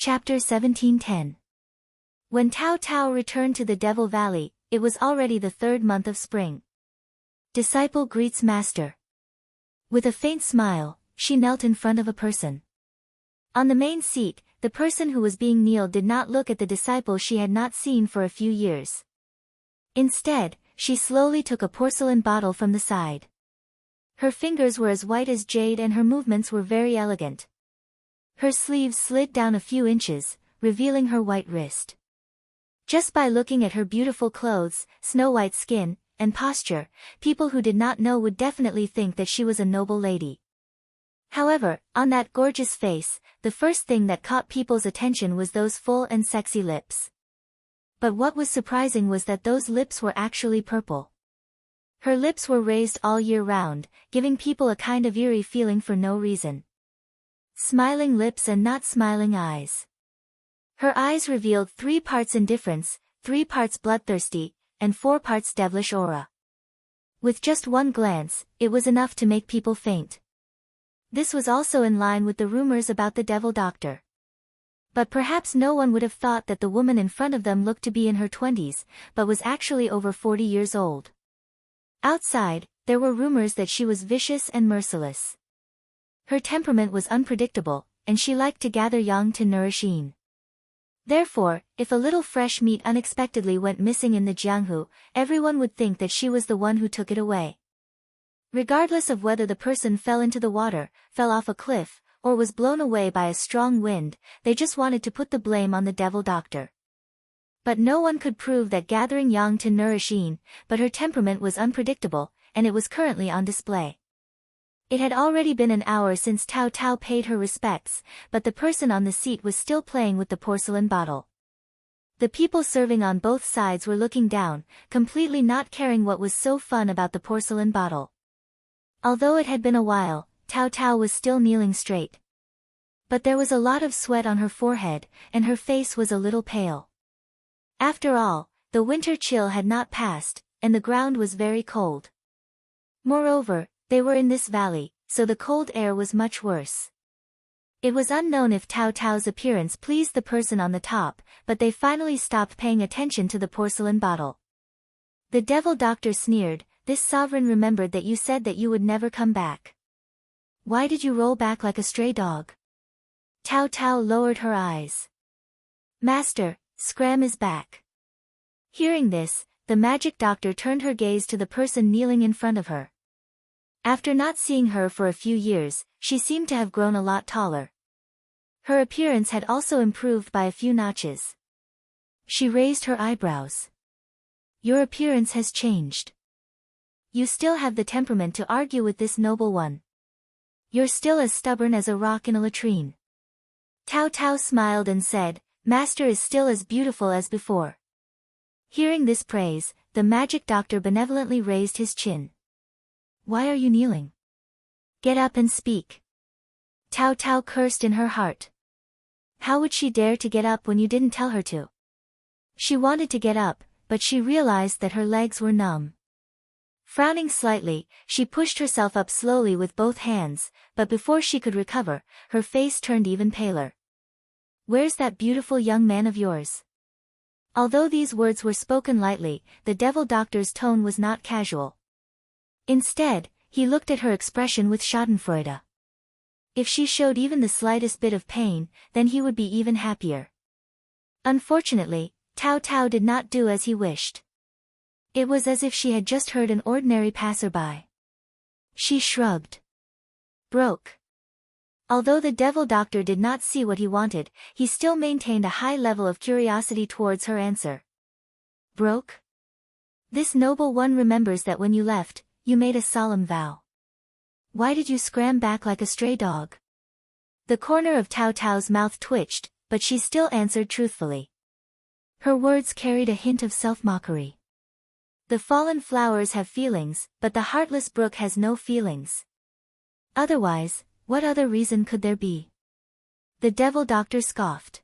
Chapter 1710. When Tao Tao returned to the Devil Valley, it was already the 3rd month of spring. Disciple greets master. With a faint smile, she knelt in front of a person. On the main seat, the person who was being kneeled did not look at the disciple she had not seen for a few years. Instead, she slowly took a porcelain bottle from the side. Her fingers were as white as jade and her movements were very elegant. Her sleeves slid down a few inches, revealing her white wrist. Just by looking at her beautiful clothes, snow-white skin, and posture, people who did not know would definitely think that she was a noble lady. However, on that gorgeous face, the first thing that caught people's attention was those full and sexy lips. But what was surprising was that those lips were actually purple. Her lips were raised all year round, giving people a kind of eerie feeling for no reason. Smiling lips and not smiling eyes. Her eyes revealed 3 parts indifference, 3 parts bloodthirsty, and 4 parts devilish aura. With just one glance, it was enough to make people faint. This was also in line with the rumors about the devil doctor. But perhaps no one would have thought that the woman in front of them looked to be in her 20s, but was actually over 40 years old. Outside, there were rumors that she was vicious and merciless. Her temperament was unpredictable, and she liked to gather young to nourish in. Therefore, if a little fresh meat unexpectedly went missing in the jianghu, everyone would think that she was the one who took it away. Regardless of whether the person fell into the water, fell off a cliff, or was blown away by a strong wind, they just wanted to put the blame on the devil doctor. But no one could prove that gathering yang to nourish in, but her temperament was unpredictable, and it was currently on display. It had already been an hour since Tao Tao paid her respects, but the person on the seat was still playing with the porcelain bottle. The people serving on both sides were looking down, completely not caring what was so fun about the porcelain bottle. Although it had been a while, Tao Tao was still kneeling straight. But there was a lot of sweat on her forehead, and her face was a little pale. After all, the winter chill had not passed, and the ground was very cold. Moreover, they were in this valley, so the cold air was much worse. It was unknown if Tao Tao's appearance pleased the person on the top, but they finally stopped paying attention to the porcelain bottle. The devil doctor sneered, "This sovereign remembered that you said that you would never come back. Why did you roll back like a stray dog?" Tao Tao lowered her eyes. "Master, Scram is back." Hearing this, the magic doctor turned her gaze to the person kneeling in front of her. After not seeing her for a few years, she seemed to have grown a lot taller. Her appearance had also improved by a few notches. She raised her eyebrows. "Your appearance has changed. You still have the temperament to argue with this noble one. You're still as stubborn as a rock in a latrine." Tao Tao smiled and said, "Master is still as beautiful as before." Hearing this praise, the magic doctor benevolently raised his chin. "Why are you kneeling? Get up and speak." Tao Tao cursed in her heart. How would she dare to get up when you didn't tell her to? She wanted to get up, but she realized that her legs were numb. Frowning slightly, she pushed herself up slowly with both hands, but before she could recover, her face turned even paler. "Where's that beautiful young man of yours?" Although these words were spoken lightly, the devil doctor's tone was not casual. Instead, he looked at her expression with schadenfreude. If she showed even the slightest bit of pain, then he would be even happier. Unfortunately, Tao Tao did not do as he wished. It was as if she had just heard an ordinary passerby. She shrugged. "Broke." Although the devil doctor did not see what he wanted, he still maintained a high level of curiosity towards her answer. "Broke? This noble one remembers that when you left, you made a solemn vow. Why did you scram back like a stray dog?" The corner of Tao Tao's mouth twitched, but she still answered truthfully. Her words carried a hint of self-mockery. The fallen flowers have feelings, but the heartless brook has no feelings. Otherwise, what other reason could there be? The devil doctor scoffed.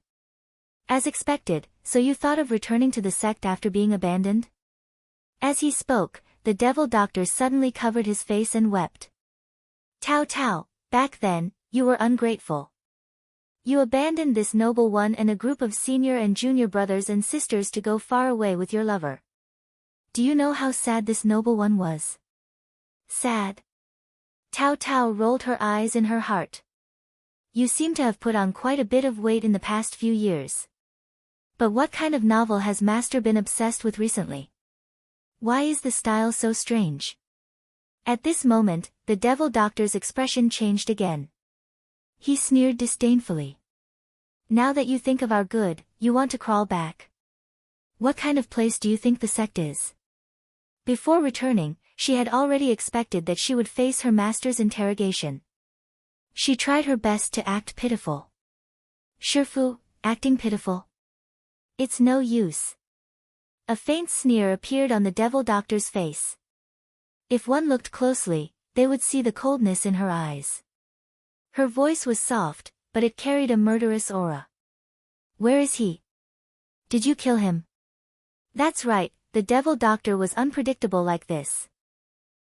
"As expected, so you thought of returning to the sect after being abandoned?" As he spoke, the devil doctor suddenly covered his face and wept. "Tao Tao, back then, you were ungrateful. You abandoned this noble one and a group of senior and junior brothers and sisters to go far away with your lover. Do you know how sad this noble one was? Sad. Tao Tao rolled her eyes in her heart. You seem to have put on quite a bit of weight in the past few years. But what kind of novel has Master been obsessed with recently? Why is the style so strange? At this moment, the devil doctor's expression changed again. He sneered disdainfully. Now that you think of our good, you want to crawl back. What kind of place do you think the sect is? Before returning, she had already expected that she would face her master's interrogation. She tried her best to act pitiful. Shifu, acting pitiful? It's no use. A faint sneer appeared on the devil doctor's face. If one looked closely, they would see the coldness in her eyes. Her voice was soft, but it carried a murderous aura. Where is he? Did you kill him? That's right, the devil doctor was unpredictable like this.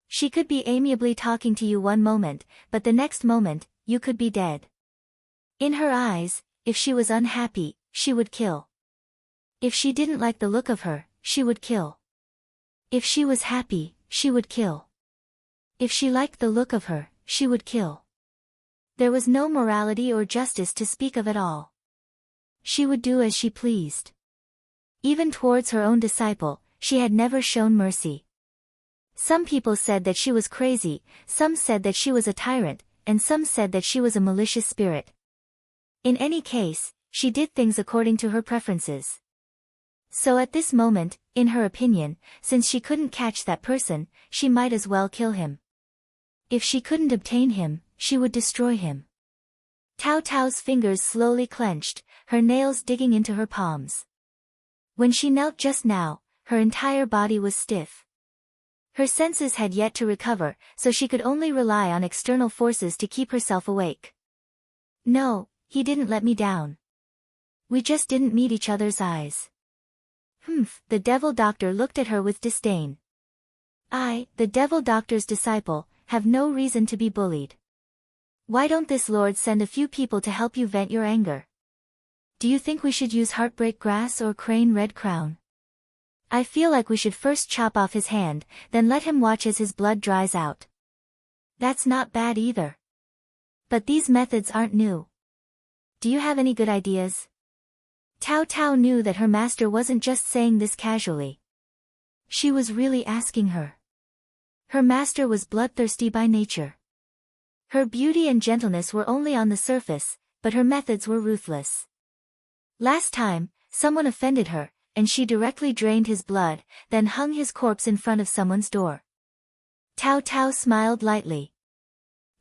She could be amiably talking to you one moment, but the next moment, you could be dead. In her eyes, if she was unhappy, she would kill. If she didn't like the look of her, she would kill. If she was happy, she would kill. If she liked the look of her, she would kill. There was no morality or justice to speak of at all. She would do as she pleased. Even towards her own disciple, she had never shown mercy. Some people said that she was crazy, some said that she was a tyrant, and some said that she was a malicious spirit. In any case, she did things according to her preferences. So at this moment, in her opinion, since she couldn't catch that person, she might as well kill him. If she couldn't obtain him, she would destroy him. Tao Tao's fingers slowly clenched, her nails digging into her palms. When she knelt just now, her entire body was stiff. Her senses had yet to recover, so she could only rely on external forces to keep herself awake. No, he didn't let me down. We just didn't meet each other's eyes. Humph, the devil doctor looked at her with disdain. I, the devil doctor's disciple, have no reason to be bullied. Why don't this lord send a few people to help you vent your anger? Do you think we should use heartbreak grass or crane red crown? I feel like we should first chop off his hand, then let him watch as his blood dries out. That's not bad either. But these methods aren't new. Do you have any good ideas? Tao Tao knew that her master wasn't just saying this casually. She was really asking her. Her master was bloodthirsty by nature. Her beauty and gentleness were only on the surface, but her methods were ruthless. Last time, someone offended her, and she directly drained his blood, then hung his corpse in front of someone's door. Tao Tao smiled lightly.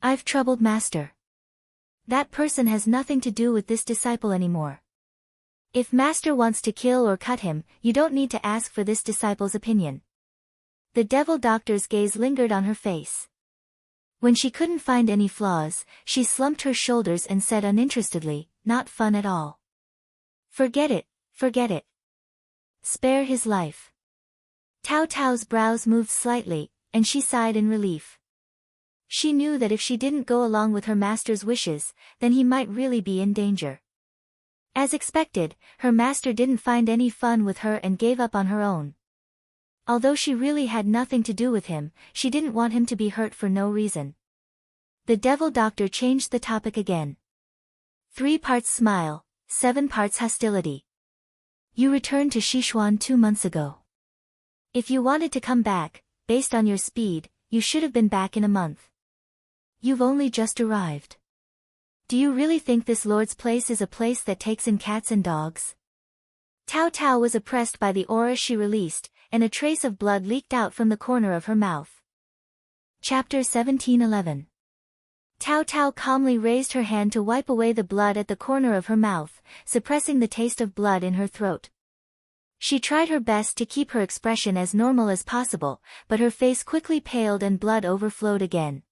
I've troubled master. That person has nothing to do with this disciple anymore. If master wants to kill or cut him, you don't need to ask for this disciple's opinion. The devil doctor's gaze lingered on her face. When she couldn't find any flaws, she slumped her shoulders and said uninterestedly, not fun at all. Forget it, forget it. Spare his life. Tao Tao's brows moved slightly, and she sighed in relief. She knew that if she didn't go along with her master's wishes, then he might really be in danger. As expected, her master didn't find any fun with her and gave up on her own. Although she really had nothing to do with him, she didn't want him to be hurt for no reason. The devil doctor changed the topic again. 3 parts smile, 7 parts hostility. You returned to Sichuan 2 months ago. If you wanted to come back, based on your speed, you should have been back in a month. You've only just arrived. Do you really think this lord's place is a place that takes in cats and dogs? Tao Tao was oppressed by the aura she released, and a trace of blood leaked out from the corner of her mouth. Chapter 17:11. Tao Tao calmly raised her hand to wipe away the blood at the corner of her mouth, suppressing the taste of blood in her throat. She tried her best to keep her expression as normal as possible, but her face quickly paled and blood overflowed again.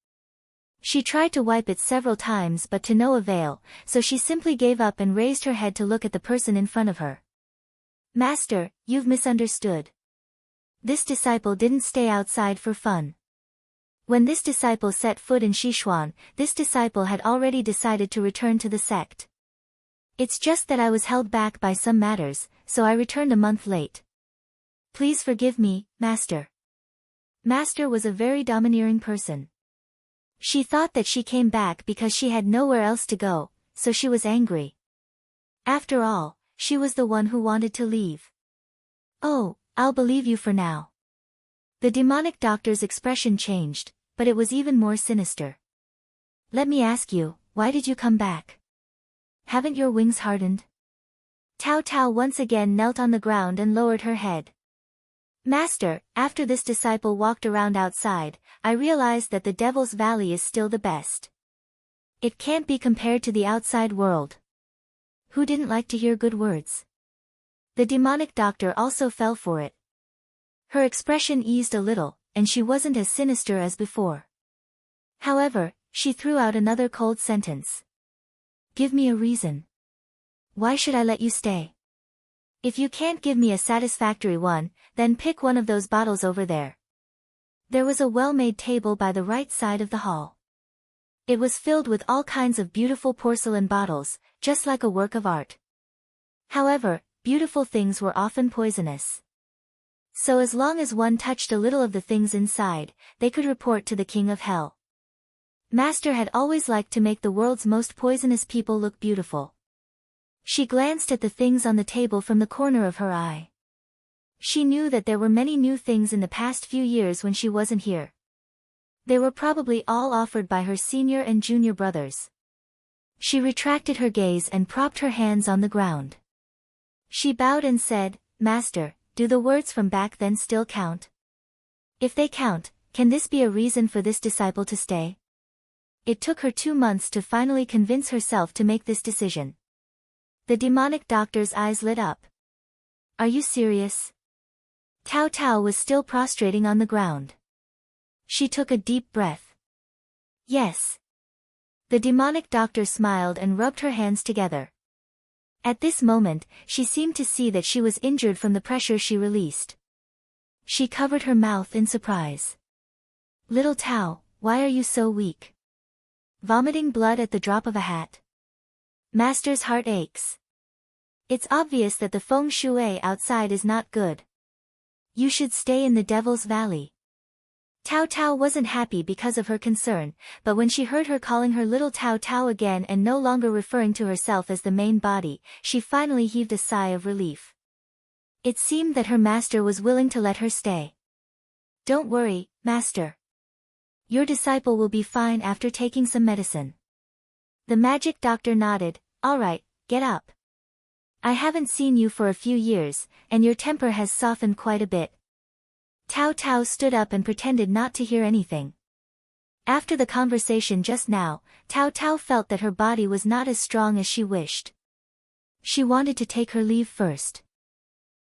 She tried to wipe it several times but to no avail, so she simply gave up and raised her head to look at the person in front of her. Master, you've misunderstood. This disciple didn't stay outside for fun. When this disciple set foot in Sichuan, this disciple had already decided to return to the sect. It's just that I was held back by some matters, so I returned a month late. Please forgive me, Master. Master was a very domineering person. She thought that she came back because she had nowhere else to go, so she was angry. After all, she was the one who wanted to leave. Oh, I'll believe you for now. The demonic doctor's expression changed, but it was even more sinister. Let me ask you, why did you come back? Haven't your wings hardened? Tao Tao once again knelt on the ground and lowered her head. Master, after this disciple walked around outside, I realized that the Devil's Valley is still the best. It can't be compared to the outside world. Who didn't like to hear good words? The demonic doctor also fell for it. Her expression eased a little, and she wasn't as sinister as before. However, she threw out another cold sentence. Give me a reason. Why should I let you stay? If you can't give me a satisfactory one, then pick one of those bottles over there. There was a well-made table by the right side of the hall. It was filled with all kinds of beautiful porcelain bottles, just like a work of art. However, beautiful things were often poisonous. So as long as one touched a little of the things inside, they could report to the King of Hell. Master had always liked to make the world's most poisonous people look beautiful. She glanced at the things on the table from the corner of her eye. She knew that there were many new things in the past few years when she wasn't here. They were probably all offered by her senior and junior brothers. She retracted her gaze and propped her hands on the ground. She bowed and said, Master, do the words from back then still count? If they count, can this be a reason for this disciple to stay? It took her 2 months to finally convince herself to make this decision. The demonic doctor's eyes lit up. Are you serious? Tao Tao was still prostrating on the ground. She took a deep breath. Yes. The demonic doctor smiled and rubbed her hands together. At this moment, she seemed to see that she was injured from the pressure she released. She covered her mouth in surprise. Little Tao, why are you so weak? Vomiting blood at the drop of a hat. Master's heart aches. It's obvious that the feng shui outside is not good. You should stay in the Devil's Valley. Tao Tao wasn't happy because of her concern, but when she heard her calling her little Tao Tao again and no longer referring to herself as the main body, she finally heaved a sigh of relief. It seemed that her master was willing to let her stay. Don't worry, Master. Your disciple will be fine after taking some medicine. The magic doctor nodded. All right, get up. I haven't seen you for a few years, and your temper has softened quite a bit. Tao Tao stood up and pretended not to hear anything. After the conversation just now, Tao Tao felt that her body was not as strong as she wished. She wanted to take her leave first.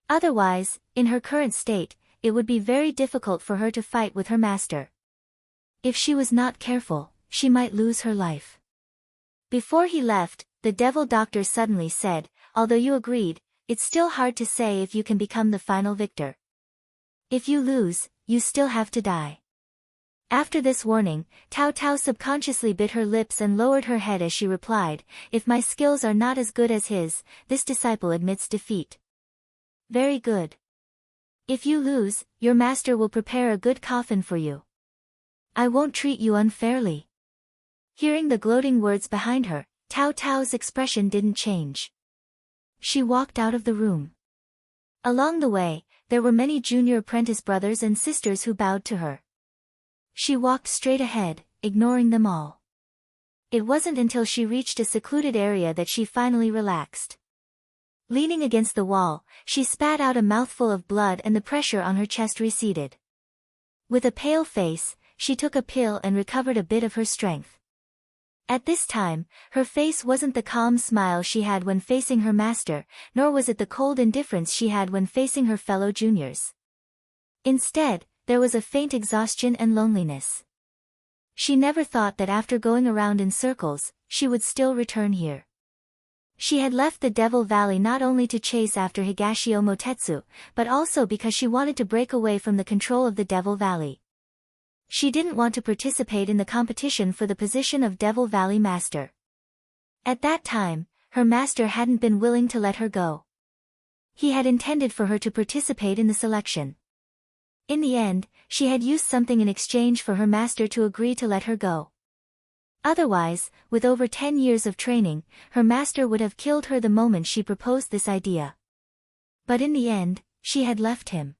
Otherwise, in her current state, it would be very difficult for her to fight with her master. If she was not careful, she might lose her life. Before he left, the devil doctor suddenly said, although you agreed, it's still hard to say if you can become the final victor. If you lose, you still have to die. After this warning, Tao Tao subconsciously bit her lips and lowered her head as she replied, if my skills are not as good as his, this disciple admits defeat. Very good. If you lose, your master will prepare a good coffin for you. I won't treat you unfairly. Hearing the gloating words behind her, Tao Tao's expression didn't change. She walked out of the room. Along the way, there were many junior apprentice brothers and sisters who bowed to her. She walked straight ahead, ignoring them all. It wasn't until she reached a secluded area that she finally relaxed. Leaning against the wall, she spat out a mouthful of blood and the pressure on her chest receded. With a pale face, she took a pill and recovered a bit of her strength. At this time, her face wasn't the calm smile she had when facing her master, nor was it the cold indifference she had when facing her fellow juniors. Instead, there was a faint exhaustion and loneliness. She never thought that after going around in circles, she would still return here. She had left the Devil Valley not only to chase after Higashio Motetsu, but also because she wanted to break away from the control of the Devil Valley. She didn't want to participate in the competition for the position of Devil Valley Master. At that time, her master hadn't been willing to let her go. He had intended for her to participate in the selection. In the end, she had used something in exchange for her master to agree to let her go. Otherwise, with over 10 years of training, her master would have killed her the moment she proposed this idea. But in the end, she had left him.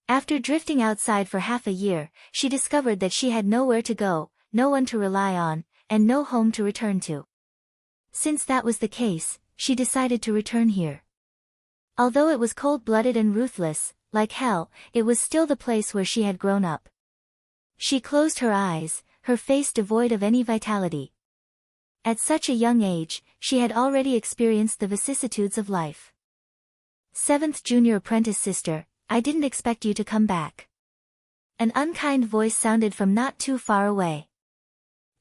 After drifting outside for half a year, she discovered that she had nowhere to go, no one to rely on, and no home to return to. Since that was the case, she decided to return here. Although it was cold-blooded and ruthless, like hell, it was still the place where she had grown up. She closed her eyes, her face devoid of any vitality. At such a young age, she had already experienced the vicissitudes of life. 7th Junior Apprentice Sister, I didn't expect you to come back. An unkind voice sounded from not too far away.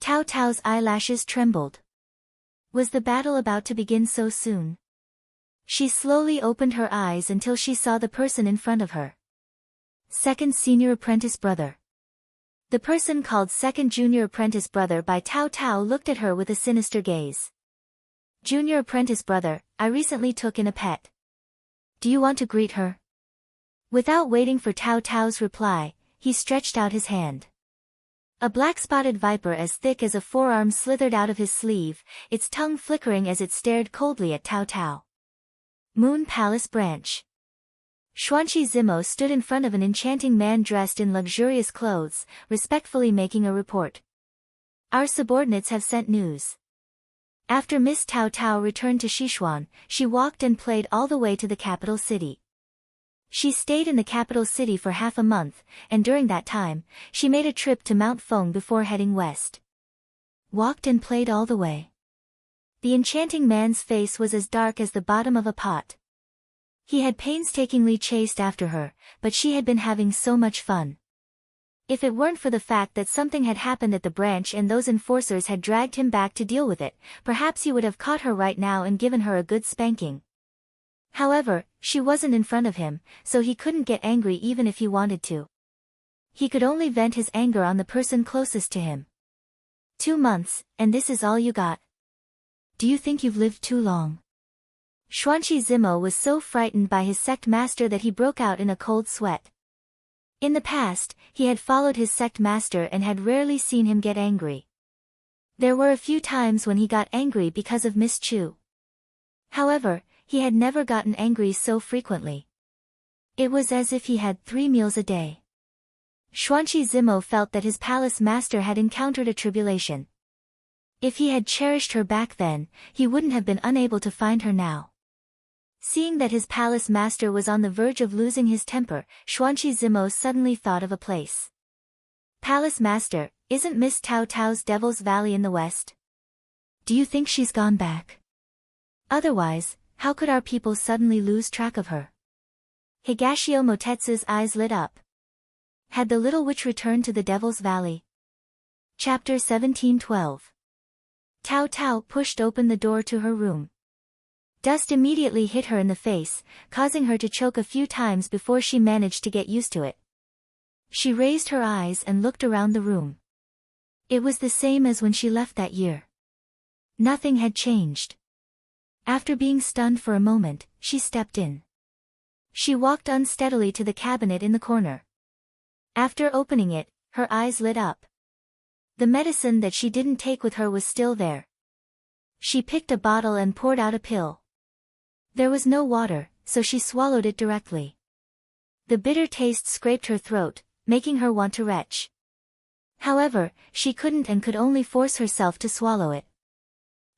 Tao Tao's eyelashes trembled. Was the battle about to begin so soon? She slowly opened her eyes until she saw the person in front of her. 2nd Senior Apprentice Brother. The person called 2nd Junior Apprentice Brother by Tao Tao looked at her with a sinister gaze. Junior Apprentice Brother, I recently took in a pet. Do you want to greet her? Without waiting for Tao Tao's reply, he stretched out his hand. A black-spotted viper as thick as a forearm slithered out of his sleeve, its tongue flickering as it stared coldly at Tao Tao. Moon Palace Branch. Xuanqi Zimo stood in front of an enchanting man dressed in luxurious clothes, respectfully making a report. Our subordinates have sent news. After Miss Tao Tao returned to Sichuan, she walked and played all the way to the capital city. She stayed in the capital city for half a month, and during that time, she made a trip to Mount Feng before heading west. Walked and played all the way. The enchanting man's face was as dark as the bottom of a pot. He had painstakingly chased after her, but she had been having so much fun. If it weren't for the fact that something had happened at the branch and those enforcers had dragged him back to deal with it, perhaps he would have caught her right now and given her a good spanking. However, she wasn't in front of him, so he couldn't get angry even if he wanted to. He could only vent his anger on the person closest to him. 2 months, and this is all you got? Do you think you've lived too long? Xuanqi Zimo was so frightened by his sect master that he broke out in a cold sweat. In the past, he had followed his sect master and had rarely seen him get angry. There were a few times when he got angry because of Miss Chu. However, he had never gotten angry so frequently. It was as if he had 3 meals a day. Xuanqi Zimo felt that his palace master had encountered a tribulation. If he had cherished her back then, he wouldn't have been unable to find her now. Seeing that his palace master was on the verge of losing his temper, Xuanqi Zimo suddenly thought of a place. Palace master, isn't Miss Tao Tao's Devil's Valley in the west? Do you think she's gone back? Otherwise, how could our people suddenly lose track of her? Higashio Motetsu's eyes lit up. Had the little witch returned to the Devil's Valley? Chapter 1712. Tao Tao pushed open the door to her room. Dust immediately hit her in the face, causing her to choke a few times before she managed to get used to it. She raised her eyes and looked around the room. It was the same as when she left that year. Nothing had changed. After being stunned for a moment, she stepped in. She walked unsteadily to the cabinet in the corner. After opening it, her eyes lit up. The medicine that she didn't take with her was still there. She picked a bottle and poured out a pill. There was no water, so she swallowed it directly. The bitter taste scraped her throat, making her want to retch. However, she couldn't and could only force herself to swallow it.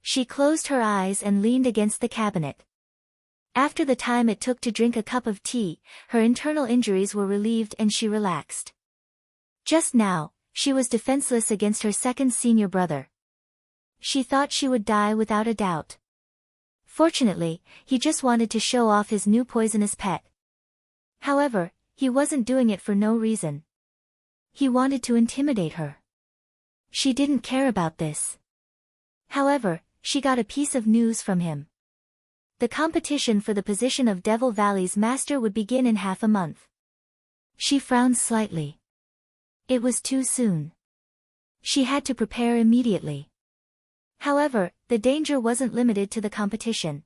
She closed her eyes and leaned against the cabinet. After the time it took to drink a cup of tea, her internal injuries were relieved and she relaxed. Just now, she was defenseless against her 2nd senior brother. She thought she would die without a doubt. Fortunately, he just wanted to show off his new poisonous pet. However, he wasn't doing it for no reason. He wanted to intimidate her. She didn't care about this. However, she got a piece of news from him. The competition for the position of Devil Valley's master would begin in half a month. She frowned slightly. It was too soon. She had to prepare immediately. However, the danger wasn't limited to the competition.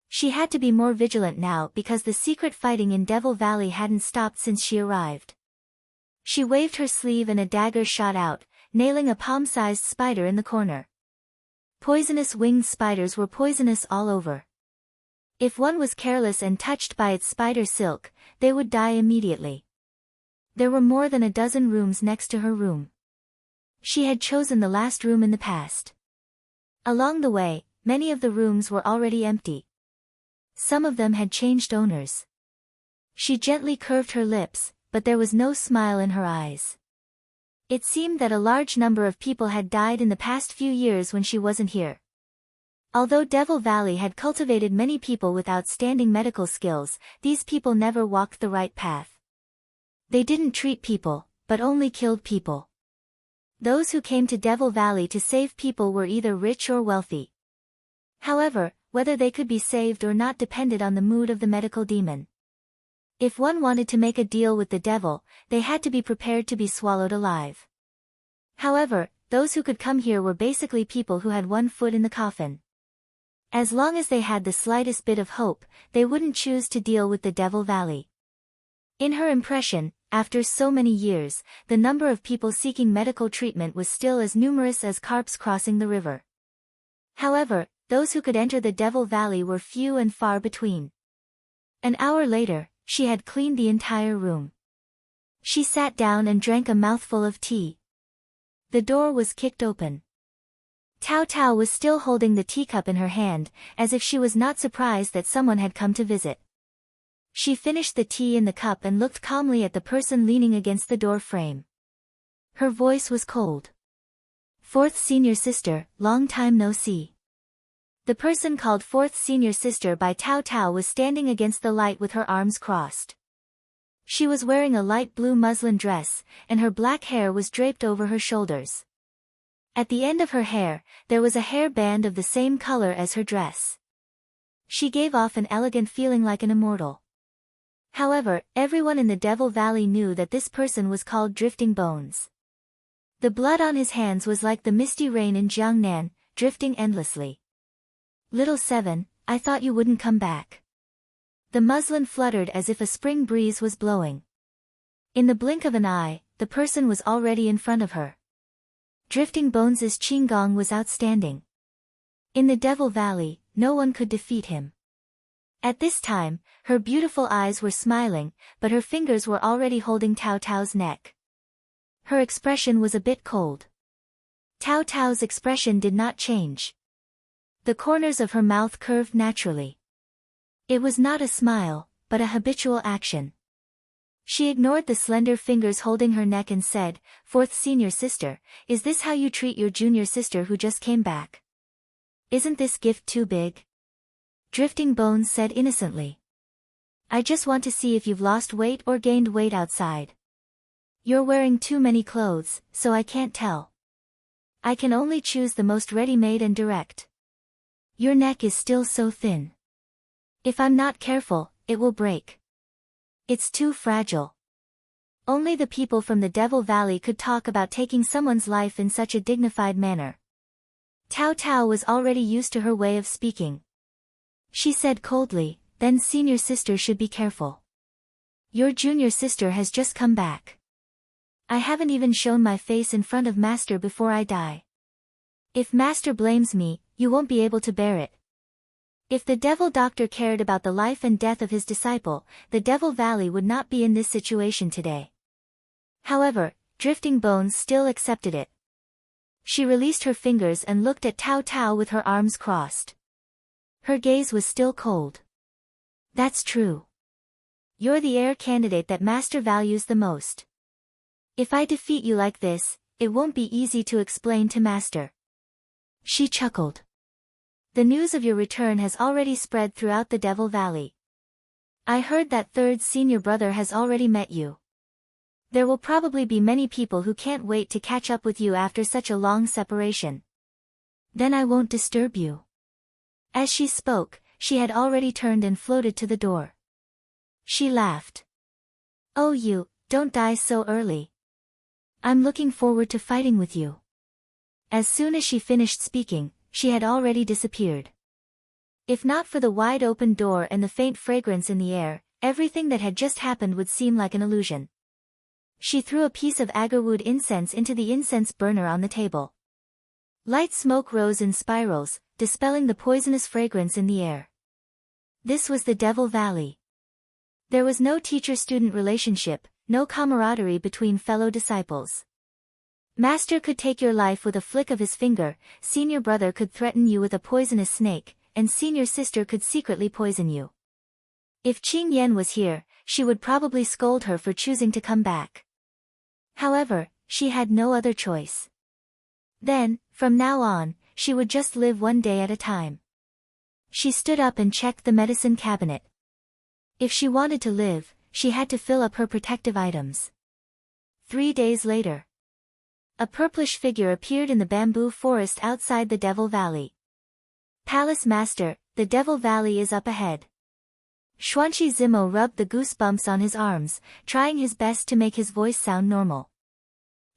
She had to be more vigilant now because the secret fighting in Devil Valley hadn't stopped since she arrived. She waved her sleeve and a dagger shot out, nailing a palm-sized spider in the corner. Poisonous winged spiders were poisonous all over. If one was careless and touched by its spider silk, they would die immediately. There were more than a dozen rooms next to her room. She had chosen the last room in the past. Along the way, many of the rooms were already empty. Some of them had changed owners. She gently curved her lips, but there was no smile in her eyes. It seemed that a large number of people had died in the past few years when she wasn't here. Although Devil Valley had cultivated many people with outstanding medical skills, these people never walked the right path. They didn't treat people, but only killed people. Those who came to Devil Valley to save people were either rich or wealthy. However, whether they could be saved or not depended on the mood of the medical demon. If one wanted to make a deal with the devil, they had to be prepared to be swallowed alive. However, those who could come here were basically people who had one foot in the coffin. As long as they had the slightest bit of hope, they wouldn't choose to deal with the Devil Valley. In her impression, after so many years, the number of people seeking medical treatment was still as numerous as carps crossing the river. However, those who could enter the Devil Valley were few and far between. An hour later, she had cleaned the entire room. She sat down and drank a mouthful of tea. The door was kicked open. Tao Tao was still holding the teacup in her hand, as if she was not surprised that someone had come to visit. She finished the tea in the cup and looked calmly at the person leaning against the door frame. Her voice was cold. Fourth senior sister, long time no see. The person called fourth senior sister by Tao Tao was standing against the light with her arms crossed. She was wearing a light blue muslin dress, and her black hair was draped over her shoulders. At the end of her hair, there was a hair band of the same color as her dress. She gave off an elegant feeling like an immortal. However, everyone in the Devil Valley knew that this person was called Drifting Bones. The blood on his hands was like the misty rain in Jiangnan, drifting endlessly. Little Seven, I thought you wouldn't come back. The muslin fluttered as if a spring breeze was blowing. In the blink of an eye, the person was already in front of her. Drifting Bones' Qinggong was outstanding. In the Devil Valley, no one could defeat him. At this time, her beautiful eyes were smiling, but her fingers were already holding Tao Tao's neck. Her expression was a bit cold. Tao Tao's expression did not change. The corners of her mouth curved naturally. It was not a smile, but a habitual action. She ignored the slender fingers holding her neck and said, "Fourth senior sister, is this how you treat your junior sister who just came back? Isn't this gift too big?" Drifting Bones said innocently. "I just want to see if you've lost weight or gained weight outside. You're wearing too many clothes, so I can't tell. I can only choose the most ready-made and direct. Your neck is still so thin. If I'm not careful, it will break. It's too fragile." Only the people from the Devil Valley could talk about taking someone's life in such a dignified manner. Tao Tao was already used to her way of speaking. She said coldly, "Then senior sister should be careful. Your junior sister has just come back. I haven't even shown my face in front of Master before I die. If Master blames me, you won't be able to bear it." If the Devil Doctor cared about the life and death of his disciple, the Devil Valley would not be in this situation today. However, Drifting Bones still accepted it. She released her fingers and looked at Tao Tao with her arms crossed. Her gaze was still cold. "That's true. You're the heir candidate that Master values the most. If I defeat you like this, it won't be easy to explain to Master." She chuckled. "The news of your return has already spread throughout the Devil Valley. I heard that third senior brother has already met you. There will probably be many people who can't wait to catch up with you after such a long separation. Then I won't disturb you." As she spoke, she had already turned and floated to the door. She laughed. "Oh, you, don't die so early. I'm looking forward to fighting with you." As soon as she finished speaking, she had already disappeared. If not for the wide open door and the faint fragrance in the air, everything that had just happened would seem like an illusion. She threw a piece of agarwood incense into the incense burner on the table. Light smoke rose in spirals, dispelling the poisonous fragrance in the air. This was the Devil Valley. There was no teacher-student relationship, no camaraderie between fellow disciples. Master could take your life with a flick of his finger, senior brother could threaten you with a poisonous snake, and senior sister could secretly poison you. If Qing Yan was here, she would probably scold her for choosing to come back. However, she had no other choice. Then, from now on, she would just live one day at a time. She stood up and checked the medicine cabinet. If she wanted to live, she had to fill up her protective items. 3 days later, a purplish figure appeared in the bamboo forest outside the Devil Valley. Palace Master, the Devil Valley is up ahead. Xuanqi Zimo rubbed the goosebumps on his arms, trying his best to make his voice sound normal.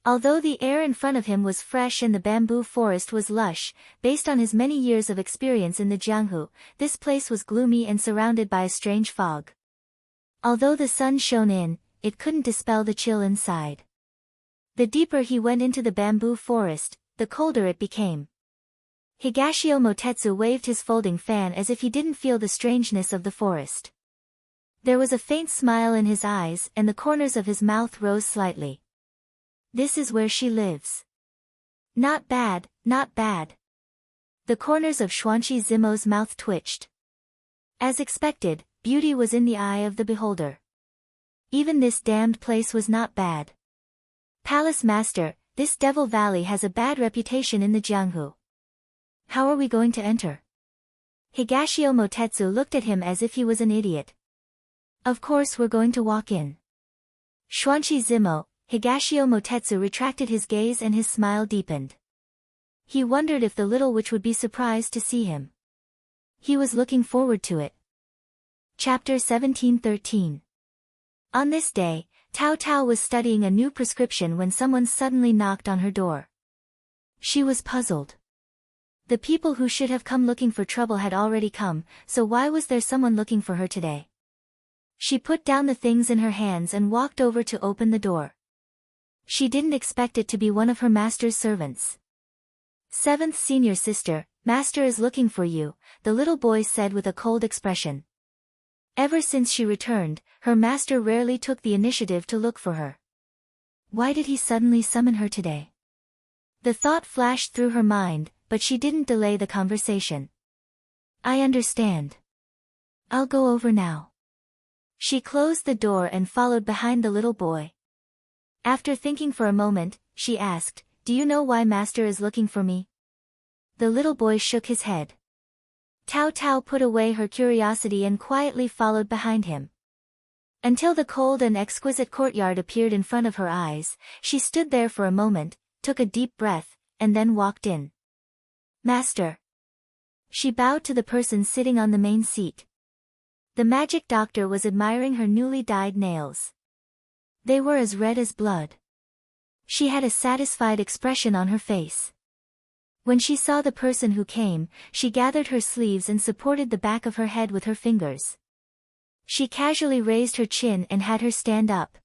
Although the air in front of him was fresh and the bamboo forest was lush, based on his many years of experience in the Jianghu, this place was gloomy and surrounded by a strange fog. Although the sun shone in, it couldn't dispel the chill inside. The deeper he went into the bamboo forest, the colder it became. Higashio Motetsu waved his folding fan as if he didn't feel the strangeness of the forest. There was a faint smile in his eyes and the corners of his mouth rose slightly. This is where she lives. Not bad, not bad. The corners of Xuanqi Zimo's mouth twitched. As expected, beauty was in the eye of the beholder. Even this damned place was not bad. Palace Master, this Devil Valley has a bad reputation in the Jianghu. How are we going to enter? Higashio Motetsu looked at him as if he was an idiot. Of course we're going to walk in. Xuanqi Zimo, Higashio Motetsu retracted his gaze and his smile deepened. He wondered if the little witch would be surprised to see him. He was looking forward to it. Chapter 1713. On this day, Tao Tao was studying a new prescription when someone suddenly knocked on her door. She was puzzled. The people who should have come looking for trouble had already come, so why was there someone looking for her today? She put down the things in her hands and walked over to open the door. She didn't expect it to be one of her master's servants. Seventh senior sister, master is looking for you, the little boy said with a cold expression. Ever since she returned, her master rarely took the initiative to look for her. Why did he suddenly summon her today? The thought flashed through her mind, but she didn't delay the conversation. I understand. I'll go over now. She closed the door and followed behind the little boy. After thinking for a moment, she asked, Do you know why master is looking for me? The little boy shook his head. Tao Tao put away her curiosity and quietly followed behind him. Until the cold and exquisite courtyard appeared in front of her eyes, she stood there for a moment, took a deep breath, and then walked in. Master. She bowed to the person sitting on the main seat. The magic doctor was admiring her newly dyed nails. They were as red as blood. She had a satisfied expression on her face. When she saw the person who came, she gathered her sleeves and supported the back of her head with her fingers. She casually raised her chin and had her stand up.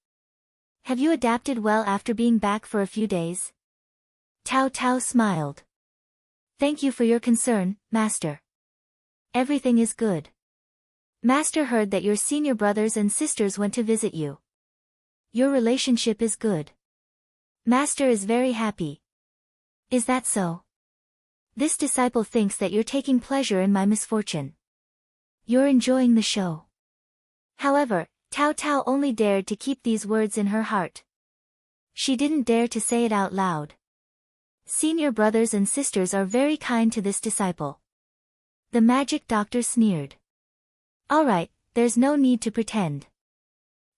Have you adapted well after being back for a few days? Tao Tao smiled. Thank you for your concern, master. Everything is good. Master heard that your senior brothers and sisters went to visit you. Your relationship is good. Master is very happy. Is that so? This disciple thinks that you're taking pleasure in my misfortune. You're enjoying the show. However, Tao Tao only dared to keep these words in her heart. She didn't dare to say it out loud. Senior brothers and sisters are very kind to this disciple. The magic doctor sneered. All right, there's no need to pretend.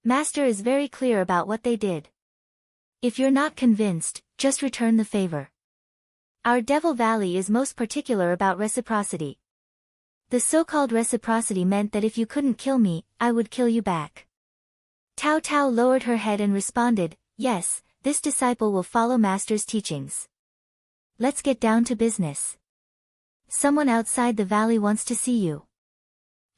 Master is very clear about what they did. If you're not convinced, just return the favor. Our Devil Valley is most particular about reciprocity. The so-called reciprocity meant that if you couldn't kill me, I would kill you back. Tao Tao lowered her head and responded, Yes, this disciple will follow Master's teachings. Let's get down to business. Someone outside the valley wants to see you.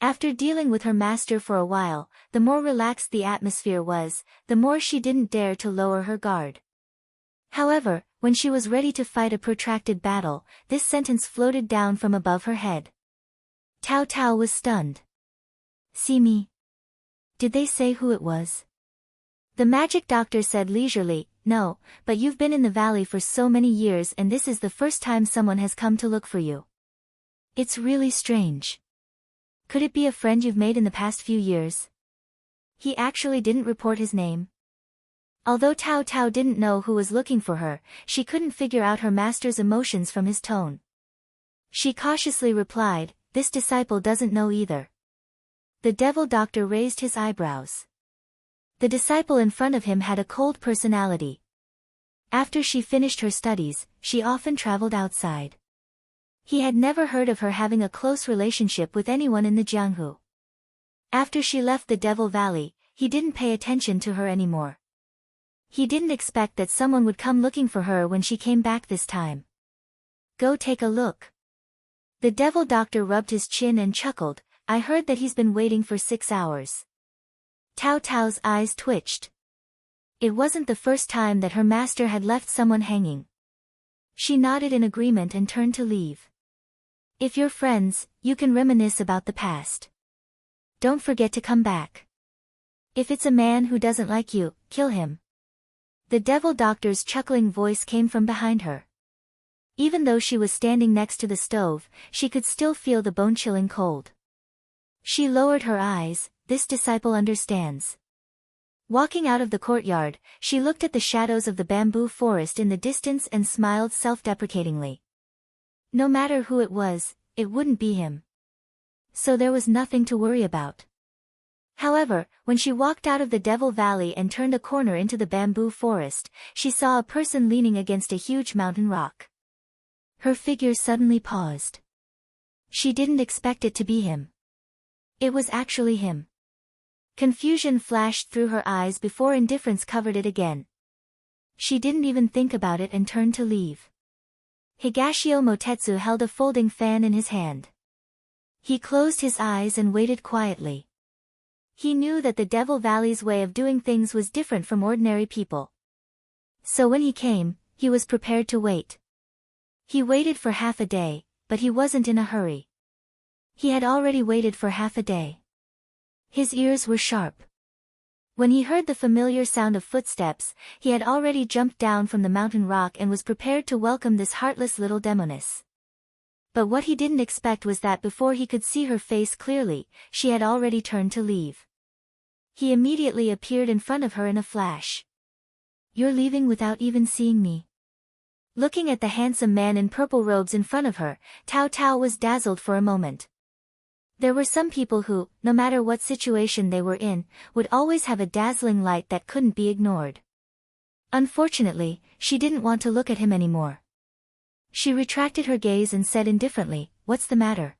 After dealing with her master for a while, the more relaxed the atmosphere was, the more she didn't dare to lower her guard. However, when she was ready to fight a protracted battle, this sentence floated down from above her head. Tao Tao was stunned. See me? Did they say who it was? The magic doctor said leisurely, no, but you've been in the valley for so many years and this is the first time someone has come to look for you. It's really strange. Could it be a friend you've made in the past few years? He actually didn't report his name. Although Tao Tao didn't know who was looking for her, she couldn't figure out her master's emotions from his tone. She cautiously replied, this disciple doesn't know either. The devil doctor raised his eyebrows. The disciple in front of him had a cold personality. After she finished her studies, she often traveled outside. He had never heard of her having a close relationship with anyone in the Jianghu. After she left the Devil Valley, he didn't pay attention to her anymore. He didn't expect that someone would come looking for her when she came back this time. Go take a look. The devil doctor rubbed his chin and chuckled, I heard that he's been waiting for 6 hours. Tao Tao's eyes twitched. It wasn't the first time that her master had left someone hanging. She nodded in agreement and turned to leave. If you're friends, you can reminisce about the past. Don't forget to come back. If it's a man who doesn't like you, kill him. The devil doctor's chuckling voice came from behind her. Even though she was standing next to the stove, she could still feel the bone-chilling cold. She lowered her eyes, this disciple understands. Walking out of the courtyard, she looked at the shadows of the bamboo forest in the distance and smiled self-deprecatingly. No matter who it was, it wouldn't be him. So there was nothing to worry about. However, when she walked out of the Devil Valley and turned a corner into the bamboo forest, she saw a person leaning against a huge mountain rock. Her figure suddenly paused. She didn't expect it to be him. It was actually him. Confusion flashed through her eyes before indifference covered it again. She didn't even think about it and turned to leave. Higashio Motetsu held a folding fan in his hand. He closed his eyes and waited quietly. He knew that the Devil Valley's way of doing things was different from ordinary people. So when he came, he was prepared to wait. He waited for half a day, but he wasn't in a hurry. He had already waited for half a day. His ears were sharp. When he heard the familiar sound of footsteps, he had already jumped down from the mountain rock and was prepared to welcome this heartless little demoness. But what he didn't expect was that before he could see her face clearly, she had already turned to leave. He immediately appeared in front of her in a flash. You're leaving without even seeing me. Looking at the handsome man in purple robes in front of her, Tao Tao was dazzled for a moment. There were some people who, no matter what situation they were in, would always have a dazzling light that couldn't be ignored. Unfortunately, she didn't want to look at him anymore. She retracted her gaze and said indifferently, "What's the matter?"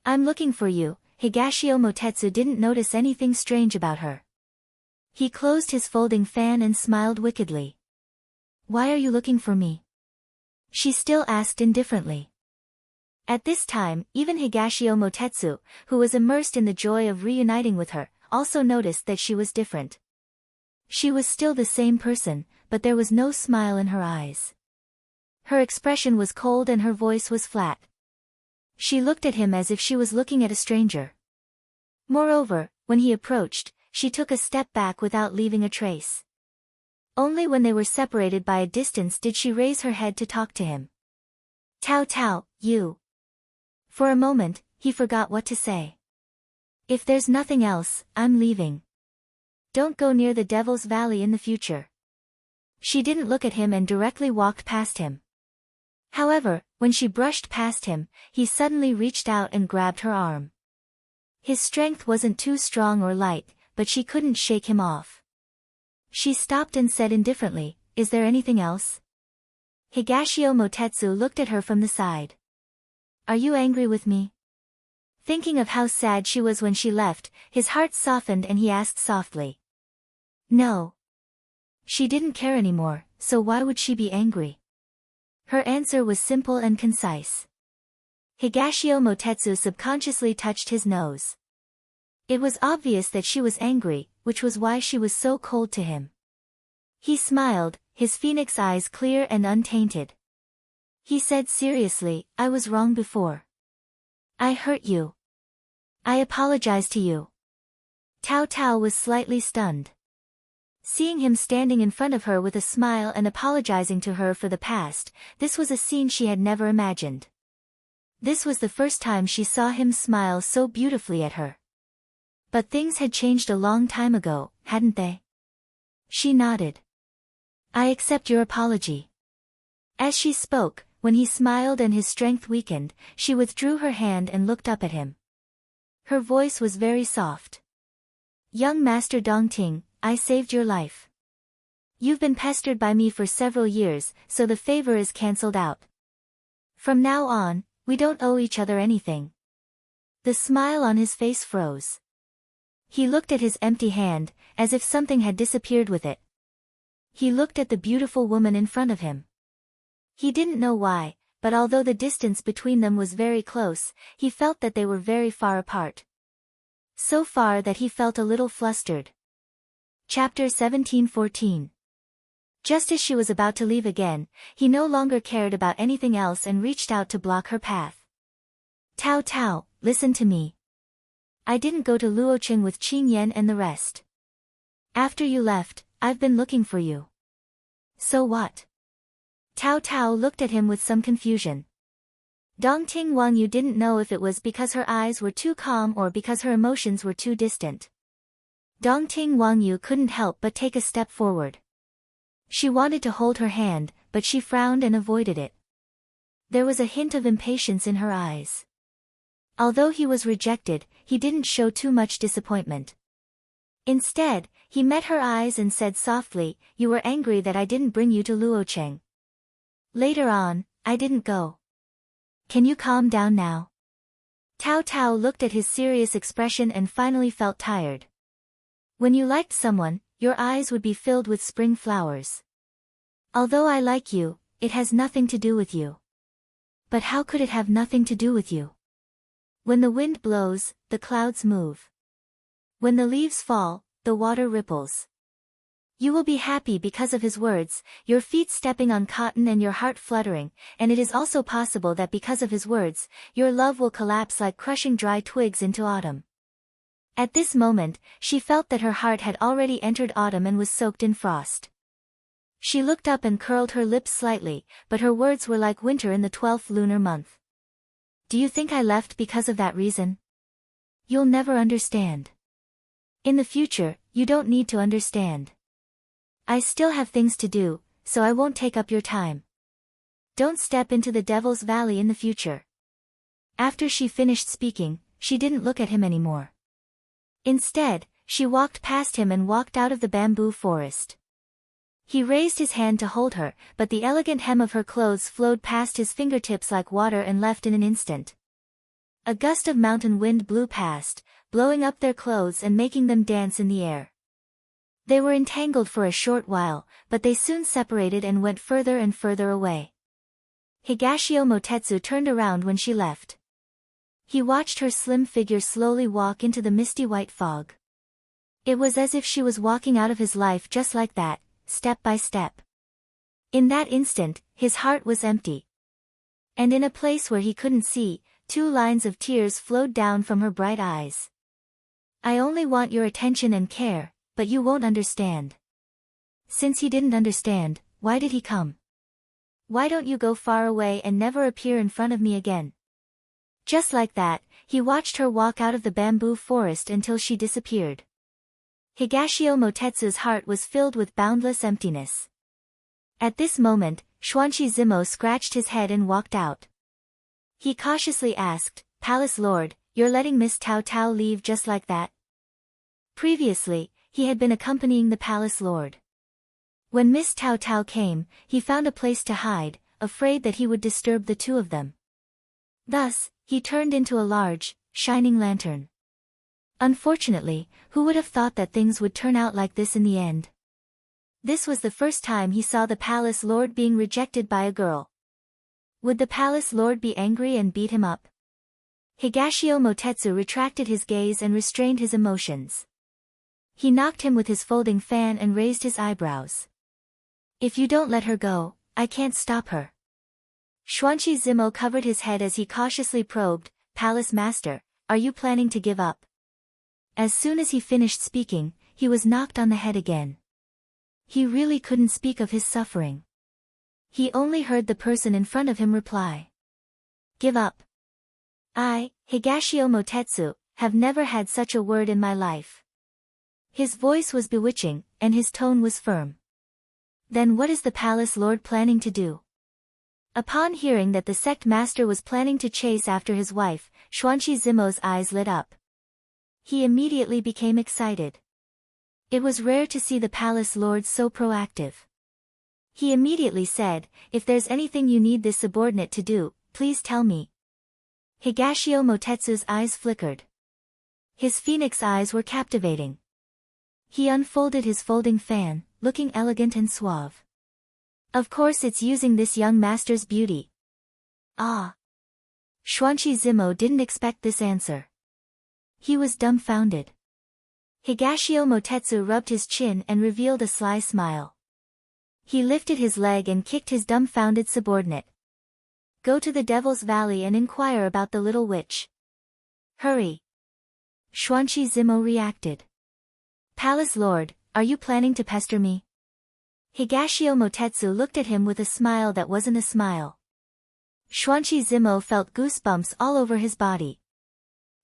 "I'm looking for you." Higashio Motetsu didn't notice anything strange about her. He closed his folding fan and smiled wickedly. "Why are you looking for me?" she still asked indifferently. At this time, even Higashio Motetsu, who was immersed in the joy of reuniting with her, also noticed that she was different. She was still the same person, but there was no smile in her eyes. Her expression was cold and her voice was flat. She looked at him as if she was looking at a stranger. Moreover, when he approached, she took a step back without leaving a trace. Only when they were separated by a distance did she raise her head to talk to him. "Tao Tao, you." For a moment, he forgot what to say. "If there's nothing else, I'm leaving. Don't go near the Devil's Valley in the future." She didn't look at him and directly walked past him. However, when she brushed past him, he suddenly reached out and grabbed her arm. His strength wasn't too strong or light, but she couldn't shake him off. She stopped and said indifferently, "Is there anything else?" Higashio Motetsu looked at her from the side. "Are you angry with me?" Thinking of how sad she was when she left, his heart softened and he asked softly. "No." She didn't care anymore, so why would she be angry? Her answer was simple and concise. Higashio Motetsu subconsciously touched his nose. It was obvious that she was angry, which was why she was so cold to him. He smiled, his phoenix eyes clear and untainted. He said seriously, I was wrong before. I hurt you. I apologize to you. Tao Tao was slightly stunned. Seeing him standing in front of her with a smile and apologizing to her for the past, this was a scene she had never imagined. This was the first time she saw him smile so beautifully at her. But things had changed a long time ago, hadn't they? She nodded. I accept your apology. As she spoke, when he smiled and his strength weakened, she withdrew her hand and looked up at him. Her voice was very soft. Young Master Dongting, I saved your life. You've been pestered by me for several years, so the favor is cancelled out. From now on, we don't owe each other anything. The smile on his face froze. He looked at his empty hand, as if something had disappeared with it. He looked at the beautiful woman in front of him. He didn't know why, but although the distance between them was very close, he felt that they were very far apart. So far that he felt a little flustered. Chapter 1714. Just as she was about to leave again, he no longer cared about anything else and reached out to block her path. Tao Tao, listen to me. I didn't go to Luocheng with Qing Yan and the rest. After you left, I've been looking for you. So what? Tao Tao looked at him with some confusion. Dongting Wang Yu didn't know if it was because her eyes were too calm or because her emotions were too distant. Dongting Wang Yu couldn't help but take a step forward. She wanted to hold her hand, but she frowned and avoided it. There was a hint of impatience in her eyes. Although he was rejected, he didn't show too much disappointment. Instead, he met her eyes and said softly, You were angry that I didn't bring you to Luocheng. Later on, I didn't go. Can you calm down now? Tao Tao looked at his serious expression and finally felt tired. When you liked someone, your eyes would be filled with spring flowers. Although I like you, it has nothing to do with you. But how could it have nothing to do with you? When the wind blows, the clouds move. When the leaves fall, the water ripples. You will be happy because of his words, your feet stepping on cotton and your heart fluttering, and it is also possible that because of his words, your love will collapse like crushing dry twigs into autumn. At this moment, she felt that her heart had already entered autumn and was soaked in frost. She looked up and curled her lips slightly, but her words were like winter in the 12th lunar month. Do you think I left because of that reason? You'll never understand. In the future, you don't need to understand. I still have things to do, so I won't take up your time. Don't step into the Devil's Valley in the future. After she finished speaking, she didn't look at him anymore. Instead, she walked past him and walked out of the bamboo forest. He raised his hand to hold her, but the elegant hem of her clothes flowed past his fingertips like water and left in an instant. A gust of mountain wind blew past, blowing up their clothes and making them dance in the air. They were entangled for a short while, but they soon separated and went further and further away. Higashio Motetsu turned around when she left. He watched her slim figure slowly walk into the misty white fog. It was as if she was walking out of his life just like that, step by step. In that instant, his heart was empty. And in a place where he couldn't see, 2 lines of tears flowed down from her bright eyes. I only want your attention and care, but you won't understand. Since he didn't understand, why did he come? Why don't you go far away and never appear in front of me again? Just like that, he watched her walk out of the bamboo forest until she disappeared. Higashio Motetsu's heart was filled with boundless emptiness. At this moment, Xuanqi Zimo scratched his head and walked out. He cautiously asked, Palace Lord, you're letting Miss Tao Tao leave just like that? Previously, he had been accompanying the Palace Lord. When Miss Tao Tao came, he found a place to hide, afraid that he would disturb the two of them. Thus, he turned into a large, shining lantern. Unfortunately, who would have thought that things would turn out like this in the end? This was the first time he saw the Palace Lord being rejected by a girl. Would the palace lord be angry and beat him up? Higashio Motetsu retracted his gaze and restrained his emotions. He knocked him with his folding fan and raised his eyebrows. If you don't let her go, I can't stop her. Shuanshi Zimo covered his head as he cautiously probed, Palace Master, are you planning to give up? As soon as he finished speaking, he was knocked on the head again. He really couldn't speak of his suffering. He only heard the person in front of him reply. Give up. I, Higashio Motetsu, have never had such a word in my life. His voice was bewitching, and his tone was firm. Then what is the palace lord planning to do? Upon hearing that the sect master was planning to chase after his wife, Shuanshi Zimo's eyes lit up. He immediately became excited. It was rare to see the palace lord so proactive. He immediately said, if there's anything you need this subordinate to do, please tell me. Higashio Motetsu's eyes flickered. His phoenix eyes were captivating. He unfolded his folding fan, looking elegant and suave. Of course it's using this young master's beauty. Ah. Shuanshi Zimo didn't expect this answer. He was dumbfounded. Higashio Motetsu rubbed his chin and revealed a sly smile. He lifted his leg and kicked his dumbfounded subordinate. Go to the Devil's Valley and inquire about the little witch. Hurry. Shuanshi Zimo reacted. Palace Lord, are you planning to pester me? Higashio Motetsu looked at him with a smile that wasn't a smile. Shuanshi Zimo felt goosebumps all over his body.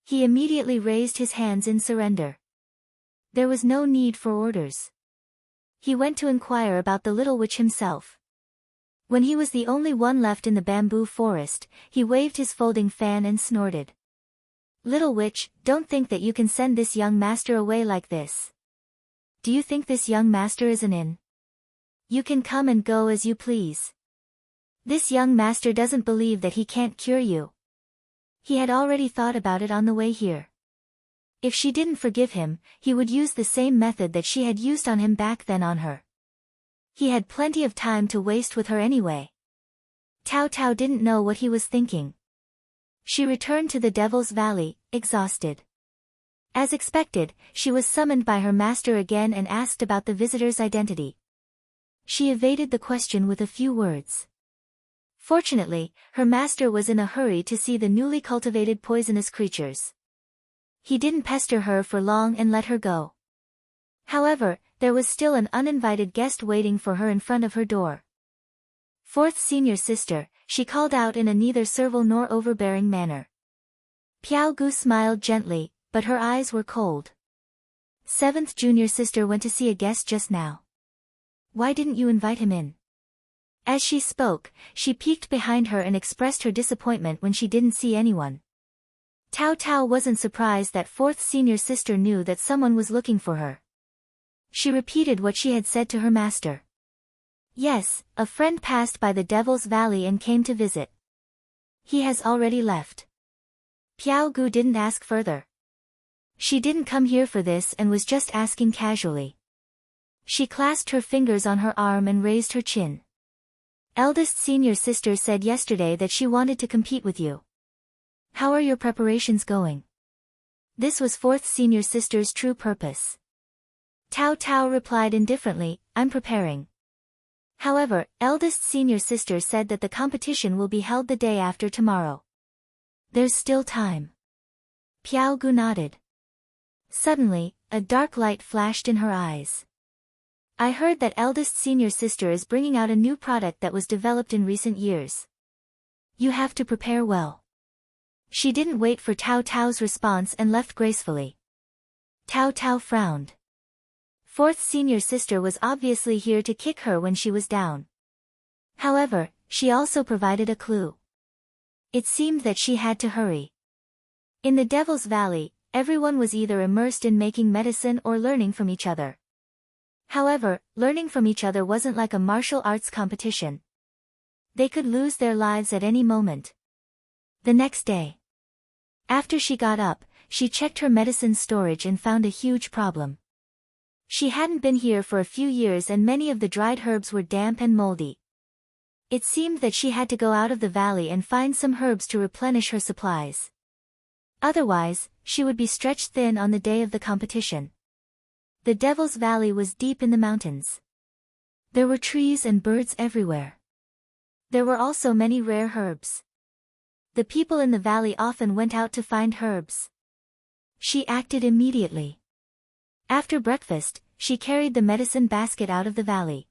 He immediately raised his hands in surrender. There was no need for orders. He went to inquire about the little witch himself. When he was the only one left in the bamboo forest, he waved his folding fan and snorted. Little witch, don't think that you can send this young master away like this. Do you think this young master is an inn? You can come and go as you please. This young master doesn't believe that he can't cure you. He had already thought about it on the way here. If she didn't forgive him, he would use the same method that she had used on him back then on her. He had plenty of time to waste with her anyway. Tao Tao didn't know what he was thinking. She returned to the Devil's Valley, exhausted. As expected, she was summoned by her master again and asked about the visitor's identity. She evaded the question with a few words. Fortunately, her master was in a hurry to see the newly cultivated poisonous creatures. He didn't pester her for long and let her go. However, there was still an uninvited guest waiting for her in front of her door. Fourth senior sister, she called out in a neither servile nor overbearing manner. Piao Gu smiled gently, but her eyes were cold. Seventh junior sister went to see a guest just now. Why didn't you invite him in? As she spoke, she peeked behind her and expressed her disappointment when she didn't see anyone. Tao Tao wasn't surprised that fourth senior sister knew that someone was looking for her. She repeated what she had said to her master. Yes, a friend passed by the Devil's Valley and came to visit. He has already left. Piao Gu didn't ask further. She didn't come here for this and was just asking casually. She clasped her fingers on her arm and raised her chin. Eldest senior sister said yesterday that she wanted to compete with you. How are your preparations going? This was fourth senior sister's true purpose. Tao Tao replied indifferently, I'm preparing. However, eldest senior sister said that the competition will be held the day after tomorrow. There's still time. Piao Gu nodded. Suddenly, a dark light flashed in her eyes. I heard that eldest senior sister is bringing out a new product that was developed in recent years. You have to prepare well. She didn't wait for Tao Tao's response and left gracefully. Tao Tao frowned. Fourth senior sister was obviously here to kick her when she was down. However, she also provided a clue. It seemed that she had to hurry. In the Devil's Valley, everyone was either immersed in making medicine or learning from each other. However, learning from each other wasn't like a martial arts competition. They could lose their lives at any moment. The next day, after she got up, she checked her medicine storage and found a huge problem. She hadn't been here for a few years and many of the dried herbs were damp and moldy. It seemed that she had to go out of the valley and find some herbs to replenish her supplies. Otherwise, she would be stretched thin on the day of the competition. The Devil's Valley was deep in the mountains. There were trees and birds everywhere. There were also many rare herbs. The people in the valley often went out to find herbs. She acted immediately. After breakfast, she carried the medicine basket out of the valley.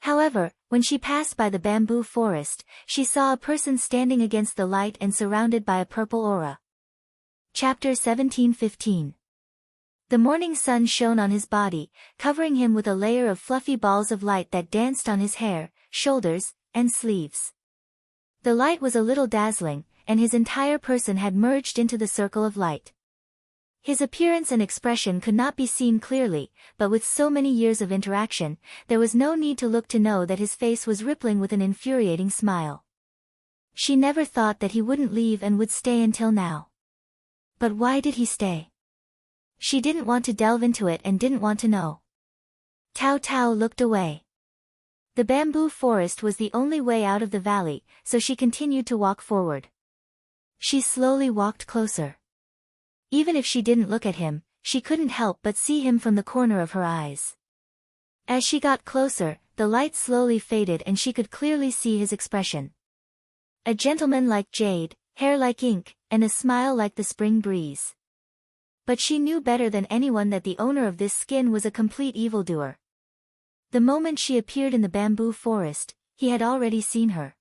However, when she passed by the bamboo forest, she saw a person standing against the light and surrounded by a purple aura. Chapter 17:15. The morning sun shone on his body, covering him with a layer of fluffy balls of light that danced on his hair, shoulders, and sleeves. The light was a little dazzling, and his entire person had merged into the circle of light. His appearance and expression could not be seen clearly, but with so many years of interaction, there was no need to look to know that his face was rippling with an infuriating smile. She never thought that he wouldn't leave and would stay until now. But why did he stay? She didn't want to delve into it and didn't want to know. Tao Tao looked away. The bamboo forest was the only way out of the valley, so she continued to walk forward. She slowly walked closer. Even if she didn't look at him, she couldn't help but see him from the corner of her eyes. As she got closer, the light slowly faded and she could clearly see his expression. A gentleman like jade, hair like ink, and a smile like the spring breeze. But she knew better than anyone that the owner of this skin was a complete evildoer. The moment she appeared in the bamboo forest, he had already seen her.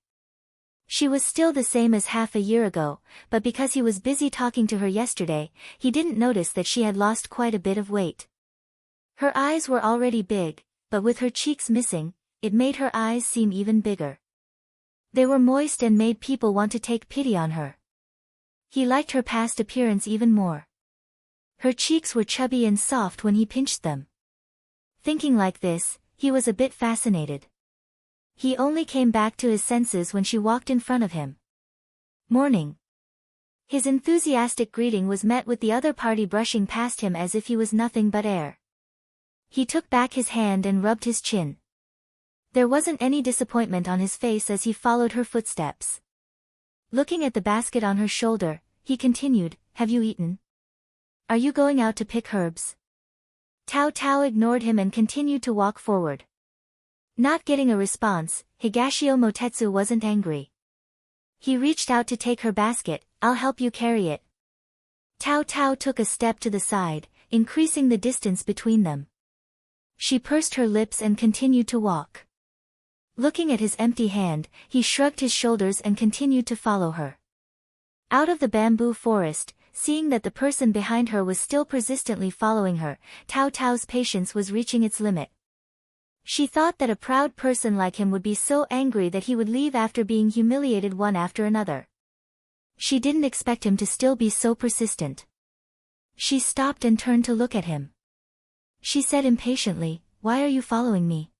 She was still the same as half a year ago, but because he was busy talking to her yesterday, he didn't notice that she had lost quite a bit of weight. Her eyes were already big, but with her cheeks missing, it made her eyes seem even bigger. They were moist and made people want to take pity on her. He liked her past appearance even more. Her cheeks were chubby and soft when he pinched them. Thinking like this, he was a bit fascinated. He only came back to his senses when she walked in front of him. Morning. His enthusiastic greeting was met with the other party brushing past him as if he was nothing but air. He took back his hand and rubbed his chin. There wasn't any disappointment on his face as he followed her footsteps. Looking at the basket on her shoulder, he continued, "Have you eaten? Are you going out to pick herbs?" Tao Tao ignored him and continued to walk forward. Not getting a response, Higashio Motetsu wasn't angry. He reached out to take her basket. "I'll help you carry it." Tao Tao took a step to the side, increasing the distance between them. She pursed her lips and continued to walk. Looking at his empty hand, he shrugged his shoulders and continued to follow her. Out of the bamboo forest, seeing that the person behind her was still persistently following her, Tao Tao's patience was reaching its limit. She thought that a proud person like him would be so angry that he would leave after being humiliated one after another. She didn't expect him to still be so persistent. She stopped and turned to look at him. She said impatiently, "Why are you following me?"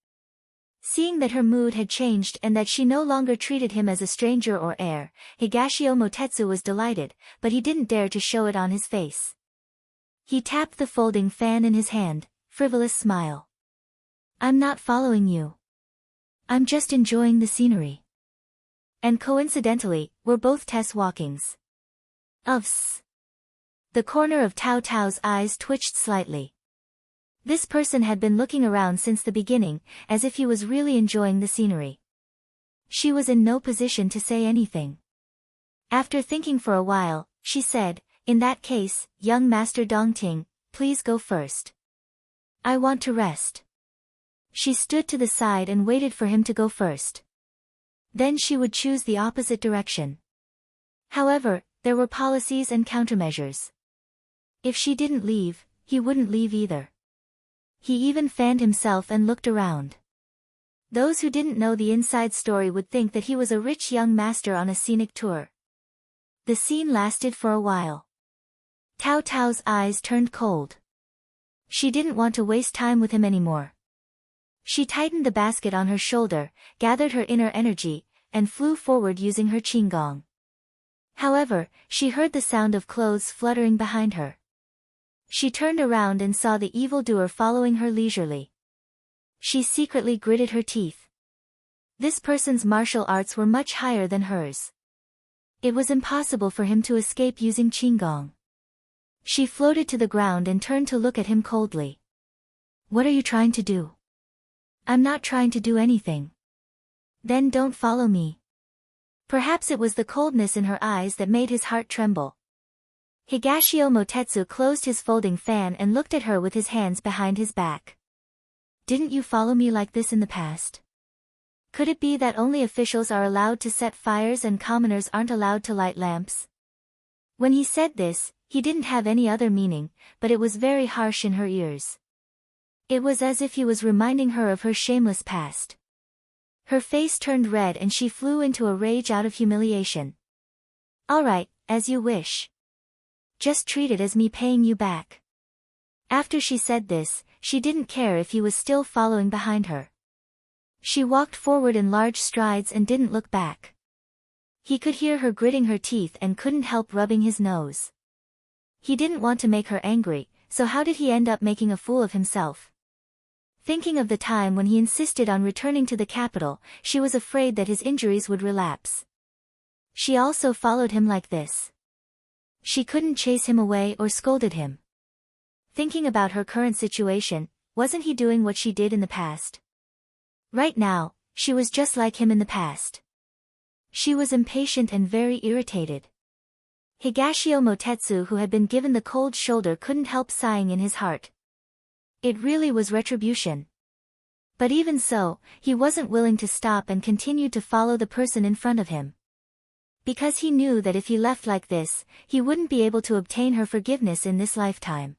Seeing that her mood had changed and that she no longer treated him as a stranger or heir, Higashio Motetsu was delighted, but he didn't dare to show it on his face. He tapped the folding fan in his hand, frivolous smile. "I'm not following you. I'm just enjoying the scenery." And coincidentally, we're both test walkings. Uffs. The corner of Tao Tao's eyes twitched slightly. This person had been looking around since the beginning, as if he was really enjoying the scenery. She was in no position to say anything. After thinking for a while, she said, "In that case, young Master Dongting, please go first. I want to rest." She stood to the side and waited for him to go first. Then she would choose the opposite direction. However, there were policies and countermeasures. If she didn't leave, he wouldn't leave either. He even fanned himself and looked around. Those who didn't know the inside story would think that he was a rich young master on a scenic tour. The scene lasted for a while. Tao Tao's eyes turned cold. She didn't want to waste time with him anymore. She tightened the basket on her shoulder, gathered her inner energy, and flew forward using her qinggong. However, she heard the sound of clothes fluttering behind her. She turned around and saw the evildoer following her leisurely. She secretly gritted her teeth. This person's martial arts were much higher than hers. It was impossible for him to escape using qigong. She floated to the ground and turned to look at him coldly. What are you trying to do? I'm not trying to do anything. Then don't follow me. Perhaps it was the coldness in her eyes that made his heart tremble. Higashio Motetsu closed his folding fan and looked at her with his hands behind his back. Didn't you follow me like this in the past? Could it be that only officials are allowed to set fires and commoners aren't allowed to light lamps? When he said this, he didn't have any other meaning, but it was very harsh in her ears. It was as if he was reminding her of her shameless past. Her face turned red and she flew into a rage out of humiliation. All right, as you wish. Just treat it as me paying you back. After she said this, she didn't care if he was still following behind her. She walked forward in large strides and didn't look back. He could hear her gritting her teeth and couldn't help rubbing his nose. He didn't want to make her angry, so how did he end up making a fool of himself? Thinking of the time when he insisted on returning to the capital, she was afraid that his injuries would relapse. She also followed him like this. She couldn't chase him away or scolded him. Thinking about her current situation, wasn't he doing what she did in the past? Right now, she was just like him in the past. She was impatient and very irritated. Higashio Motetsu, who had been given the cold shoulder, couldn't help sighing in his heart. It really was retribution. But even so, he wasn't willing to stop and continued to follow the person in front of him. Because he knew that if he left like this, he wouldn't be able to obtain her forgiveness in this lifetime.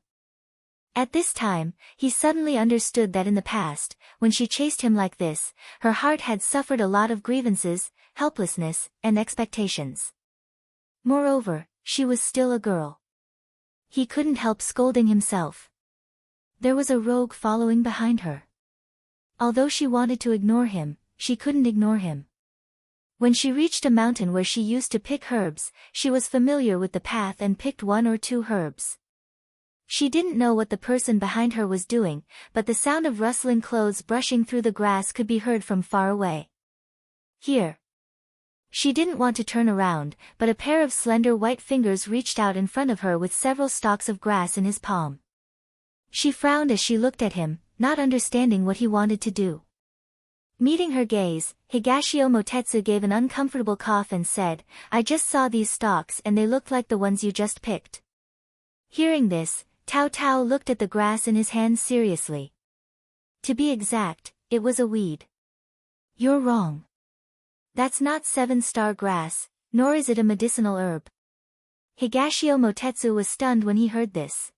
At this time, he suddenly understood that in the past, when she chased him like this, her heart had suffered a lot of grievances, helplessness, and expectations. Moreover, she was still a girl. He couldn't help scolding himself. There was a rogue following behind her. Although she wanted to ignore him, she couldn't ignore him. When she reached a mountain where she used to pick herbs, she was familiar with the path and picked 1 or 2 herbs. She didn't know what the person behind her was doing, but the sound of rustling clothes brushing through the grass could be heard from far away. Here. She didn't want to turn around, but a pair of slender white fingers reached out in front of her with several stalks of grass in his palm. She frowned as she looked at him, not understanding what he wanted to do. Meeting her gaze, Higashio Motetsu gave an uncomfortable cough and said, I just saw these stalks and they looked like the ones you just picked. Hearing this, Tao Tao looked at the grass in his hands seriously. To be exact, it was a weed. You're wrong. That's not 7-star grass, nor is it a medicinal herb. Higashio Motetsu was stunned when he heard this.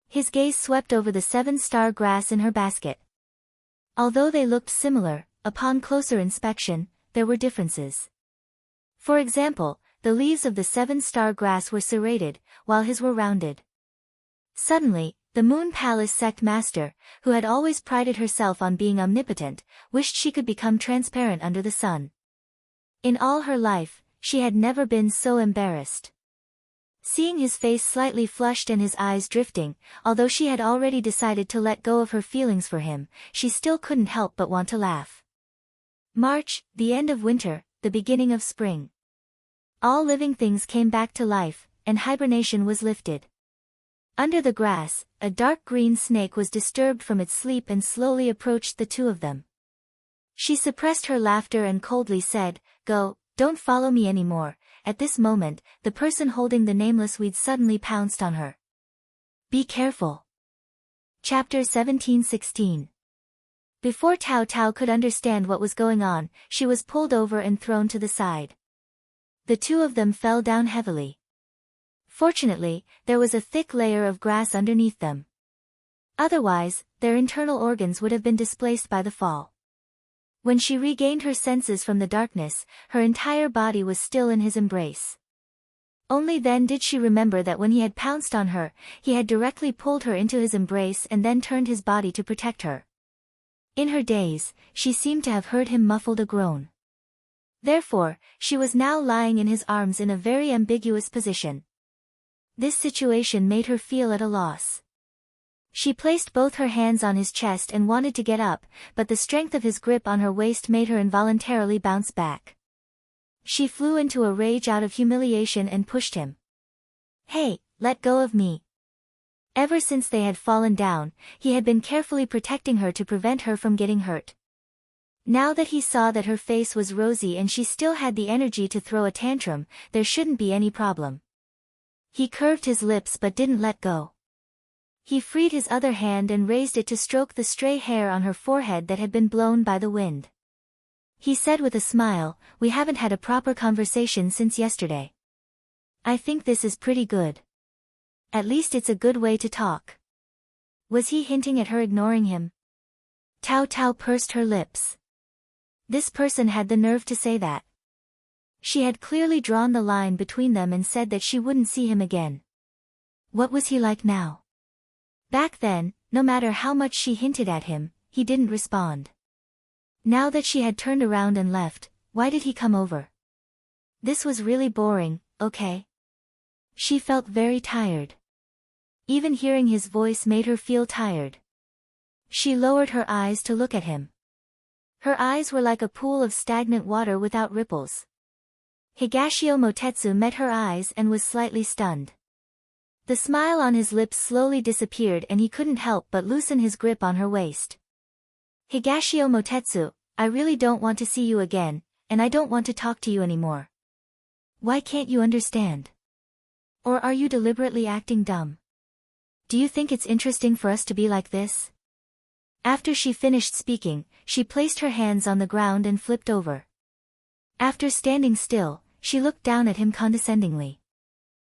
His gaze swept over the 7-star grass in her basket. Although they looked similar, upon closer inspection, there were differences. For example, the leaves of the 7-star grass were serrated, while his were rounded. Suddenly, the Moon Palace sect master, who had always prided herself on being omnipotent, wished she could become transparent under the sun. In all her life, she had never been so embarrassed. Seeing his face slightly flushed and his eyes drifting, although she had already decided to let go of her feelings for him, she still couldn't help but want to laugh. March, the end of winter, the beginning of spring. All living things came back to life, and hibernation was lifted. Under the grass, a dark green snake was disturbed from its sleep and slowly approached the two of them. She suppressed her laughter and coldly said, Go, don't follow me anymore. At this moment, the person holding the nameless weed suddenly pounced on her. Be careful. Chapter 17:16. Before Tao Tao could understand what was going on, she was pulled over and thrown to the side. The two of them fell down heavily. Fortunately, there was a thick layer of grass underneath them. Otherwise, their internal organs would have been displaced by the fall. When she regained her senses from the darkness, her entire body was still in his embrace. Only then did she remember that when he had pounced on her, he had directly pulled her into his embrace and then turned his body to protect her. In her daze, she seemed to have heard him muffled a groan. Therefore, she was now lying in his arms in a very ambiguous position. This situation made her feel at a loss. She placed both her hands on his chest and wanted to get up, but the strength of his grip on her waist made her involuntarily bounce back. She flew into a rage out of humiliation and pushed him. "Hey, let go of me." Ever since they had fallen down, he had been carefully protecting her to prevent her from getting hurt. Now that he saw that her face was rosy and she still had the energy to throw a tantrum, there shouldn't be any problem. He curved his lips but didn't let go. He freed his other hand and raised it to stroke the stray hair on her forehead that had been blown by the wind. He said with a smile, "We haven't had a proper conversation since yesterday. I think this is pretty good. At least it's a good way to talk." Was he hinting at her ignoring him? Tao Tao pursed her lips. This person had the nerve to say that. She had clearly drawn the line between them and said that she wouldn't see him again. What was he like now? Back then, no matter how much she hinted at him, he didn't respond. Now that she had turned around and left, why did he come over? This was really boring, okay? She felt very tired. Even hearing his voice made her feel tired. She lowered her eyes to look at him. Her eyes were like a pool of stagnant water without ripples. Higashio Motetsu met her eyes and was slightly stunned. The smile on his lips slowly disappeared and he couldn't help but loosen his grip on her waist. "Higashio Motetsu, I really don't want to see you again, and I don't want to talk to you anymore. Why can't you understand? Or are you deliberately acting dumb? Do you think it's interesting for us to be like this?" After she finished speaking, she placed her hands on the ground and flipped over. After standing still, she looked down at him condescendingly.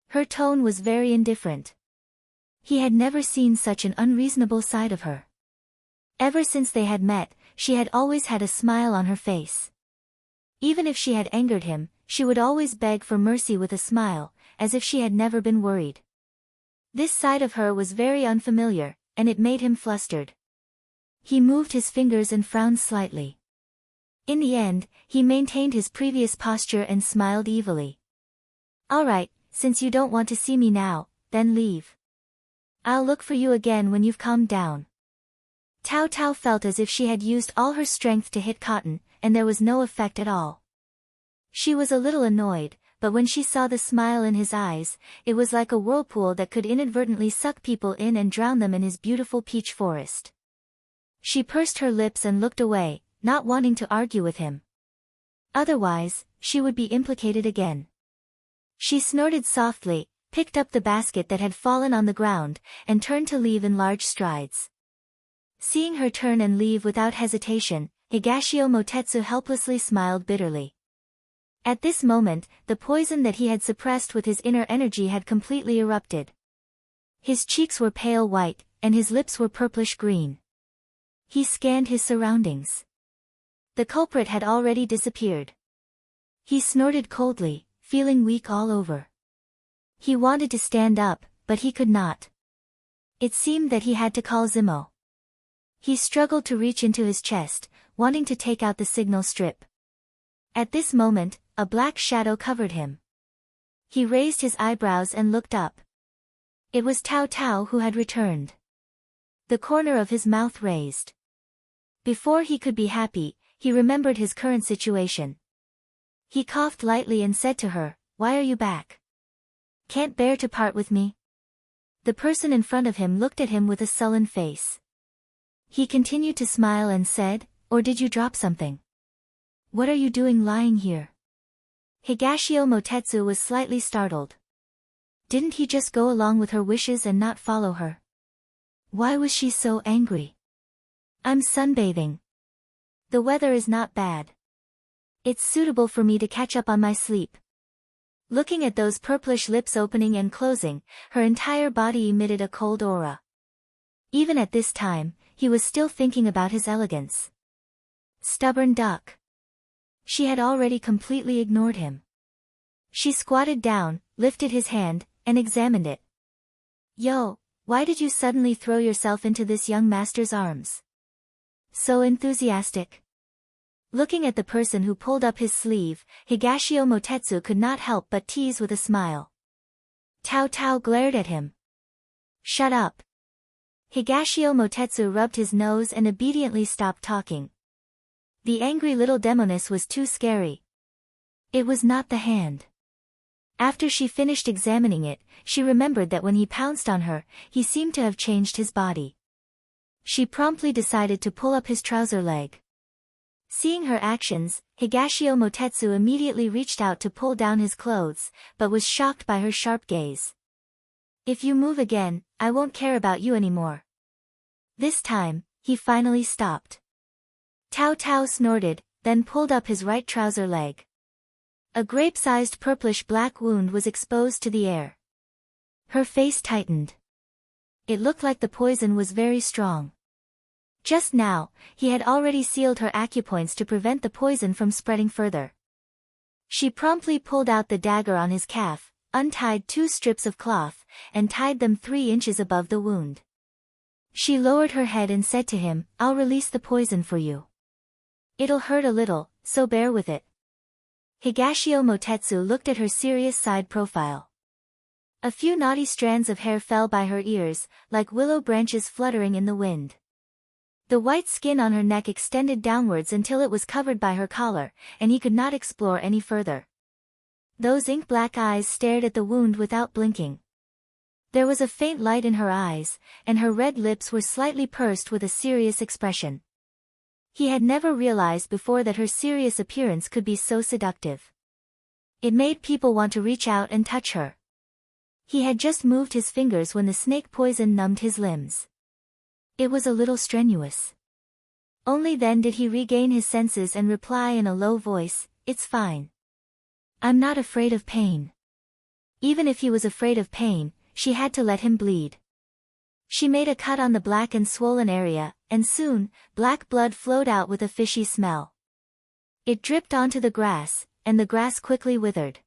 Her tone was very indifferent. He had never seen such an unreasonable side of her. Ever since they had met, she had always had a smile on her face. Even if she had angered him, she would always beg for mercy with a smile, as if she had never been worried. This side of her was very unfamiliar, and it made him flustered. He moved his fingers and frowned slightly. In the end, he maintained his previous posture and smiled evilly. "All right, since you don't want to see me now, then leave. I'll look for you again when you've calmed down." Tao Tao felt as if she had used all her strength to hit cotton, and there was no effect at all. She was a little annoyed, but when she saw the smile in his eyes, it was like a whirlpool that could inadvertently suck people in and drown them in his beautiful peach forest. She pursed her lips and looked away, not wanting to argue with him. Otherwise, she would be implicated again. She snorted softly, picked up the basket that had fallen on the ground, and turned to leave in large strides. Seeing her turn and leave without hesitation, Higashio Motetsu helplessly smiled bitterly. At this moment, the poison that he had suppressed with his inner energy had completely erupted. His cheeks were pale white, and his lips were purplish green. He scanned his surroundings. The culprit had already disappeared. He snorted coldly, feeling weak all over. He wanted to stand up, but he could not. It seemed that he had to call Zimo. He struggled to reach into his chest, wanting to take out the signal strip. At this moment, a black shadow covered him. He raised his eyebrows and looked up. It was Tao Tao who had returned. The corner of his mouth raised. Before he could be happy, he remembered his current situation. He coughed lightly and said to her, "Why are you back? Can't bear to part with me?" The person in front of him looked at him with a sullen face. He continued to smile and said, "Or did you drop something? What are you doing lying here?" Higashio Motetsu was slightly startled. Didn't he just go along with her wishes and not follow her? Why was she so angry? "I'm sunbathing. The weather is not bad. It's suitable for me to catch up on my sleep." Looking at those purplish lips opening and closing, her entire body emitted a cold aura. Even at this time, he was still thinking about his elegance. Stubborn duck. She had already completely ignored him. She squatted down, lifted his hand, and examined it. "Yo, why did you suddenly throw yourself into this young master's arms? So enthusiastic." Looking at the person who pulled up his sleeve, Higashio Motetsu could not help but tease with a smile. Tao Tao glared at him. "Shut up." Higashio Motetsu rubbed his nose and obediently stopped talking. The angry little demoness was too scary. It was not the hand. After she finished examining it, she remembered that when he pounced on her, he seemed to have changed his body. She promptly decided to pull up his trouser leg. Seeing her actions, Higashio Motetsu immediately reached out to pull down his clothes, but was shocked by her sharp gaze. If you move again, I won't care about you anymore. This time, he finally stopped. Tao Tao snorted, then pulled up his right trouser leg. A grape-sized purplish-black wound was exposed to the air. Her face tightened. It looked like the poison was very strong. Just now, he had already sealed her acupoints to prevent the poison from spreading further. She promptly pulled out the dagger on his calf, untied 2 strips of cloth, and tied them 3 inches above the wound. She lowered her head and said to him, "I'll release the poison for you. It'll hurt a little, so bear with it." Higashio Motetsu looked at her serious side profile. A few knotty strands of hair fell by her ears, like willow branches fluttering in the wind. The white skin on her neck extended downwards until it was covered by her collar, and he could not explore any further. Those ink-black eyes stared at the wound without blinking. There was a faint light in her eyes, and her red lips were slightly pursed with a serious expression. He had never realized before that her serious appearance could be so seductive. It made people want to reach out and touch her. He had just moved his fingers when the snake poison numbed his limbs. It was a little strenuous. Only then did he regain his senses and reply in a low voice, "It's fine. I'm not afraid of pain." Even if he was afraid of pain, she had to let him bleed. She made a cut on the black and swollen area, and soon, black blood flowed out with a fishy smell. It dripped onto the grass, and the grass quickly withered.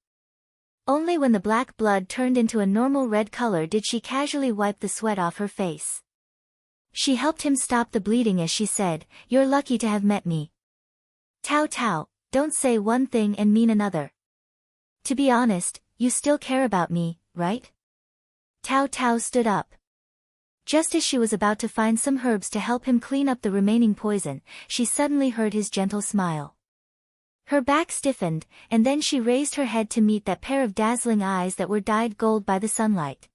Only when the black blood turned into a normal red color did she casually wipe the sweat off her face. She helped him stop the bleeding as she said, "You're lucky to have met me. Tao Tao, don't say one thing and mean another. To be honest, you still care about me, right?" Tao Tao stood up. Just as she was about to find some herbs to help him clean up the remaining poison, she suddenly heard his gentle smile. Her back stiffened, and then she raised her head to meet that pair of dazzling eyes that were dyed gold by the sunlight.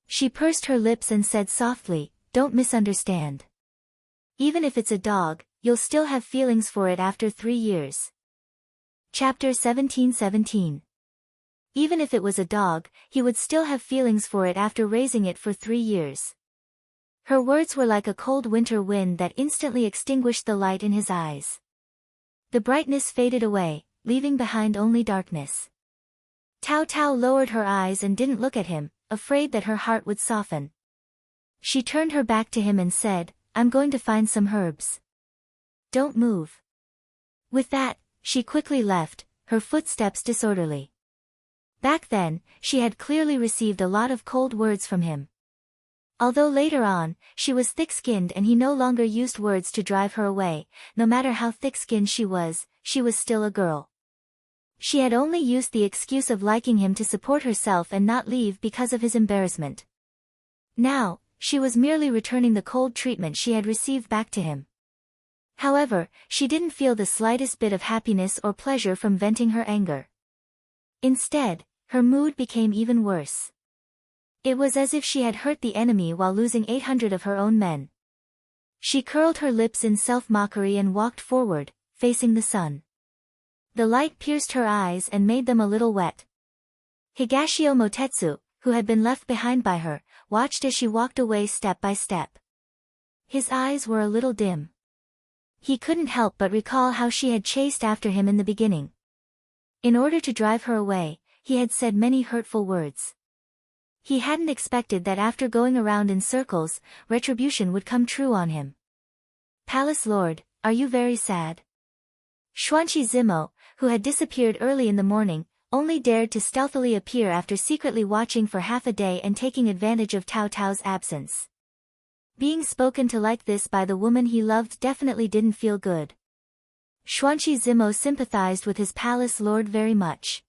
She pursed her lips and said softly, "Don't misunderstand. Even if it's a dog, you'll still have feelings for it after 3 years." Chapter 17:17. Even if it was a dog, he would still have feelings for it after raising it for 3 years. Her words were like a cold winter wind that instantly extinguished the light in his eyes. The brightness faded away, leaving behind only darkness. Tao Tao lowered her eyes and didn't look at him, afraid that her heart would soften. She turned her back to him and said, "I'm going to find some herbs. Don't move." With that, she quickly left, her footsteps disorderly. Back then, she had clearly received a lot of cold words from him. Although later on, she was thick-skinned and he no longer used words to drive her away, no matter how thick-skinned she was still a girl. She had only used the excuse of liking him to support herself and not leave because of his embarrassment. Now, she was merely returning the cold treatment she had received back to him. However, she didn't feel the slightest bit of happiness or pleasure from venting her anger. Instead, her mood became even worse. It was as if she had hurt the enemy while losing 800 of her own men. She curled her lips in self-mockery and walked forward, facing the sun. The light pierced her eyes and made them a little wet. Higashio Motetsu, who had been left behind by her, watched as she walked away step by step. His eyes were a little dim. He couldn't help but recall how she had chased after him in the beginning. In order to drive her away, he had said many hurtful words. He hadn't expected that after going around in circles, retribution would come true on him. "Palace Lord, are you very sad?" Xuanqi Zimo, who had disappeared early in the morning, only dared to stealthily appear after secretly watching for half a day and taking advantage of Tao Tao's absence. Being spoken to like this by the woman he loved definitely didn't feel good. Xuanqi Zimo sympathized with his palace lord very much.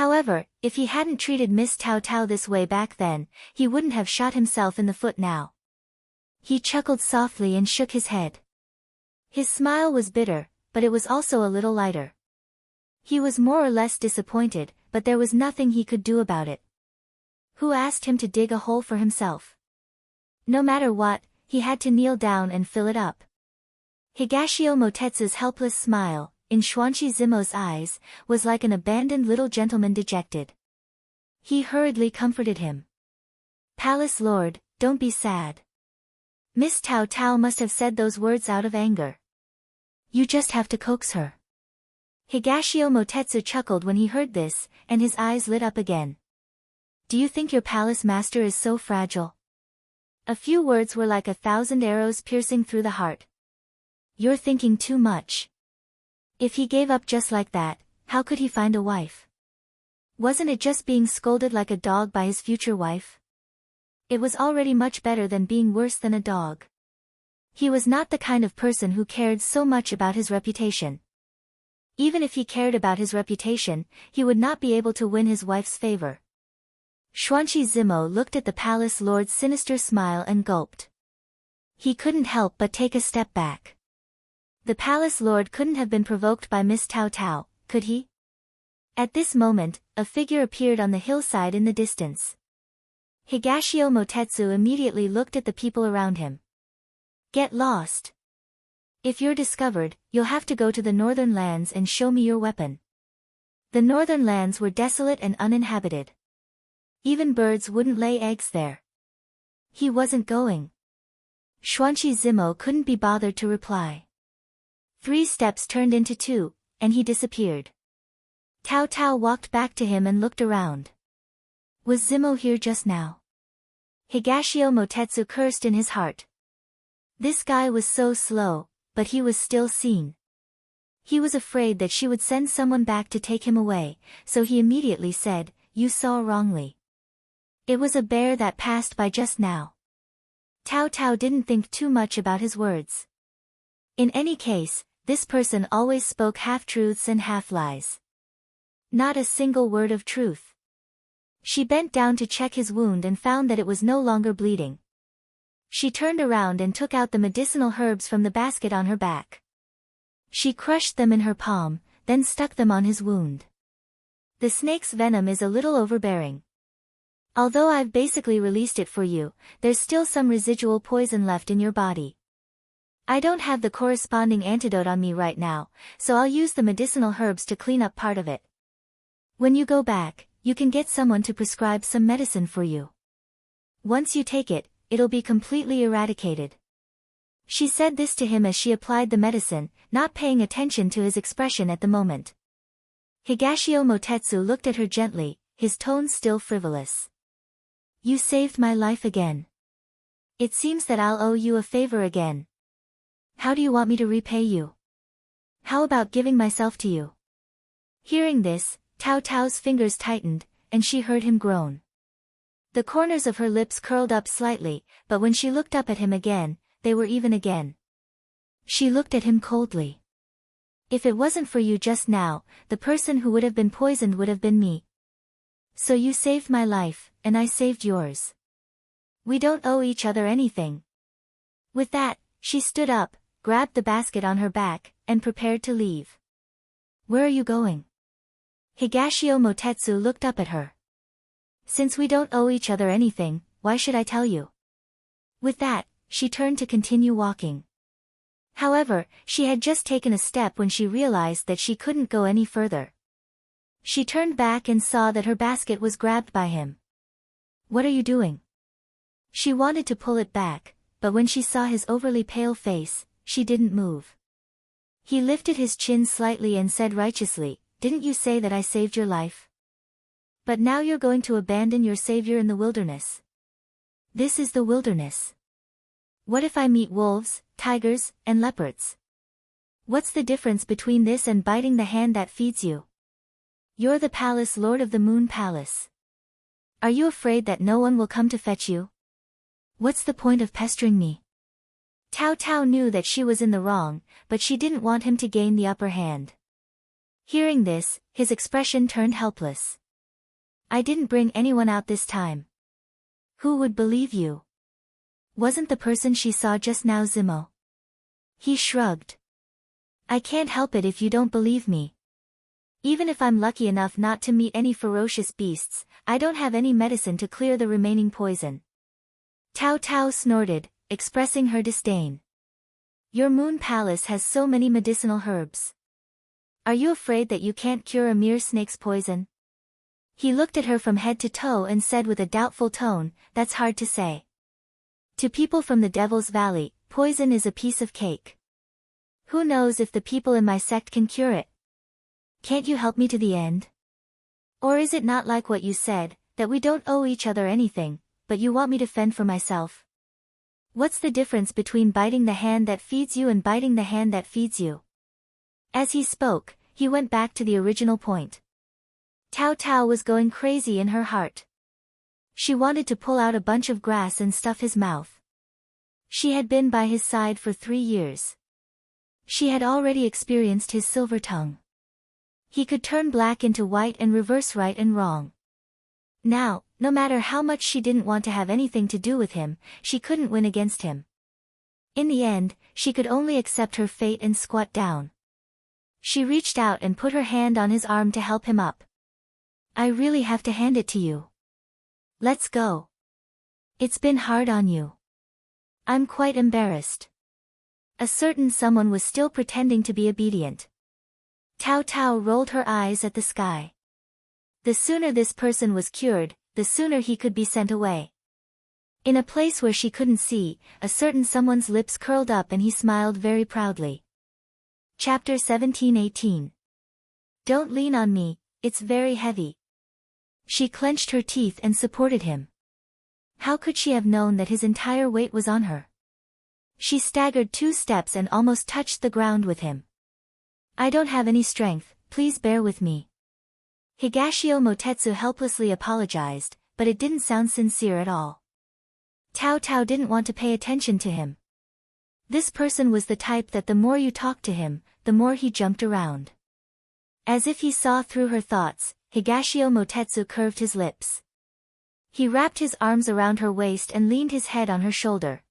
However, if he hadn't treated Miss Tao Tao this way back then, he wouldn't have shot himself in the foot now. He chuckled softly and shook his head. His smile was bitter, but it was also a little lighter. He was more or less disappointed, but there was nothing he could do about it. Who asked him to dig a hole for himself? No matter what, he had to kneel down and fill it up. Higashio Motetsu's helpless smile, in Shuanshi Zimo's eyes, was like an abandoned little gentleman dejected. He hurriedly comforted him. "Palace Lord, don't be sad. Miss Tao Tao must have said those words out of anger. You just have to coax her." Higashio Motetsu chuckled when he heard this, and his eyes lit up again. "Do you think your palace master is so fragile?" A few words were like 1,000 arrows piercing through the heart. "You're thinking too much. If he gave up just like that, how could he find a wife? Wasn't it just being scolded like a dog by his future wife? It was already much better than being worse than a dog. He was not the kind of person who cared so much about his reputation. Even if he cared about his reputation, he would not be able to win his wife's favor." Shuanshi Zimo looked at the palace lord's sinister smile and gulped. He couldn't help but take a step back. The palace lord couldn't have been provoked by Miss Tao Tao, could he? At this moment, a figure appeared on the hillside in the distance. Higashio Motetsu immediately looked at the people around him. "Get lost. If you're discovered, you'll have to go to the northern lands and show me your weapon." The northern lands were desolate and uninhabited. Even birds wouldn't lay eggs there. He wasn't going. Shuanshi Zimo couldn't be bothered to reply. 3 steps turned into 2, and he disappeared. Tao Tao walked back to him and looked around. Was Zimo here just now? Higashio Motetsu cursed in his heart. This guy was so slow, but he was still seen. He was afraid that she would send someone back to take him away, so he immediately said, "You saw wrongly. It was a bear that passed by just now." Tao Tao didn't think too much about his words. In any case, this person always spoke half-truths and half-lies. Not a single word of truth. She bent down to check his wound and found that it was no longer bleeding. She turned around and took out the medicinal herbs from the basket on her back. She crushed them in her palm, then stuck them on his wound. "The snake's venom is a little overbearing. Although I've basically released it for you, there's still some residual poison left in your body. I don't have the corresponding antidote on me right now, so I'll use the medicinal herbs to clean up part of it. When you go back, you can get someone to prescribe some medicine for you. Once you take it, it'll be completely eradicated." She said this to him as she applied the medicine, not paying attention to his expression at the moment. Higashio Motetsu looked at her gently, his tone still frivolous. "You saved my life again. It seems that I'll owe you a favor again. How do you want me to repay you? How about giving myself to you?" Hearing this, Tao Tao's fingers tightened, and she heard him groan. The corners of her lips curled up slightly, but when she looked up at him again, they were even again. She looked at him coldly. "If it wasn't for you just now, the person who would have been poisoned would have been me. So you saved my life, and I saved yours. We don't owe each other anything." With that, she stood up, grabbed the basket on her back, and prepared to leave. "Where are you going?" Higashio Motetsu looked up at her. "Since we don't owe each other anything, why should I tell you?" With that, she turned to continue walking. However, she had just taken a step when she realized that she couldn't go any further. She turned back and saw that her basket was grabbed by him. "What are you doing?" She wanted to pull it back, but when she saw his overly pale face, she didn't move. He lifted his chin slightly and said righteously, "Didn't you say that I saved your life? But now you're going to abandon your savior in the wilderness. This is the wilderness. What if I meet wolves, tigers, and leopards? What's the difference between this and biting the hand that feeds you? You're the palace lord of the Moon Palace. Are you afraid that no one will come to fetch you? What's the point of pestering me?" Tao Tao knew that she was in the wrong, but she didn't want him to gain the upper hand. Hearing this, his expression turned helpless. "I didn't bring anyone out this time. Who would believe you? Wasn't the person she saw just now Zimo? He shrugged. I can't help it if you don't believe me. Even if I'm lucky enough not to meet any ferocious beasts, I don't have any medicine to clear the remaining poison. Tao Tao snorted, expressing her disdain. Your moon palace has so many medicinal herbs. Are you afraid that you can't cure a mere snake's poison? He looked at her from head to toe and said with a doubtful tone, that's hard to say. To people from the Devil's Valley, poison is a piece of cake. Who knows if the people in my sect can cure it? Can't you help me to the end? Or is it not like what you said, that we don't owe each other anything, but you want me to fend for myself? What's the difference between biting the hand that feeds you and biting the hand that feeds you? As he spoke, he went back to the original point. Tao Tao was going crazy in her heart. She wanted to pull out a bunch of grass and stuff his mouth. She had been by his side for 3 years. She had already experienced his silver tongue. He could turn black into white and reverse right and wrong. Now, no matter how much she didn't want to have anything to do with him, she couldn't win against him. In the end, she could only accept her fate and squat down. She reached out and put her hand on his arm to help him up. I really have to hand it to you. Let's go. It's been hard on you. I'm quite embarrassed. A certain someone was still pretending to be obedient. Tao Tao rolled her eyes at the sky. The sooner this person was cured, the sooner he could be sent away. In a place where she couldn't see, a certain someone's lips curled up and he smiled very proudly. Chapter 17:18. Don't lean on me, it's very heavy. She clenched her teeth and supported him. How could she have known that his entire weight was on her? She staggered 2 steps and almost touched the ground with him. I don't have any strength, please bear with me. Higashio Motetsu helplessly apologized, but it didn't sound sincere at all. Tao Tao didn't want to pay attention to him. This person was the type that the more you talked to him, the more he jumped around. As if he saw through her thoughts, Higashio Motetsu curved his lips. He wrapped his arms around her waist and leaned his head on her shoulder.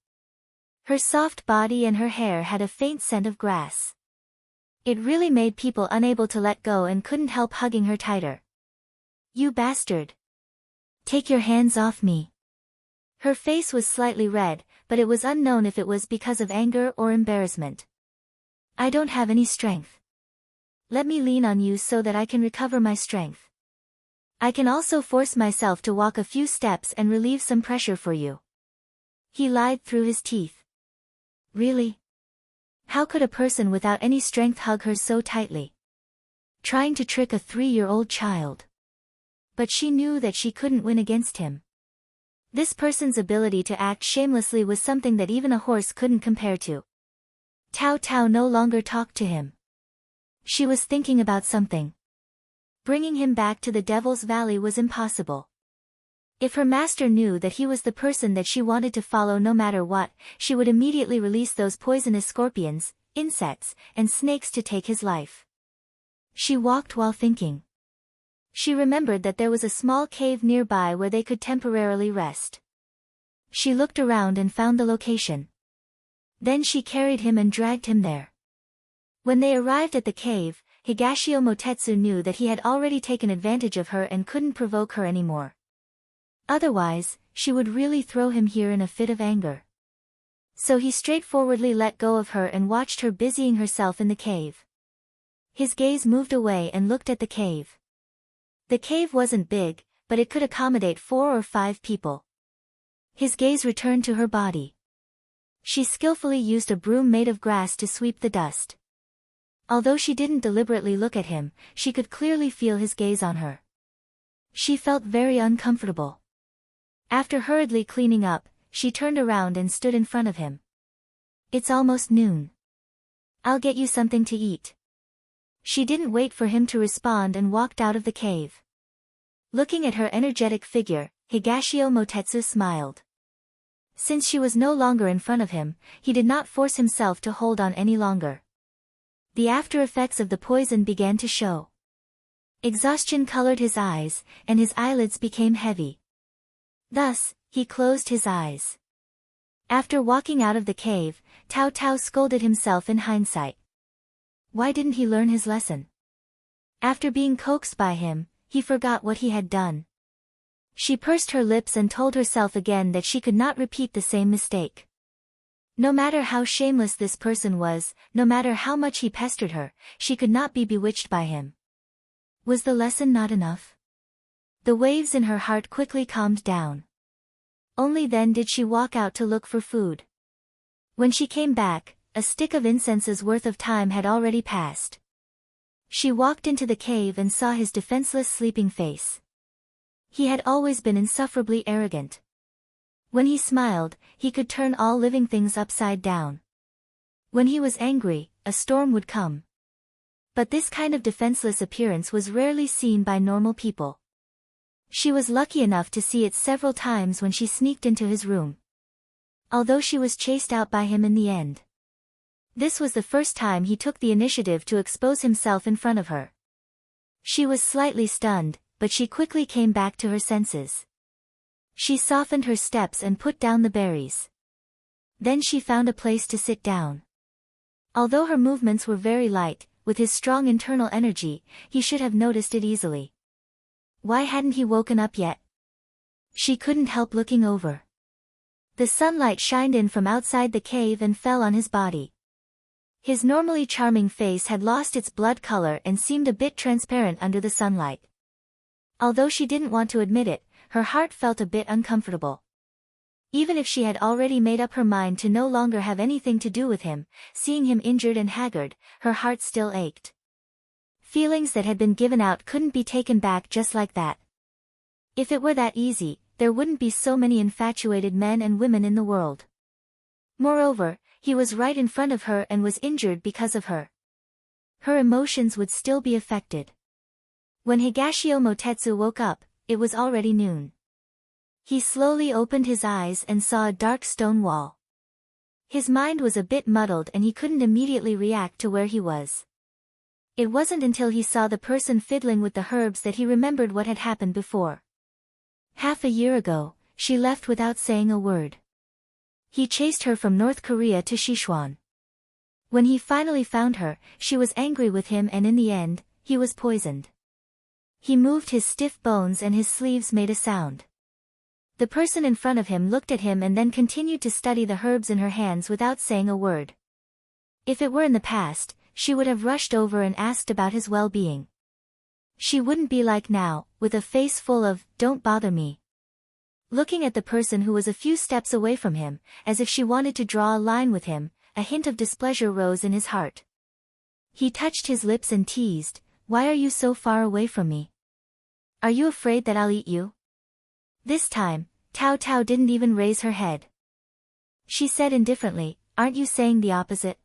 Her soft body and her hair had a faint scent of grass. It really made people unable to let go and couldn't help hugging her tighter. You bastard! Take your hands off me. Her face was slightly red, but it was unknown if it was because of anger or embarrassment. I don't have any strength. Let me lean on you so that I can recover my strength. I can also force myself to walk a few steps and relieve some pressure for you. He lied through his teeth. Really? How could a person without any strength hug her so tightly? Trying to trick a 3-year-old child. But she knew that she couldn't win against him. This person's ability to act shamelessly was something that even a horse couldn't compare to. Tao Tao no longer talked to him. She was thinking about something. Bringing him back to the Devil's Valley was impossible. If her master knew that he was the person that she wanted to follow no matter what, she would immediately release those poisonous scorpions, insects, and snakes to take his life. She walked while thinking. She remembered that there was a small cave nearby where they could temporarily rest. She looked around and found the location. Then she carried him and dragged him there. When they arrived at the cave, Higashio Motetsu knew that he had already taken advantage of her and couldn't provoke her anymore. Otherwise, she would really throw him here in a fit of anger. So he straightforwardly let go of her and watched her busying herself in the cave. His gaze moved away and looked at the cave. The cave wasn't big, but it could accommodate 4 or 5 people. His gaze returned to her body. She skillfully used a broom made of grass to sweep the dust. Although she didn't deliberately look at him, she could clearly feel his gaze on her. She felt very uncomfortable. After hurriedly cleaning up, she turned around and stood in front of him. It's almost noon. I'll get you something to eat. She didn't wait for him to respond and walked out of the cave. Looking at her energetic figure, Higashio Motetsu smiled. Since she was no longer in front of him, he did not force himself to hold on any longer. The after effects of the poison began to show. Exhaustion colored his eyes, and his eyelids became heavy. Thus, he closed his eyes. After walking out of the cave, Tao Tao scolded himself in hindsight. Why didn't he learn his lesson? After being coaxed by him, he forgot what he had done. She pursed her lips and told herself again that she could not repeat the same mistake. No matter how shameless this person was, no matter how much he pestered her, she could not be bewitched by him. Was the lesson not enough? The waves in her heart quickly calmed down. Only then did she walk out to look for food. When she came back, a stick of incense's worth of time had already passed. She walked into the cave and saw his defenseless sleeping face. He had always been insufferably arrogant. When he smiled, he could turn all living things upside down. When he was angry, a storm would come. But this kind of defenseless appearance was rarely seen by normal people. She was lucky enough to see it several times when she sneaked into his room. Although she was chased out by him in the end. This was the first time he took the initiative to expose himself in front of her. She was slightly stunned, but she quickly came back to her senses. She softened her steps and put down the berries. Then she found a place to sit down. Although her movements were very light, with his strong internal energy, he should have noticed it easily. Why hadn't he woken up yet? She couldn't help looking over. The sunlight shined in from outside the cave and fell on his body. His normally charming face had lost its blood color and seemed a bit transparent under the sunlight. Although she didn't want to admit it, her heart felt a bit uncomfortable. Even if she had already made up her mind to no longer have anything to do with him, seeing him injured and haggard, her heart still ached. Feelings that had been given out couldn't be taken back just like that. If it were that easy, there wouldn't be so many infatuated men and women in the world. Moreover, he was right in front of her and was injured because of her. Her emotions would still be affected. When Higashio Motetsu woke up, it was already noon. He slowly opened his eyes and saw a dark stone wall. His mind was a bit muddled and he couldn't immediately react to where he was. It wasn't until he saw the person fiddling with the herbs that he remembered what had happened before. Half a year ago, she left without saying a word. He chased her from North Korea to Sichuan. When he finally found her, she was angry with him and in the end, he was poisoned. He moved his stiff bones and his sleeves made a sound. The person in front of him looked at him and then continued to study the herbs in her hands without saying a word. If it were in the past, she would have rushed over and asked about his well-being. She wouldn't be like now, with a face full of, "Don't bother me." Looking at the person who was a few steps away from him, as if she wanted to draw a line with him, a hint of displeasure rose in his heart. He touched his lips and teased, "Why are you so far away from me? Are you afraid that I'll eat you?" This time, Tao Tao didn't even raise her head. She said indifferently, "Aren't you saying the opposite?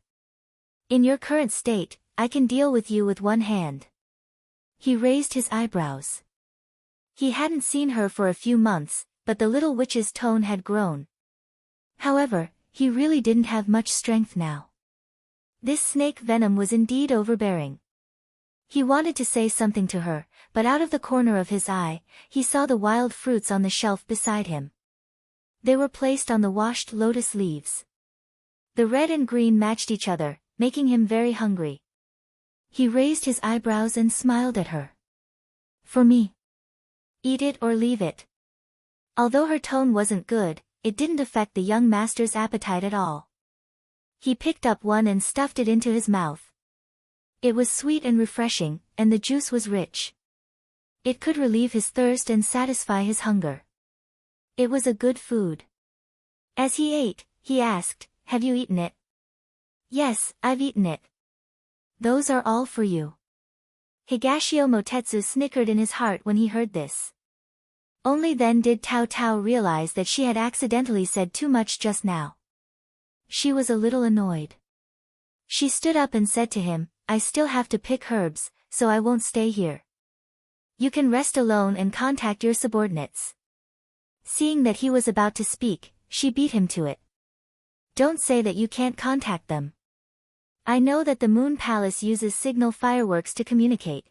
In your current state, I can deal with you with one hand." He raised his eyebrows. He hadn't seen her for a few months, but the little witch's tone had grown. However, he really didn't have much strength now. This snake venom was indeed overbearing. He wanted to say something to her, but out of the corner of his eye, he saw the wild fruits on the shelf beside him. They were placed on the washed lotus leaves. The red and green matched each other, making him very hungry. He raised his eyebrows and smiled at her. "For me. Eat it or leave it." Although her tone wasn't good, it didn't affect the young master's appetite at all. He picked up one and stuffed it into his mouth. It was sweet and refreshing, and the juice was rich. It could relieve his thirst and satisfy his hunger. It was a good food. As he ate, he asked, "Have you eaten it?" "Yes, I've eaten it." "Those are all for you." Higashio Motetsu snickered in his heart when he heard this. Only then did Tao Tao realize that she had accidentally said too much just now. She was a little annoyed. She stood up and said to him, "I still have to pick herbs, so I won't stay here. You can rest alone and contact your subordinates." Seeing that he was about to speak, she beat him to it. "Don't say that you can't contact them. I know that the Moon Palace uses signal fireworks to communicate."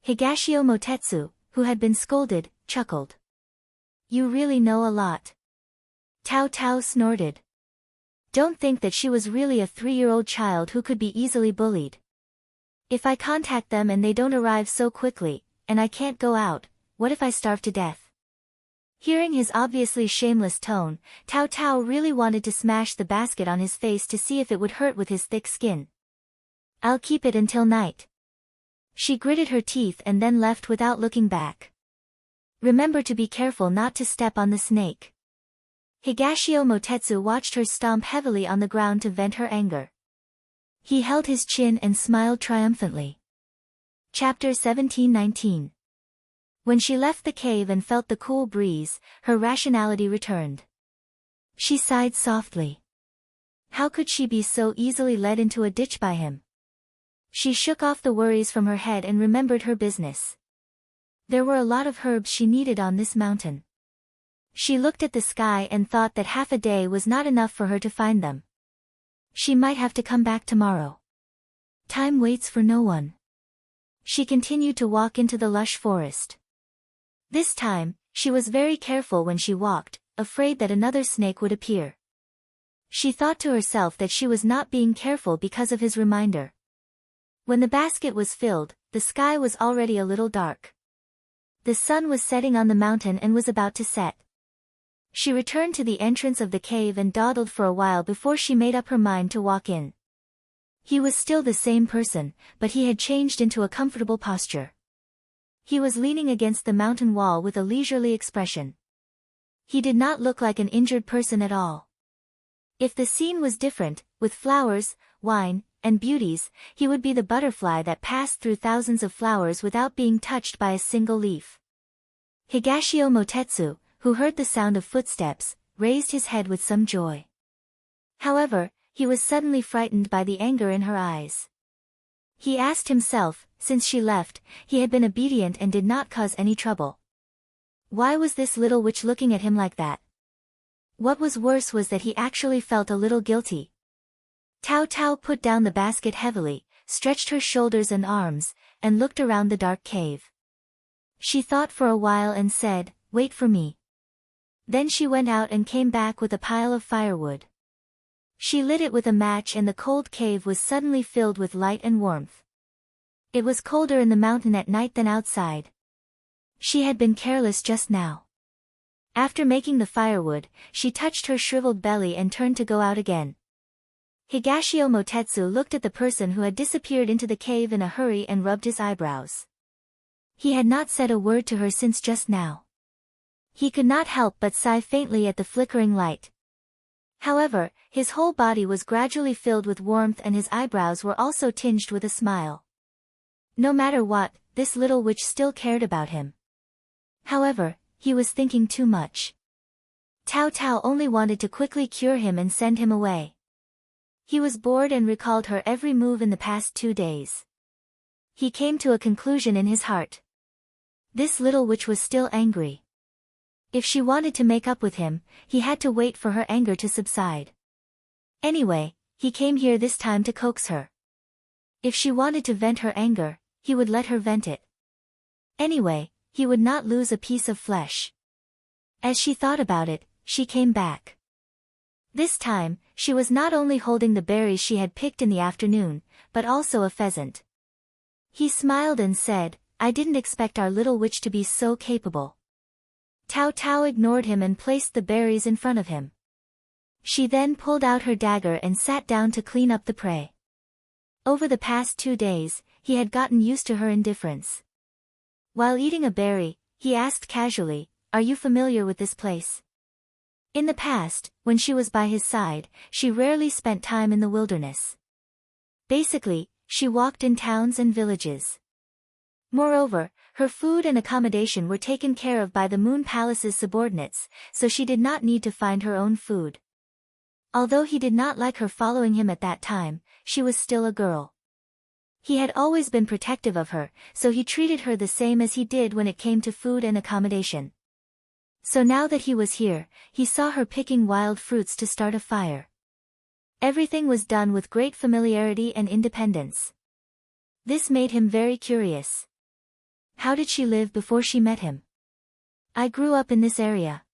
Higashio Motetsu, who had been scolded, chuckled. "You really know a lot." Tao Tao snorted. Don't think that she was really a 3-year-old child who could be easily bullied. If I contact them and they don't arrive so quickly, and I can't go out, what if I starve to death? Hearing his obviously shameless tone, Tao Tao really wanted to smash the basket on his face to see if it would hurt with his thick skin. I'll keep it until night. She gritted her teeth and then left without looking back. Remember to be careful not to step on the snake. Higashio Motetsu watched her stomp heavily on the ground to vent her anger. He held his chin and smiled triumphantly. Chapter 17-19. When she left the cave and felt the cool breeze, her rationality returned. She sighed softly. How could she be so easily led into a ditch by him? She shook off the worries from her head and remembered her business. There were a lot of herbs she needed on this mountain. She looked at the sky and thought that half a day was not enough for her to find them. She might have to come back tomorrow. Time waits for no one. She continued to walk into the lush forest. This time, she was very careful when she walked, afraid that another snake would appear. She thought to herself that she was not being careful because of his reminder. When the basket was filled, the sky was already a little dark. The sun was setting on the mountain and was about to set. She returned to the entrance of the cave and dawdled for a while before she made up her mind to walk in. He was still the same person, but he had changed into a comfortable posture. He was leaning against the mountain wall with a leisurely expression. He did not look like an injured person at all. If the scene was different, with flowers, wine, and beauties, he would be the butterfly that passed through thousands of flowers without being touched by a single leaf. Higashio Motetsu, who heard the sound of footsteps, raised his head with some joy. However, he was suddenly frightened by the anger in her eyes. He asked himself, since she left, he had been obedient and did not cause any trouble. Why was this little witch looking at him like that? What was worse was that he actually felt a little guilty. Tao Tao put down the basket heavily, stretched her shoulders and arms, and looked around the dark cave. She thought for a while and said, "Wait for me." Then she went out and came back with a pile of firewood. She lit it with a match and the cold cave was suddenly filled with light and warmth. It was colder in the mountain at night than outside. She had been careless just now. After making the firewood, she touched her shriveled belly and turned to go out again. Higashio Motetsu looked at the person who had disappeared into the cave in a hurry and rubbed his eyebrows. He had not said a word to her since just now. He could not help but sigh faintly at the flickering light. However, his whole body was gradually filled with warmth and his eyebrows were also tinged with a smile. No matter what, this little witch still cared about him. However, he was thinking too much. Tao Tao only wanted to quickly cure him and send him away. He was bored and recalled her every move in the past 2 days. He came to a conclusion in his heart. This little witch was still angry. If she wanted to make up with him, he had to wait for her anger to subside. Anyway, he came here this time to coax her. If she wanted to vent her anger, he would let her vent it. Anyway, he would not lose a piece of flesh. As she thought about it, she came back. This time, she was not only holding the berries she had picked in the afternoon, but also a pheasant. He smiled and said, "I didn't expect our little witch to be so capable." Tao Tao ignored him and placed the berries in front of him. She then pulled out her dagger and sat down to clean up the prey. Over the past 2 days, he had gotten used to her indifference. While eating a berry, he asked casually, "Are you familiar with this place?" In the past, when she was by his side, she rarely spent time in the wilderness. Basically, she walked in towns and villages. Moreover, her food and accommodation were taken care of by the Moon Palace's subordinates, so she did not need to find her own food. Although he did not like her following him at that time, she was still a girl. He had always been protective of her, so he treated her the same as he did when it came to food and accommodation. So now that he was here, he saw her picking wild fruits to start a fire. Everything was done with great familiarity and independence. This made him very curious. How did she live before she met him? "I grew up in this area."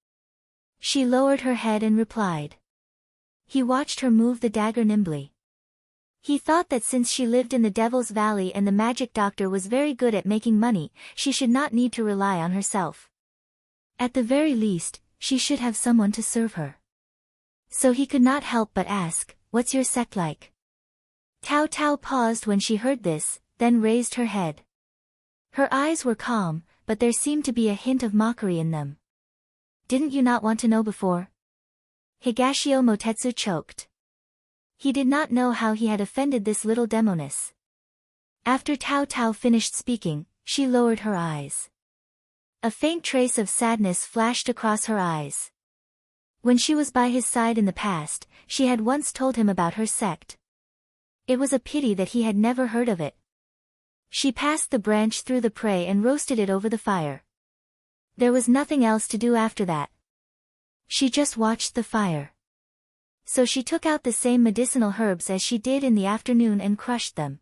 She lowered her head and replied. He watched her move the dagger nimbly. He thought that since she lived in the Devil's Valley and the magic doctor was very good at making money, she should not need to rely on herself. At the very least, she should have someone to serve her. So he could not help but ask, "What's your sect like?" Tao Tao paused when she heard this, then raised her head. Her eyes were calm, but there seemed to be a hint of mockery in them. "Didn't you not want to know before?" Higashio Motetsu choked. He did not know how he had offended this little demoness. After Tao Tao finished speaking, she lowered her eyes. A faint trace of sadness flashed across her eyes. When she was by his side in the past, she had once told him about her sect. It was a pity that he had never heard of it. She passed the branch through the prey and roasted it over the fire. There was nothing else to do after that. She just watched the fire. So she took out the same medicinal herbs as she did in the afternoon and crushed them.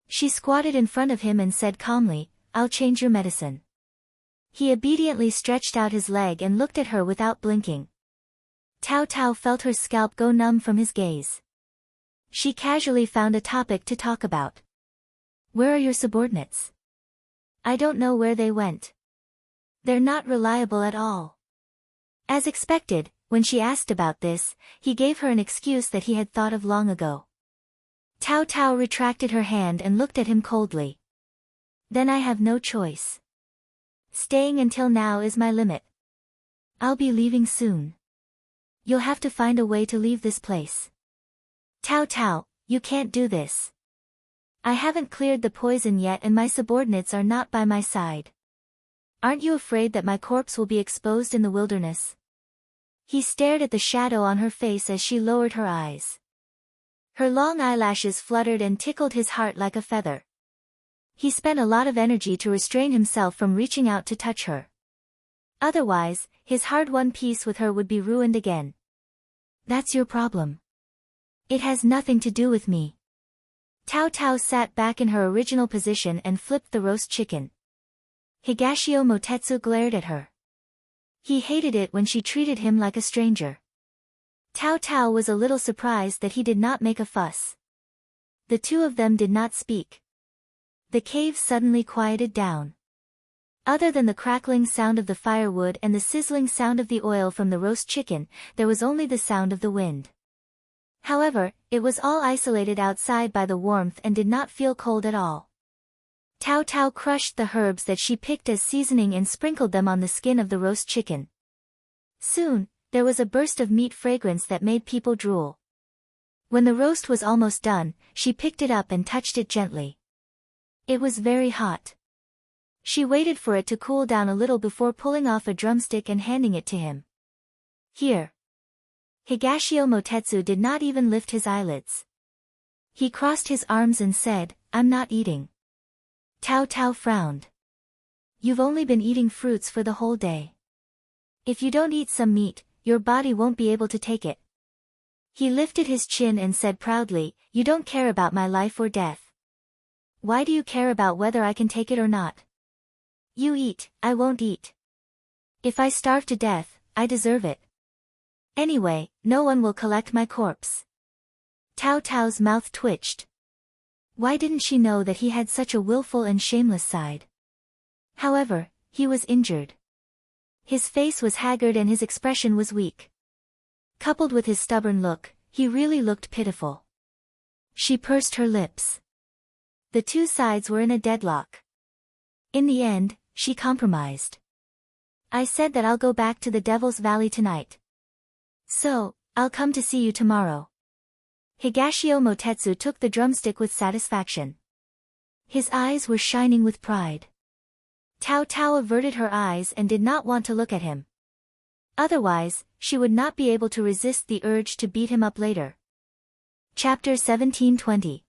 She squatted in front of him and said calmly, "I'll change your medicine." He obediently stretched out his leg and looked at her without blinking. Tao Tao felt her scalp go numb from his gaze. She casually found a topic to talk about. "Where are your subordinates?" "I don't know where they went. They're not reliable at all." As expected, when she asked about this, he gave her an excuse that he had thought of long ago. Tao Tao retracted her hand and looked at him coldly. "Then I have no choice. Staying until now is my limit. I'll be leaving soon. You'll have to find a way to leave this place." "Tao Tao, you can't do this. I haven't cleared the poison yet and my subordinates are not by my side. Aren't you afraid that my corpse will be exposed in the wilderness?" He stared at the shadow on her face as she lowered her eyes. Her long eyelashes fluttered and tickled his heart like a feather. He spent a lot of energy to restrain himself from reaching out to touch her. Otherwise, his hard-won peace with her would be ruined again. "That's your problem. It has nothing to do with me." Tao Tao sat back in her original position and flipped the roast chicken. Higashio Motetsu glared at her. He hated it when she treated him like a stranger. Tao Tao was a little surprised that he did not make a fuss. The two of them did not speak. The cave suddenly quieted down. Other than the crackling sound of the firewood and the sizzling sound of the oil from the roast chicken, there was only the sound of the wind. However, it was all isolated outside by the warmth and did not feel cold at all. Tao Tao crushed the herbs that she picked as seasoning and sprinkled them on the skin of the roast chicken. Soon, there was a burst of meat fragrance that made people drool. When the roast was almost done, she picked it up and touched it gently. It was very hot. She waited for it to cool down a little before pulling off a drumstick and handing it to him. "Here." Higashio Motetsu did not even lift his eyelids. He crossed his arms and said, "I'm not eating." Tao Tao frowned. "You've only been eating fruits for the whole day. If you don't eat some meat, your body won't be able to take it." He lifted his chin and said proudly, "You don't care about my life or death. Why do you care about whether I can take it or not? You eat, I won't eat. If I starve to death, I deserve it. Anyway, no one will collect my corpse." Tao Tao's mouth twitched. Why didn't she know that he had such a willful and shameless side? However, he was injured. His face was haggard and his expression was weak. Coupled with his stubborn look, he really looked pitiful. She pursed her lips. The two sides were in a deadlock. In the end, she compromised. "I said that I'll go back to the Devil's Valley tonight. So, I'll come to see you tomorrow." Higashio Motetsu took the drumstick with satisfaction. His eyes were shining with pride. Tao Tao averted her eyes and did not want to look at him. Otherwise, she would not be able to resist the urge to beat him up later. Chapter 1720.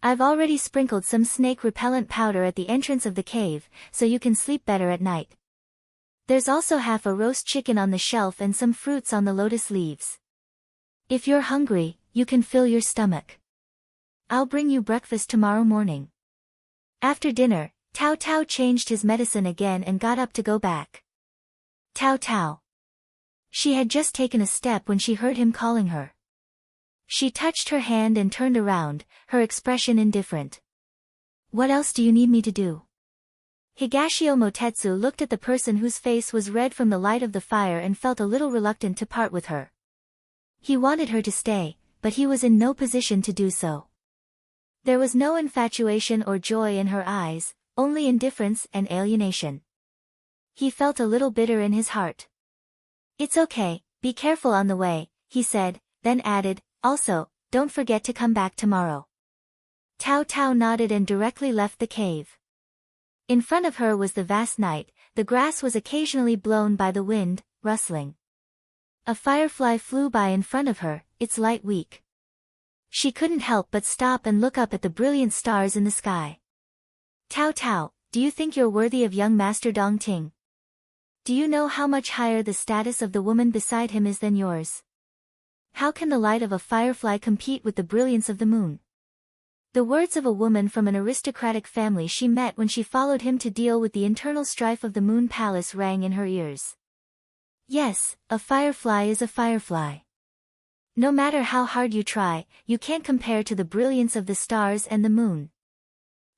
I've already sprinkled some snake repellent powder at the entrance of the cave, so you can sleep better at night. There's also half a roast chicken on the shelf and some fruits on the lotus leaves. If you're hungry, you can fill your stomach. I'll bring you breakfast tomorrow morning. After dinner, Tao Tao changed his medicine again and got up to go back. "Tao Tao. She had just taken a step when she heard him calling her. She touched her hand and turned around, her expression indifferent. What else do you need me to do? Higashio Motetsu looked at the person whose face was red from the light of the fire and felt a little reluctant to part with her. He wanted her to stay, but he was in no position to do so. There was no infatuation or joy in her eyes, only indifference and alienation. He felt a little bitter in his heart. It's okay, be careful on the way, he said, then added, also, don't forget to come back tomorrow. Tao Tao nodded and directly left the cave. In front of her was the vast night, the grass was occasionally blown by the wind, rustling. A firefly flew by in front of her, its light weak. She couldn't help but stop and look up at the brilliant stars in the sky. Tao Tao, do you think you're worthy of young Master Dong Ting? Do you know how much higher the status of the woman beside him is than yours? How can the light of a firefly compete with the brilliance of the moon? The words of a woman from an aristocratic family she met when she followed him to deal with the internal strife of the Moon Palace rang in her ears. Yes, a firefly is a firefly. No matter how hard you try, you can't compare to the brilliance of the stars and the moon.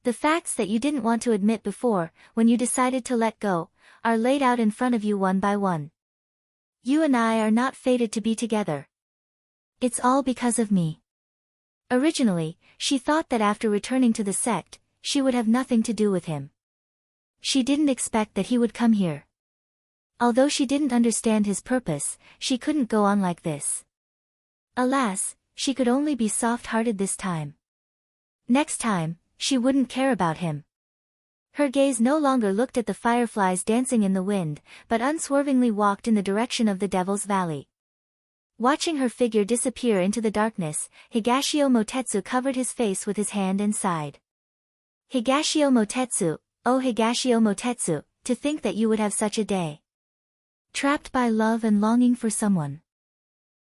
The facts that you didn't want to admit before, when you decided to let go, are laid out in front of you one by one. You and I are not fated to be together. It's all because of me. Originally, she thought that after returning to the sect, she would have nothing to do with him. She didn't expect that he would come here. Although she didn't understand his purpose, she couldn't go on like this. Alas, she could only be soft-hearted this time. Next time, she wouldn't care about him. Her gaze no longer looked at the fireflies dancing in the wind, but unswervingly walked in the direction of the Devil's Valley. Watching her figure disappear into the darkness, Higashio Motetsu covered his face with his hand and sighed. Higashio Motetsu, oh Higashio Motetsu, to think that you would have such a day. Trapped by love and longing for someone.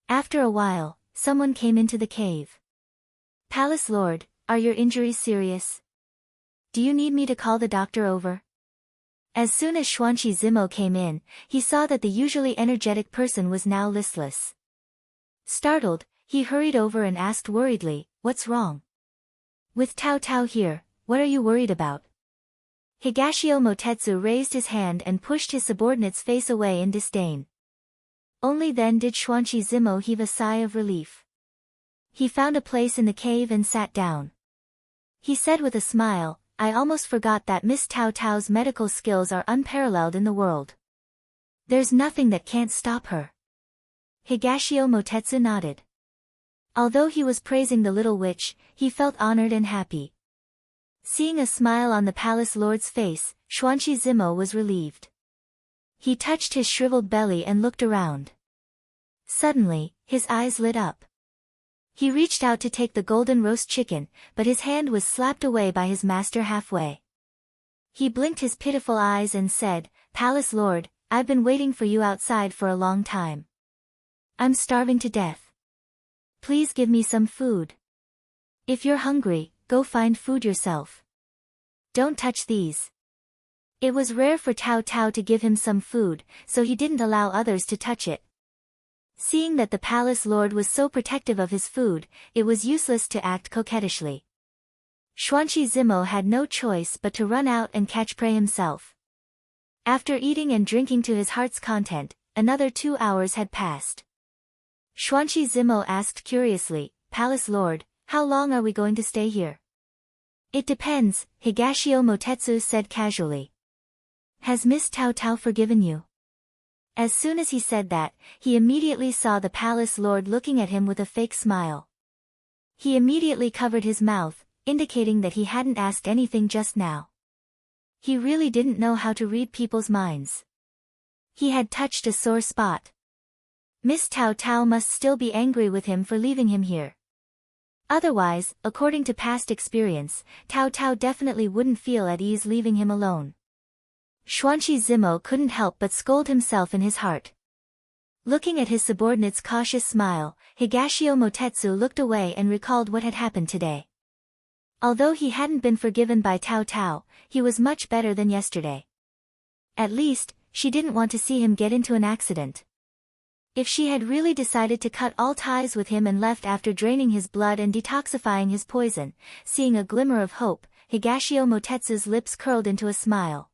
After a while, someone came into the cave. Palace Lord, are your injuries serious? Do you need me to call the doctor over? As soon as Xuanqi Zimo came in, he saw that the usually energetic person was now listless. Startled, he hurried over and asked worriedly, what's wrong? With Tao Tao here, what are you worried about? Higashio Motetsu raised his hand and pushed his subordinate's face away in disdain. Only then did Xuanqi Zimo heave a sigh of relief. He found a place in the cave and sat down. He said with a smile, I almost forgot that Miss Tao Tao's medical skills are unparalleled in the world. There's nothing that can't stop her. Higashio Motetsu nodded. Although he was praising the little witch, he felt honored and happy. Seeing a smile on the palace lord's face, Xuanqi Zimo was relieved. He touched his shriveled belly and looked around. Suddenly, his eyes lit up. He reached out to take the golden roast chicken, but his hand was slapped away by his master halfway. He blinked his pitiful eyes and said, Palace Lord, I've been waiting for you outside for a long time. I'm starving to death. Please give me some food. If you're hungry, go find food yourself. Don't touch these. It was rare for Tao Tao to give him some food, so he didn't allow others to touch it. Seeing that the palace lord was so protective of his food, it was useless to act coquettishly. Xuanqi Zimo had no choice but to run out and catch prey himself. After eating and drinking to his heart's content, another 2 hours had passed. Xuanqi Zimo asked curiously, Palace Lord, how long are we going to stay here? It depends, Higashio Motetsu said casually. Has Miss Tao Tao forgiven you? As soon as he said that, he immediately saw the palace lord looking at him with a fake smile. He immediately covered his mouth, indicating that he hadn't asked anything just now. He really didn't know how to read people's minds. He had touched a sore spot. Miss Tao Tao must still be angry with him for leaving him here. Otherwise, according to past experience, Tao Tao definitely wouldn't feel at ease leaving him alone. Xuanqi Zimo couldn't help but scold himself in his heart. Looking at his subordinate's cautious smile, Higashio Motetsu looked away and recalled what had happened today. Although he hadn't been forgiven by Tao Tao, he was much better than yesterday. At least, she didn't want to see him get into an accident. If she had really decided to cut all ties with him and left after draining his blood and detoxifying his poison, seeing a glimmer of hope, Higashio Motetsu's lips curled into a smile.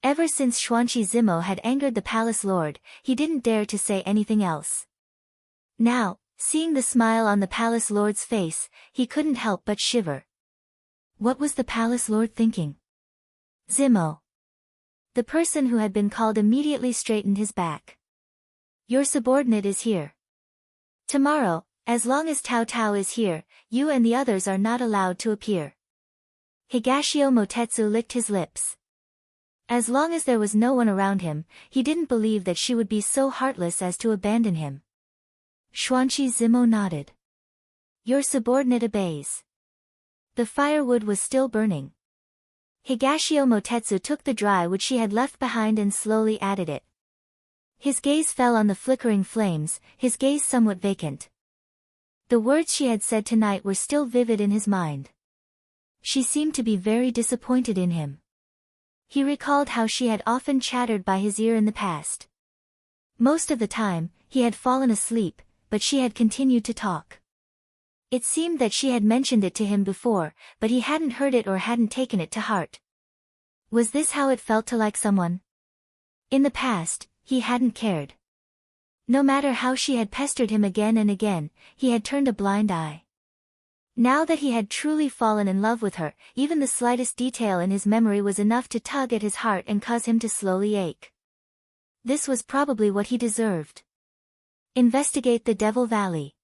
Ever since Xuanqi Zimo had angered the palace lord, he didn't dare to say anything else. Now, seeing the smile on the palace lord's face, he couldn't help but shiver. What was the palace lord thinking? Zimo. The person who had been called immediately straightened his back. Your subordinate is here. Tomorrow, as long as Tao Tao is here, you and the others are not allowed to appear. Higashio Motetsu licked his lips. As long as there was no one around him, he didn't believe that she would be so heartless as to abandon him. Xuanqi Zimo nodded. Your subordinate obeys. The firewood was still burning. Higashio Motetsu took the dry wood she had left behind and slowly added it. His gaze fell on the flickering flames, his gaze somewhat vacant. The words she had said tonight were still vivid in his mind. She seemed to be very disappointed in him. He recalled how she had often chattered by his ear in the past. Most of the time, he had fallen asleep, but she had continued to talk. It seemed that she had mentioned it to him before, but he hadn't heard it or hadn't taken it to heart. Was this how it felt to like someone? In the past, he hadn't cared. No matter how she had pestered him again and again, he had turned a blind eye. Now that he had truly fallen in love with her, even the slightest detail in his memory was enough to tug at his heart and cause him to slowly ache. This was probably what he deserved. Investigate the Devil Valley.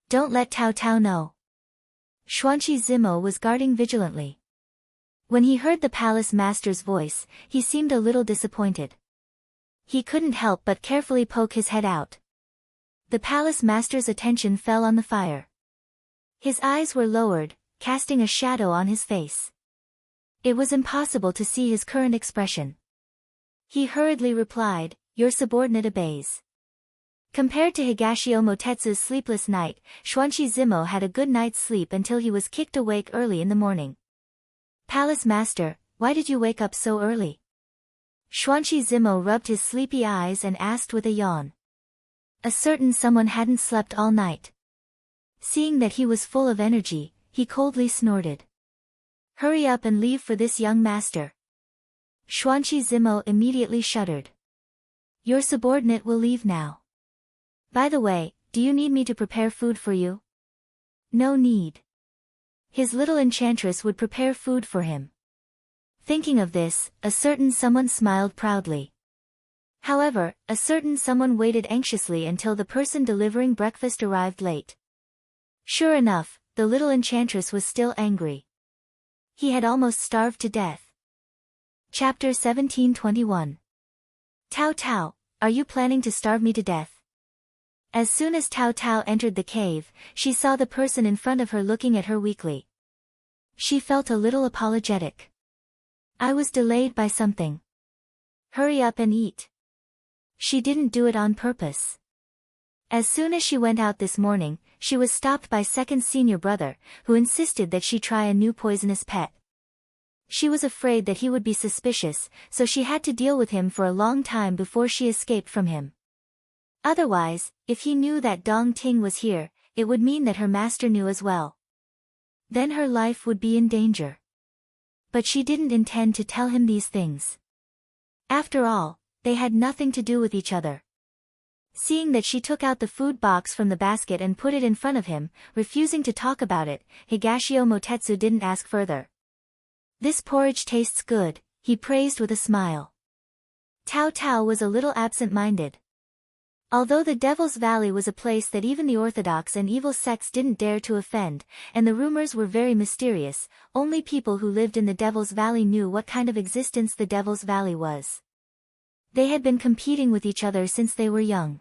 Don't let Tao Tao know. Xuanqi Zimo was guarding vigilantly. When he heard the palace master's voice, he seemed a little disappointed. He couldn't help but carefully poke his head out. The palace master's attention fell on the fire. His eyes were lowered, casting a shadow on his face. It was impossible to see his current expression. He hurriedly replied, Your subordinate obeys. Compared to Higashio Motetsu's sleepless night, Xuanqi Zimo had a good night's sleep until he was kicked awake early in the morning. Palace master, why did you wake up so early? Xuanqi Zimo rubbed his sleepy eyes and asked with a yawn. A certain someone hadn't slept all night. Seeing that he was full of energy, he coldly snorted. Hurry up and leave for this young master. Xuanqi Zimo immediately shuddered. Your subordinate will leave now. By the way, do you need me to prepare food for you? No need. His little enchantress would prepare food for him. Thinking of this, a certain someone smiled proudly. However, a certain someone waited anxiously until the person delivering breakfast arrived late. Sure enough, the little enchantress was still angry. He had almost starved to death. Chapter 1721. Tao Tao, are you planning to starve me to death? As soon as Tao Tao entered the cave, she saw the person in front of her looking at her weakly. She felt a little apologetic. I was delayed by something. Hurry up and eat. She didn't do it on purpose. As soon as she went out this morning, she was stopped by second senior brother, who insisted that she try a new poisonous pet. She was afraid that he would be suspicious, so she had to deal with him for a long time before she escaped from him. Otherwise, if he knew that Dong Ting was here, it would mean that her master knew as well. Then her life would be in danger. But she didn't intend to tell him these things. After all, they had nothing to do with each other. Seeing that she took out the food box from the basket and put it in front of him, refusing to talk about it, Higashio Motetsu didn't ask further. This porridge tastes good, he praised with a smile. Tao Tao was a little absent-minded. Although the Devil's Valley was a place that even the orthodox and evil sects didn't dare to offend, and the rumors were very mysterious, only people who lived in the Devil's Valley knew what kind of existence the Devil's Valley was. They had been competing with each other since they were young.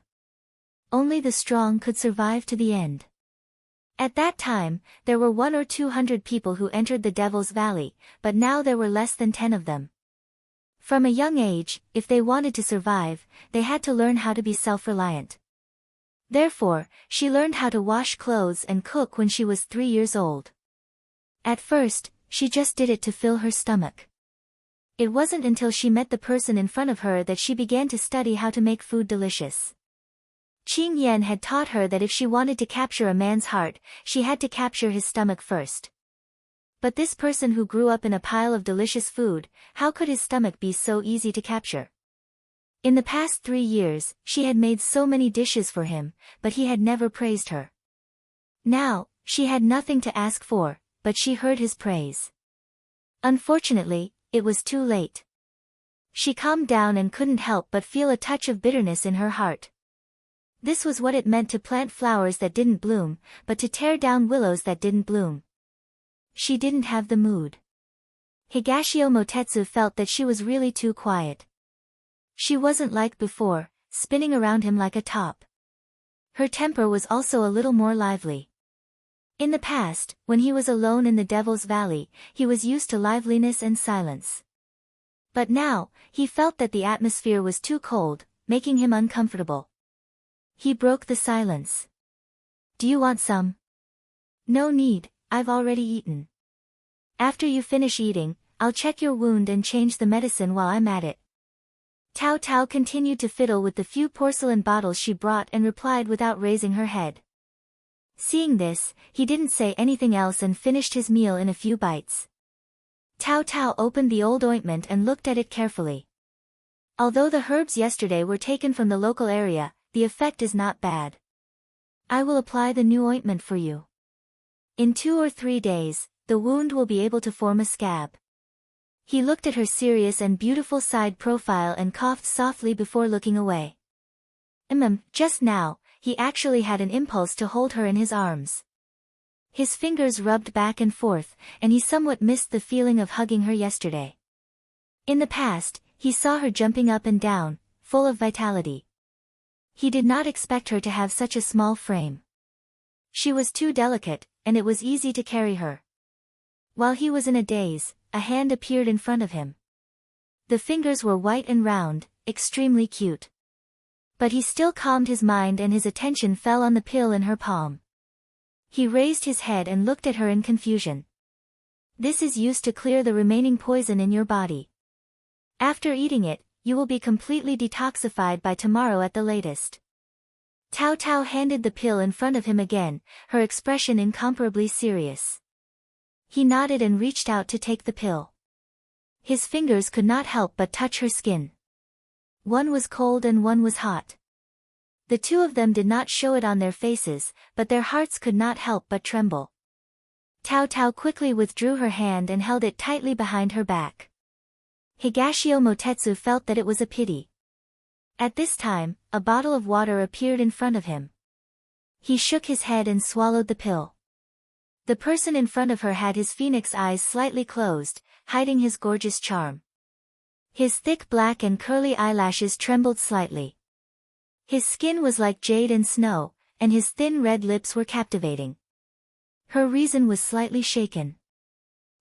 Only the strong could survive to the end. At that time, there were 100 or 200 people who entered the Devil's Valley, but now there were less than 10 of them. From a young age, if they wanted to survive, they had to learn how to be self-reliant. Therefore, she learned how to wash clothes and cook when she was 3 years old. At first, she just did it to fill her stomach. It wasn't until she met the person in front of her that she began to study how to make food delicious. Qing Yan had taught her that if she wanted to capture a man's heart, she had to capture his stomach first. But this person who grew up in a pile of delicious food, how could his stomach be so easy to capture? In the past 3 years, she had made so many dishes for him, but he had never praised her. Now, she had nothing to ask for, but she heard his praise. Unfortunately, it was too late. She calmed down and couldn't help but feel a touch of bitterness in her heart. This was what it meant to plant flowers that didn't bloom, but to tear down willows that didn't bloom. She didn't have the mood. Higashio Motetsu felt that she was really too quiet. She wasn't like before, spinning around him like a top. Her temper was also a little more lively. In the past, when he was alone in the Devil's Valley, he was used to liveliness and silence. But now, he felt that the atmosphere was too cold, making him uncomfortable. He broke the silence. "Do you want some?" "No need, I've already eaten." "After you finish eating, I'll check your wound and change the medicine while I'm at it." Tao Tao continued to fiddle with the few porcelain bottles she brought and replied without raising her head. Seeing this, he didn't say anything else and finished his meal in a few bites. Tao Tao opened the old ointment and looked at it carefully. Although the herbs yesterday were taken from the local area, the effect is not bad. "I will apply the new ointment for you. In 2 or 3 days, the wound will be able to form a scab." He looked at her serious and beautiful side profile and coughed softly before looking away. Just now, he actually had an impulse to hold her in his arms. His fingers rubbed back and forth, and he somewhat missed the feeling of hugging her yesterday. In the past, he saw her jumping up and down, full of vitality. He did not expect her to have such a small frame. She was too delicate, and it was easy to carry her. While he was in a daze, a hand appeared in front of him. The fingers were white and round, extremely cute. But he still calmed his mind and his attention fell on the pill in her palm. He raised his head and looked at her in confusion. "This is used to clear the remaining poison in your body. After eating it, you will be completely detoxified by tomorrow at the latest." Tao Tao handed the pill in front of him again, her expression incomparably serious. He nodded and reached out to take the pill. His fingers could not help but touch her skin. One was cold and one was hot. The two of them did not show it on their faces, but their hearts could not help but tremble. Tao Tao quickly withdrew her hand and held it tightly behind her back. Higashio Motetsu felt that it was a pity. At this time, a bottle of water appeared in front of him. He shook his head and swallowed the pill. The person in front of her had his phoenix eyes slightly closed, hiding his gorgeous charm. His thick black and curly eyelashes trembled slightly. His skin was like jade and snow, and his thin red lips were captivating. Her reason was slightly shaken.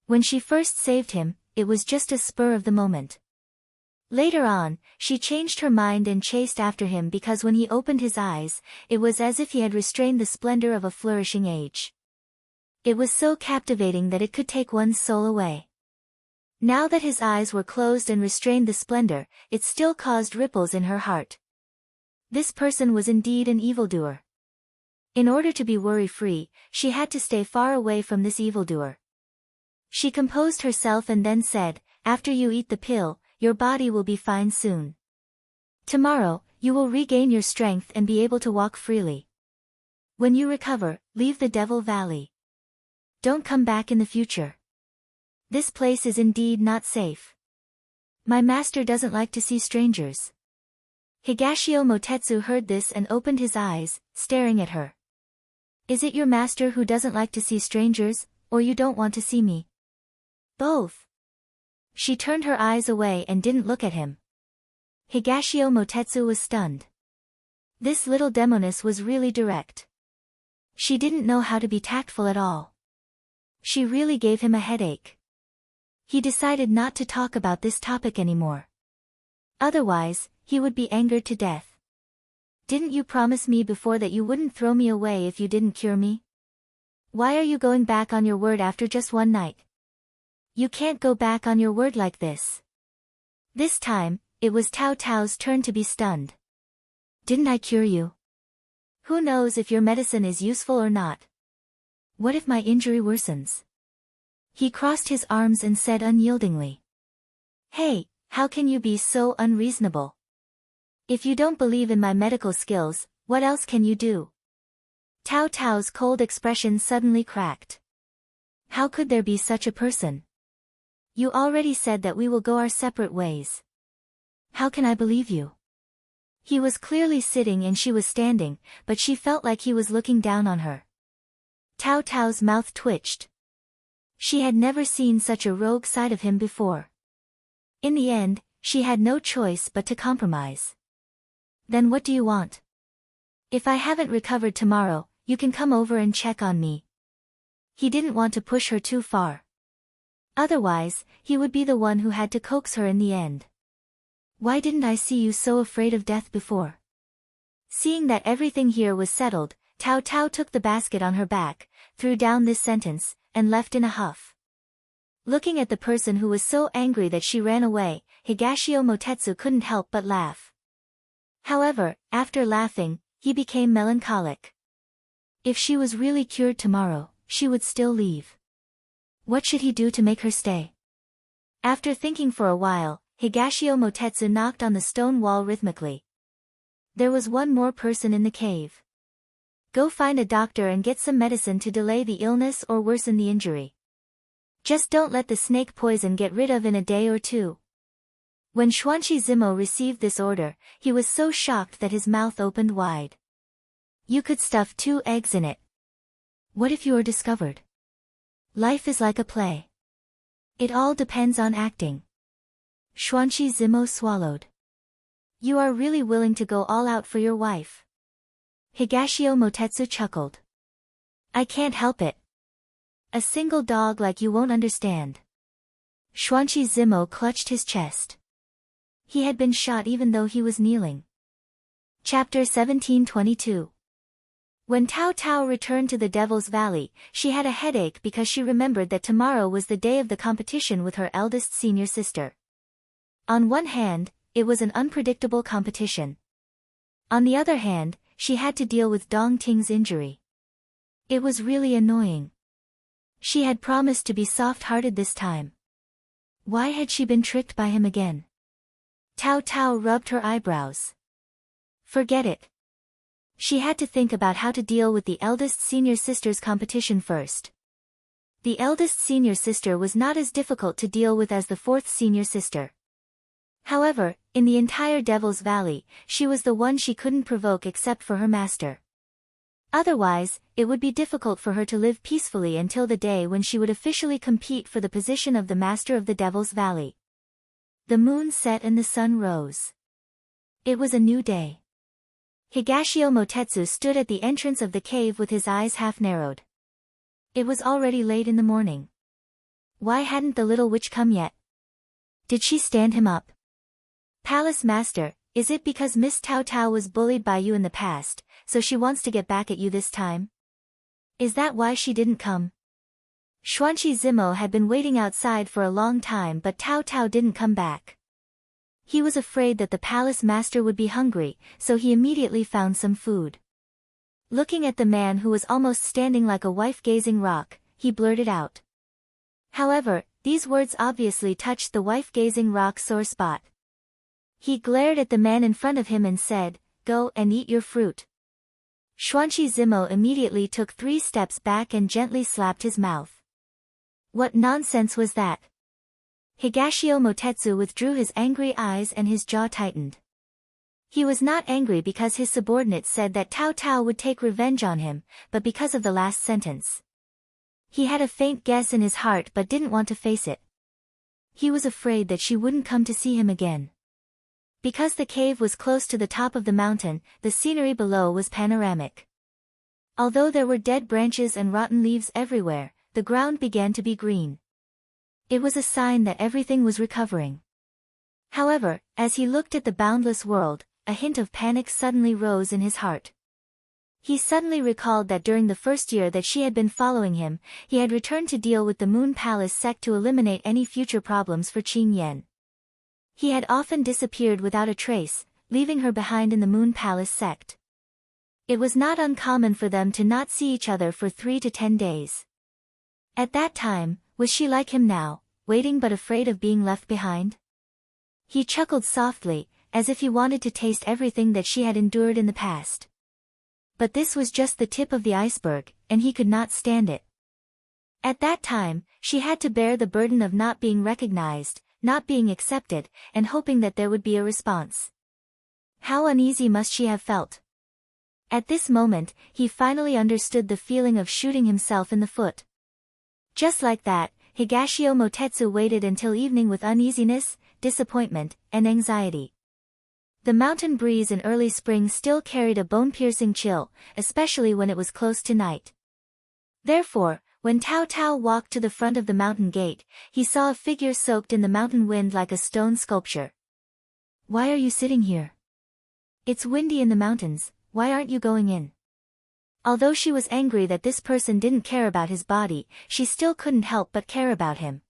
When she first saved him, it was just a spur of the moment. Later on, she changed her mind and chased after him because when he opened his eyes, it was as if he had restrained the splendor of a flourishing age. It was so captivating that it could take one's soul away. Now that his eyes were closed and restrained the splendor, it still caused ripples in her heart. This person was indeed an evildoer. In order to be worry-free, she had to stay far away from this evildoer. She composed herself and then said, "After you eat the pill, your body will be fine soon. Tomorrow, you will regain your strength and be able to walk freely. When you recover, leave the Devil Valley. Don't come back in the future. This place is indeed not safe. My master doesn't like to see strangers." Higashio Motetsu heard this and opened his eyes, staring at her. "Is it your master who doesn't like to see strangers, or you don't want to see me?" "Both." She turned her eyes away and didn't look at him. Higashio Motetsu was stunned. This little demoness was really direct. She didn't know how to be tactful at all. She really gave him a headache. He decided not to talk about this topic anymore. Otherwise, he would be angered to death. "Didn't you promise me before that you wouldn't throw me away if you didn't cure me? Why are you going back on your word after just one night? You can't go back on your word like this." This time, it was Tao Tao's turn to be stunned. "Didn't I cure you? Who knows if your medicine is useful or not? What if my injury worsens? He crossed his arms and said unyieldingly. Hey, how can you be so unreasonable? If you don't believe in my medical skills, what else can you do? Tao Tao's cold expression suddenly cracked. How could there be such a person? You already said that we will go our separate ways. How can I believe you? He was clearly sitting and she was standing, but she felt like he was looking down on her. Tao Tao's mouth twitched. She had never seen such a rogue side of him before. In the end, she had no choice but to compromise. Then what do you want? If I haven't recovered tomorrow, you can come over and check on me. He didn't want to push her too far. Otherwise, he would be the one who had to coax her in the end. Why didn't I see you so afraid of death before? Seeing that everything here was settled, Tao Tao took the basket on her back, threw down this sentence, and left in a huff. Looking at the person who was so angry that she ran away, Higashio Motetsu couldn't help but laugh. However, after laughing, he became melancholic. If she was really cured tomorrow, she would still leave. What should he do to make her stay? After thinking for a while, Higashio Motetsu knocked on the stone wall rhythmically. There was one more person in the cave. Go find a doctor and get some medicine to delay the illness or worsen the injury. Just don't let the snake poison get rid of in a day or two. When Xuanqi Zimo received this order, he was so shocked that his mouth opened wide. You could stuff 2 eggs in it. What if you are discovered? Life is like a play. It all depends on acting. Xuanqi Zimo swallowed. You are really willing to go all out for your wife. Higashio Motetsu chuckled. I can't help it. A single dog like you won't understand. Xuanqi Zimo clutched his chest. He had been shot even though he was kneeling. Chapter 1722. When Tao Tao returned to the Devil's Valley, she had a headache because she remembered that tomorrow was the day of the competition with her eldest senior sister. On one hand, it was an unpredictable competition. On the other hand, she had to deal with Dong Ting's injury. It was really annoying. She had promised to be soft-hearted this time. Why had she been tricked by him again? Tao Tao rubbed her eyebrows. Forget it. She had to think about how to deal with the eldest senior sister's competition first. The eldest senior sister was not as difficult to deal with as the fourth senior sister. However, in the entire Devil's Valley, she was the one she couldn't provoke except for her master. Otherwise, it would be difficult for her to live peacefully until the day when she would officially compete for the position of the master of the Devil's Valley. The moon set and the sun rose. It was a new day. Higashio Motetsu stood at the entrance of the cave with his eyes half narrowed. It was already late in the morning. Why hadn't the little witch come yet? Did she stand him up? Palace Master, is it because Miss Tao Tao was bullied by you in the past, so she wants to get back at you this time? Is that why she didn't come? Xuanqi Zimo had been waiting outside for a long time but Tao Tao didn't come back. He was afraid that the Palace Master would be hungry, so he immediately found some food. Looking at the man who was almost standing like a wife-gazing rock, he blurted out. However, these words obviously touched the wife-gazing rock's sore spot. He glared at the man in front of him and said, "Go and eat your fruit." Xuanqi Zimo immediately took 3 steps back and gently slapped his mouth. What nonsense was that? Higashio Motetsu withdrew his angry eyes and his jaw tightened. He was not angry because his subordinates said that Tao Tao would take revenge on him, but because of the last sentence. He had a faint guess in his heart but didn't want to face it. He was afraid that she wouldn't come to see him again. Because the cave was close to the top of the mountain, the scenery below was panoramic. Although there were dead branches and rotten leaves everywhere, the ground began to be green. It was a sign that everything was recovering. However, as he looked at the boundless world, a hint of panic suddenly rose in his heart. He suddenly recalled that during the first year that she had been following him, he had returned to deal with the Moon Palace sect to eliminate any future problems for Qing Yan. He had often disappeared without a trace, leaving her behind in the Moon Palace sect. It was not uncommon for them to not see each other for 3 to 10 days. At that time, was she like him now, waiting but afraid of being left behind? He chuckled softly, as if he wanted to taste everything that she had endured in the past. But this was just the tip of the iceberg, and he could not stand it. At that time, she had to bear the burden of not being recognized, not being accepted, and hoping that there would be a response. How uneasy must she have felt? At this moment, he finally understood the feeling of shooting himself in the foot. Just like that, Higashio Motetsu waited until evening with uneasiness, disappointment, and anxiety. The mountain breeze in early spring still carried a bone-piercing chill, especially when it was close to night. Therefore, when Tao Tao walked to the front of the mountain gate, he saw a figure soaked in the mountain wind like a stone sculpture. "Why are you sitting here? It's windy in the mountains, why aren't you going in?" Although she was angry that this person didn't care about his body, she still couldn't help but care about him.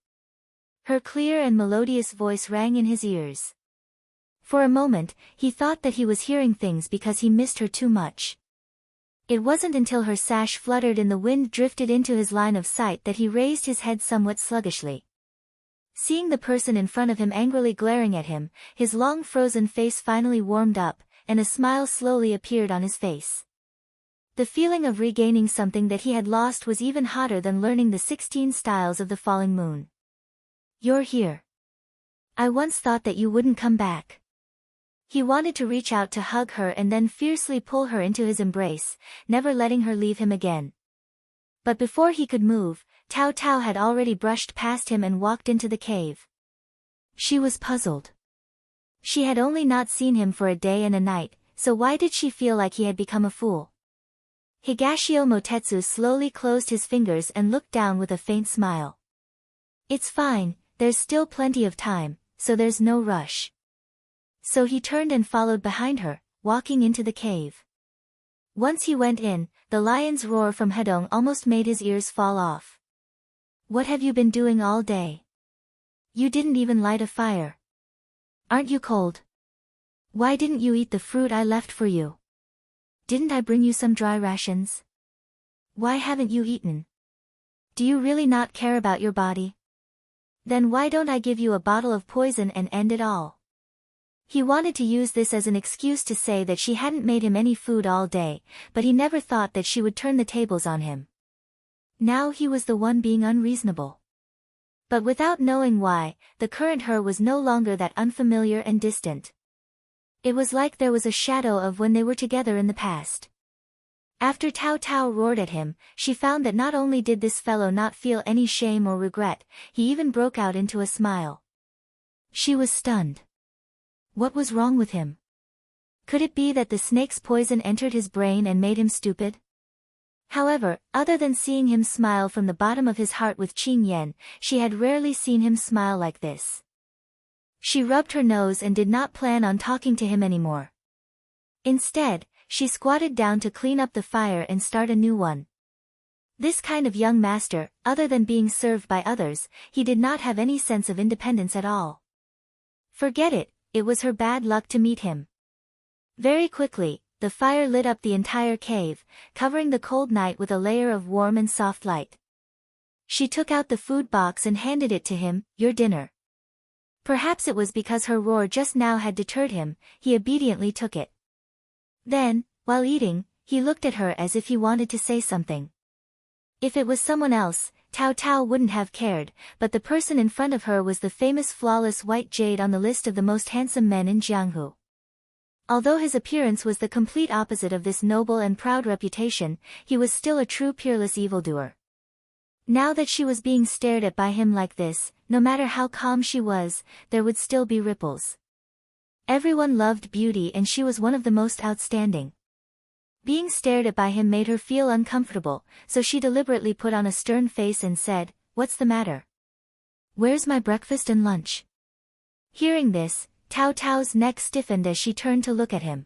Her clear and melodious voice rang in his ears. For a moment, he thought that he was hearing things because he missed her too much. It wasn't until her sash fluttered and the wind drifted into his line of sight that he raised his head somewhat sluggishly. Seeing the person in front of him angrily glaring at him, his long frozen face finally warmed up, and a smile slowly appeared on his face. The feeling of regaining something that he had lost was even hotter than learning the 16 styles of the falling moon. "You're here. I once thought that you wouldn't come back." He wanted to reach out to hug her and then fiercely pull her into his embrace, never letting her leave him again. But before he could move, Tao Tao had already brushed past him and walked into the cave. She was puzzled. She had only not seen him for a day and a night, so why did she feel like he had become a fool? Higashio Motetsu slowly closed his fingers and looked down with a faint smile. "It's fine, there's still plenty of time, so there's no rush." So he turned and followed behind her, walking into the cave. Once he went in, the lion's roar from Hedong almost made his ears fall off. "What have you been doing all day? You didn't even light a fire. Aren't you cold? Why didn't you eat the fruit I left for you? Didn't I bring you some dry rations? Why haven't you eaten? Do you really not care about your body? Then why don't I give you a bottle of poison and end it all?" He wanted to use this as an excuse to say that she hadn't made him any food all day, but he never thought that she would turn the tables on him. Now he was the one being unreasonable. But without knowing why, the current her was no longer that unfamiliar and distant. It was like there was a shadow of when they were together in the past. After Tao Tao roared at him, she found that not only did this fellow not feel any shame or regret, he even broke out into a smile. She was stunned. What was wrong with him? Could it be that the snake's poison entered his brain and made him stupid? However, other than seeing him smile from the bottom of his heart with Qing Yen, she had rarely seen him smile like this. She rubbed her nose and did not plan on talking to him anymore. Instead, she squatted down to clean up the fire and start a new one. This kind of young master, other than being served by others, he did not have any sense of independence at all. Forget it. It was her bad luck to meet him. Very quickly, the fire lit up the entire cave, covering the cold night with a layer of warm and soft light. She took out the food box and handed it to him, "Your dinner." Perhaps it was because her roar just now had deterred him, he obediently took it. Then, while eating, he looked at her as if he wanted to say something. If it was someone else, Tao Tao wouldn't have cared, but the person in front of her was the famous flawless white jade on the list of the most handsome men in Jianghu. Although his appearance was the complete opposite of this noble and proud reputation, he was still a true peerless evildoer. Now that she was being stared at by him like this, no matter how calm she was, there would still be ripples. Everyone loved beauty and she was one of the most outstanding. Being stared at by him made her feel uncomfortable, so she deliberately put on a stern face and said, "What's the matter? Where's my breakfast and lunch?" Hearing this, Tao Tao's neck stiffened as she turned to look at him.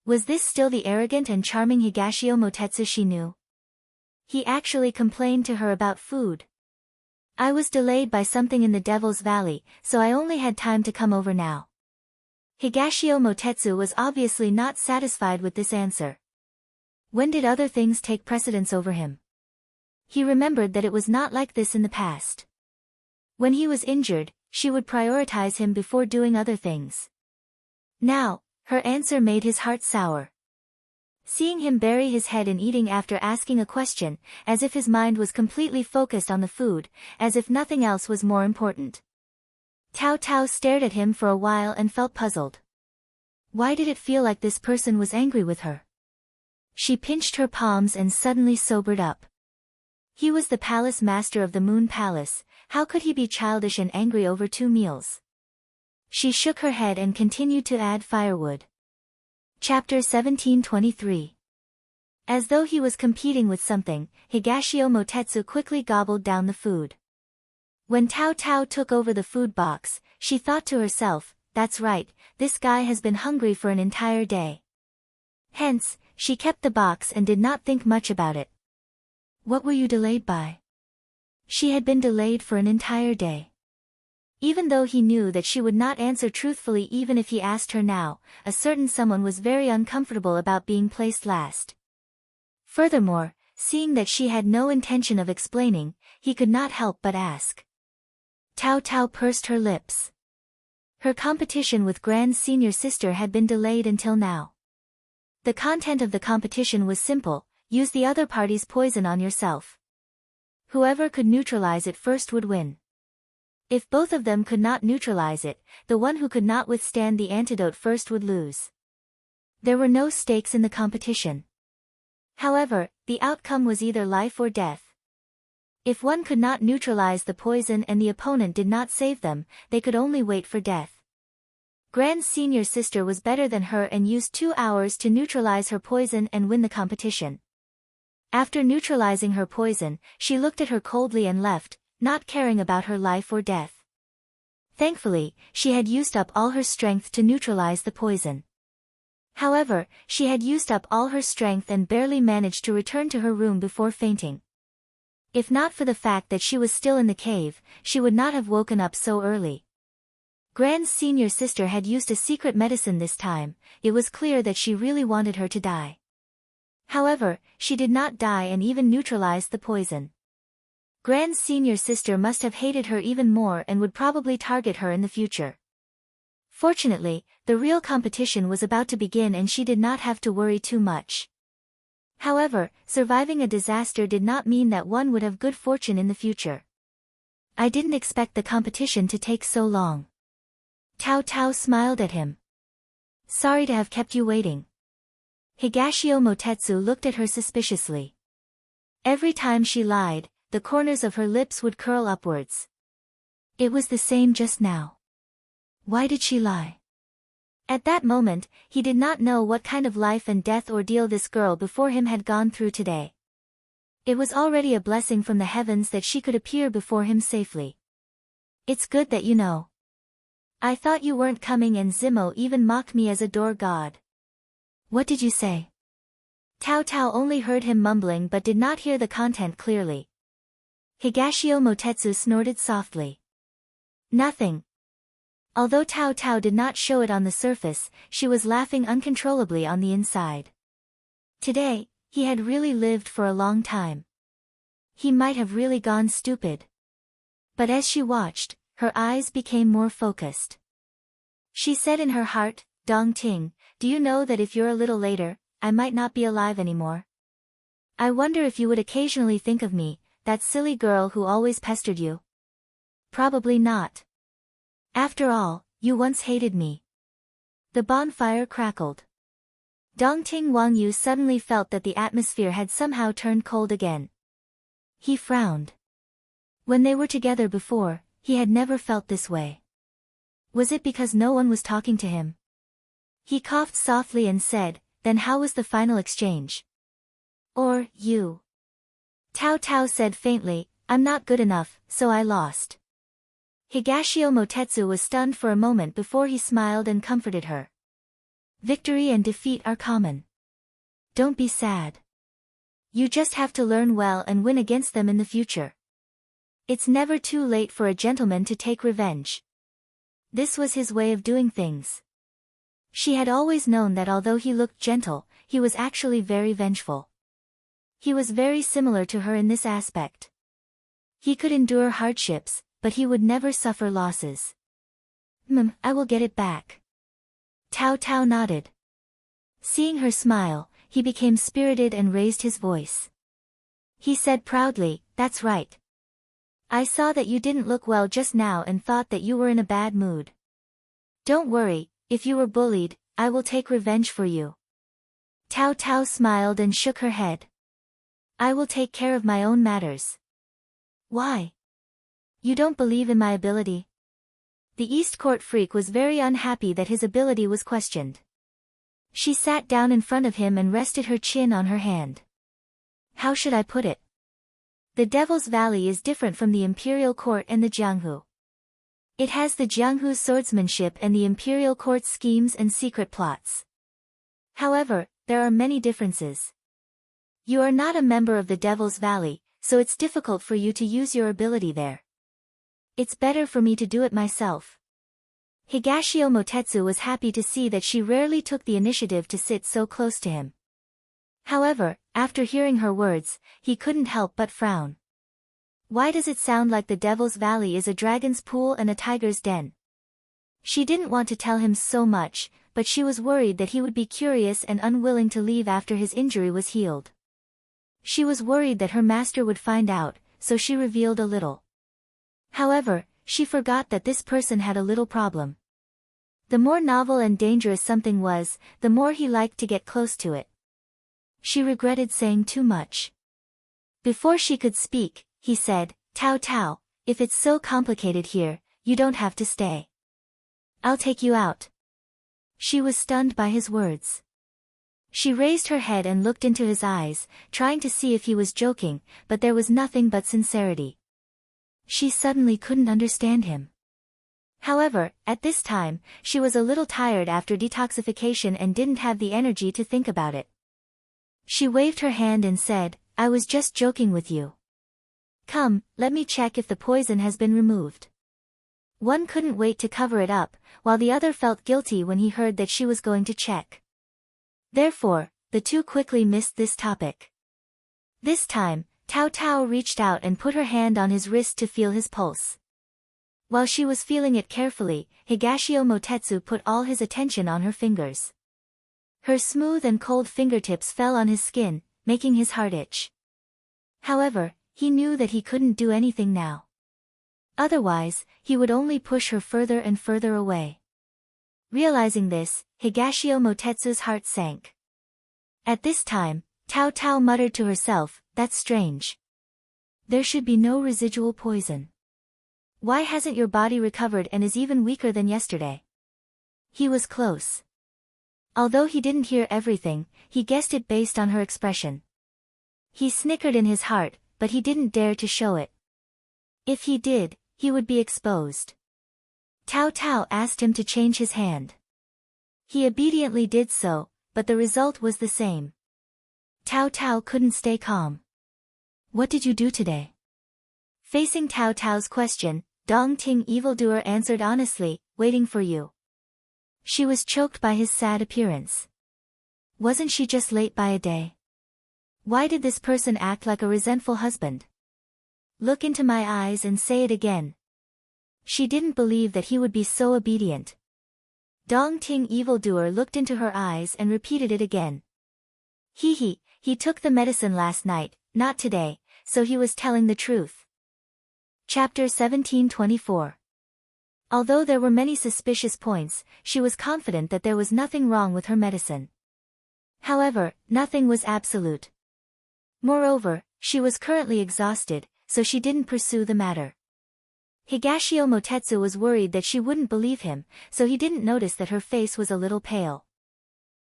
Was this still the arrogant and charming Higashio Motetsu she knew? He actually complained to her about food. "I was delayed by something in the Devil's Valley, so I only had time to come over now." Higashio Motetsu was obviously not satisfied with this answer. When did other things take precedence over him? He remembered that it was not like this in the past. When he was injured, she would prioritize him before doing other things. Now, her answer made his heart sour. Seeing him bury his head in eating after asking a question, as if his mind was completely focused on the food, as if nothing else was more important. Tao Tao stared at him for a while and felt puzzled. Why did it feel like this person was angry with her? She pinched her palms and suddenly sobered up. He was the palace master of the Moon Palace, how could he be childish and angry over 2 meals? She shook her head and continued to add firewood. Chapter 1723. As though he was competing with something, Higashio Motetsu quickly gobbled down the food. When Tao Tao took over the food box, she thought to herself, that's right, this guy has been hungry for an entire day. Hence, she kept the box and did not think much about it. What were you delayed by? She had been delayed for an entire day. Even though he knew that she would not answer truthfully even if he asked her now, a certain someone was very uncomfortable about being placed last. Furthermore, seeing that she had no intention of explaining, he could not help but ask. Tao Tao pursed her lips. Her competition with Grand's senior sister had been delayed until now. The content of the competition was simple, use the other party's poison on yourself. Whoever could neutralize it first would win. If both of them could not neutralize it, the one who could not withstand the antidote first would lose. There were no stakes in the competition. However, the outcome was either life or death. If one could not neutralize the poison and the opponent did not save them, they could only wait for death. Grand's senior sister was better than her and used 2 hours to neutralize her poison and win the competition. After neutralizing her poison, she looked at her coldly and left, not caring about her life or death. Thankfully, she had used up all her strength to neutralize the poison. However, she had used up all her strength and barely managed to return to her room before fainting. If not for the fact that she was still in the cave, she would not have woken up so early. Grand's senior sister had used a secret medicine this time, it was clear that she really wanted her to die. However, she did not die and even neutralized the poison. Grand's senior sister must have hated her even more and would probably target her in the future. Fortunately, the real competition was about to begin and she did not have to worry too much. However, surviving a disaster did not mean that one would have good fortune in the future. I didn't expect the competition to take so long. Tao Tao smiled at him. Sorry to have kept you waiting. Higashio Motetsu looked at her suspiciously. Every time she lied, the corners of her lips would curl upwards. It was the same just now. Why did she lie? At that moment, he did not know what kind of life and death ordeal this girl before him had gone through today. It was already a blessing from the heavens that she could appear before him safely. It's good that you know. I thought you weren't coming and Zimo even mocked me as a door god. What did you say? Tao Tao only heard him mumbling but did not hear the content clearly. Higashio Motetsu snorted softly. Nothing. Although Tao Tao did not show it on the surface, she was laughing uncontrollably on the inside. Today, he had really lived for a long time. He might have really gone stupid. But as she watched, her eyes became more focused. She said in her heart, Dong Ting, do you know that if you're a little later, I might not be alive anymore? I wonder if you would occasionally think of me, that silly girl who always pestered you. Probably not. After all, you once hated me. The bonfire crackled. Dongting Wang Yu suddenly felt that the atmosphere had somehow turned cold again. He frowned. When they were together before, he had never felt this way. Was it because no one was talking to him? He coughed softly and said, then how was the final exchange? Or, you? Tao Tao said faintly, I'm not good enough, so I lost. Higashio Motetsu was stunned for a moment before he smiled and comforted her. Victory and defeat are common. Don't be sad. You just have to learn well and win against them in the future. It's never too late for a gentleman to take revenge. This was his way of doing things. She had always known that although he looked gentle, he was actually very vengeful. He was very similar to her in this aspect. He could endure hardships, but he would never suffer losses. I will get it back. Tao Tao nodded. Seeing her smile, he became spirited and raised his voice. He said proudly, "That's right. I saw that you didn't look well just now and thought that you were in a bad mood. Don't worry, if you were bullied, I will take revenge for you." Tao Tao smiled and shook her head. "I will take care of my own matters." "Why? You don't believe in my ability?" The East Court freak was very unhappy that his ability was questioned. She sat down in front of him and rested her chin on her hand. "How should I put it? The Devil's Valley is different from the Imperial Court and the Jianghu. It has the Jianghu's swordsmanship and the Imperial Court's schemes and secret plots. However, there are many differences. You are not a member of the Devil's Valley, so it's difficult for you to use your ability there. It's better for me to do it myself." Higashio Motetsu was happy to see that she rarely took the initiative to sit so close to him. However, after hearing her words, he couldn't help but frown. Why does it sound like the Devil's Valley is a dragon's pool and a tiger's den? She didn't want to tell him so much, but she was worried that he would be curious and unwilling to leave after his injury was healed. She was worried that her master would find out, so she revealed a little. However, she forgot that this person had a little problem. The more novel and dangerous something was, the more he liked to get close to it. She regretted saying too much. Before she could speak, he said, "Tao Tao, if it's so complicated here, you don't have to stay. I'll take you out." She was stunned by his words. She raised her head and looked into his eyes, trying to see if he was joking, but there was nothing but sincerity. She suddenly couldn't understand him. However, at this time, she was a little tired after detoxification and didn't have the energy to think about it. She waved her hand and said, "I was just joking with you. Come, let me check if the poison has been removed." One couldn't wait to cover it up, while the other felt guilty when he heard that she was going to check. Therefore, the two quickly missed this topic. This time, Tao Tao reached out and put her hand on his wrist to feel his pulse. While she was feeling it carefully, Higashio Motetsu put all his attention on her fingers. Her smooth and cold fingertips fell on his skin, making his heart itch. However, he knew that he couldn't do anything now. Otherwise, he would only push her further and further away. Realizing this, Higashio Motetsu's heart sank. At this time, Tao Tao muttered to herself, "That's strange. There should be no residual poison. Why hasn't your body recovered and is even weaker than yesterday?" He was close. Although he didn't hear everything, he guessed it based on her expression. He snickered in his heart, but he didn't dare to show it. If he did, he would be exposed. Tao Tao asked him to change his hand. He obediently did so, but the result was the same. Tao Tao couldn't stay calm. "What did you do today?" Facing Tao Tao's question, Dong Ting evildoer answered honestly, "Waiting for you." She was choked by his sad appearance. Wasn't she just late by a day? Why did this person act like a resentful husband? Look into my eyes and say it again. She didn't believe that he would be so obedient. Dong Ting evildoer looked into her eyes and repeated it again. He took the medicine last night, not today, so he was telling the truth. Chapter 1724. Although there were many suspicious points, she was confident that there was nothing wrong with her medicine. However, nothing was absolute. Moreover, she was currently exhausted, so she didn't pursue the matter. Higashio Motetsu was worried that she wouldn't believe him, so he didn't notice that her face was a little pale.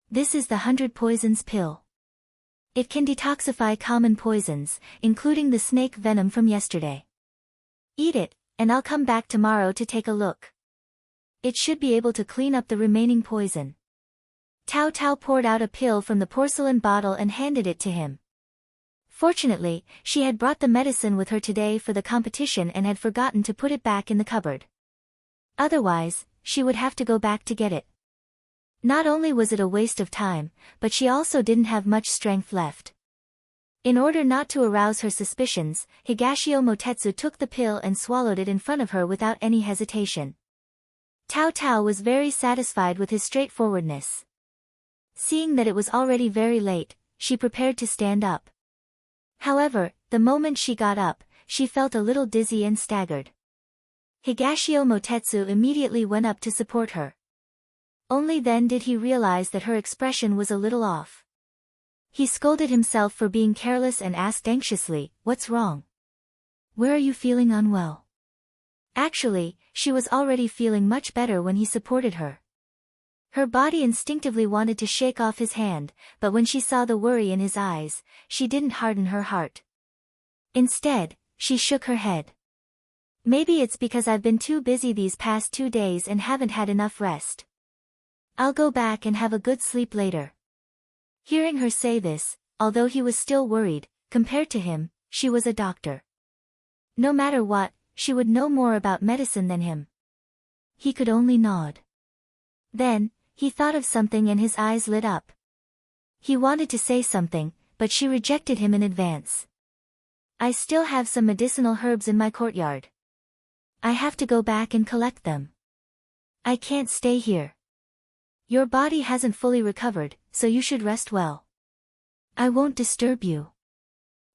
"This is the 100 poisons pill. It can detoxify common poisons, including the snake venom from yesterday. Eat it, and I'll come back tomorrow to take a look. It should be able to clean up the remaining poison." Tao Tao poured out a pill from the porcelain bottle and handed it to him. Fortunately, she had brought the medicine with her today for the competition and had forgotten to put it back in the cupboard. Otherwise, she would have to go back to get it. Not only was it a waste of time, but she also didn't have much strength left. In order not to arouse her suspicions, Higashio Motetsu took the pill and swallowed it in front of her without any hesitation. Tao Tao was very satisfied with his straightforwardness. Seeing that it was already very late, she prepared to stand up. However, the moment she got up, she felt a little dizzy and staggered. Higashio Motetsu immediately went up to support her. Only then did he realize that her expression was a little off. He scolded himself for being careless and asked anxiously, "What's wrong? Where are you feeling unwell?" Actually, she was already feeling much better when he supported her. Her body instinctively wanted to shake off his hand, but when she saw the worry in his eyes, she didn't harden her heart. Instead, she shook her head. "Maybe it's because I've been too busy these past 2 days and haven't had enough rest. I'll go back and have a good sleep later." Hearing her say this, although he was still worried, compared to him, she was a doctor. No matter what, she would know more about medicine than him. He could only nod. Then, he thought of something and his eyes lit up. He wanted to say something, but she rejected him in advance. "I still have some medicinal herbs in my courtyard. I have to go back and collect them. I can't stay here. Your body hasn't fully recovered, so you should rest well. I won't disturb you."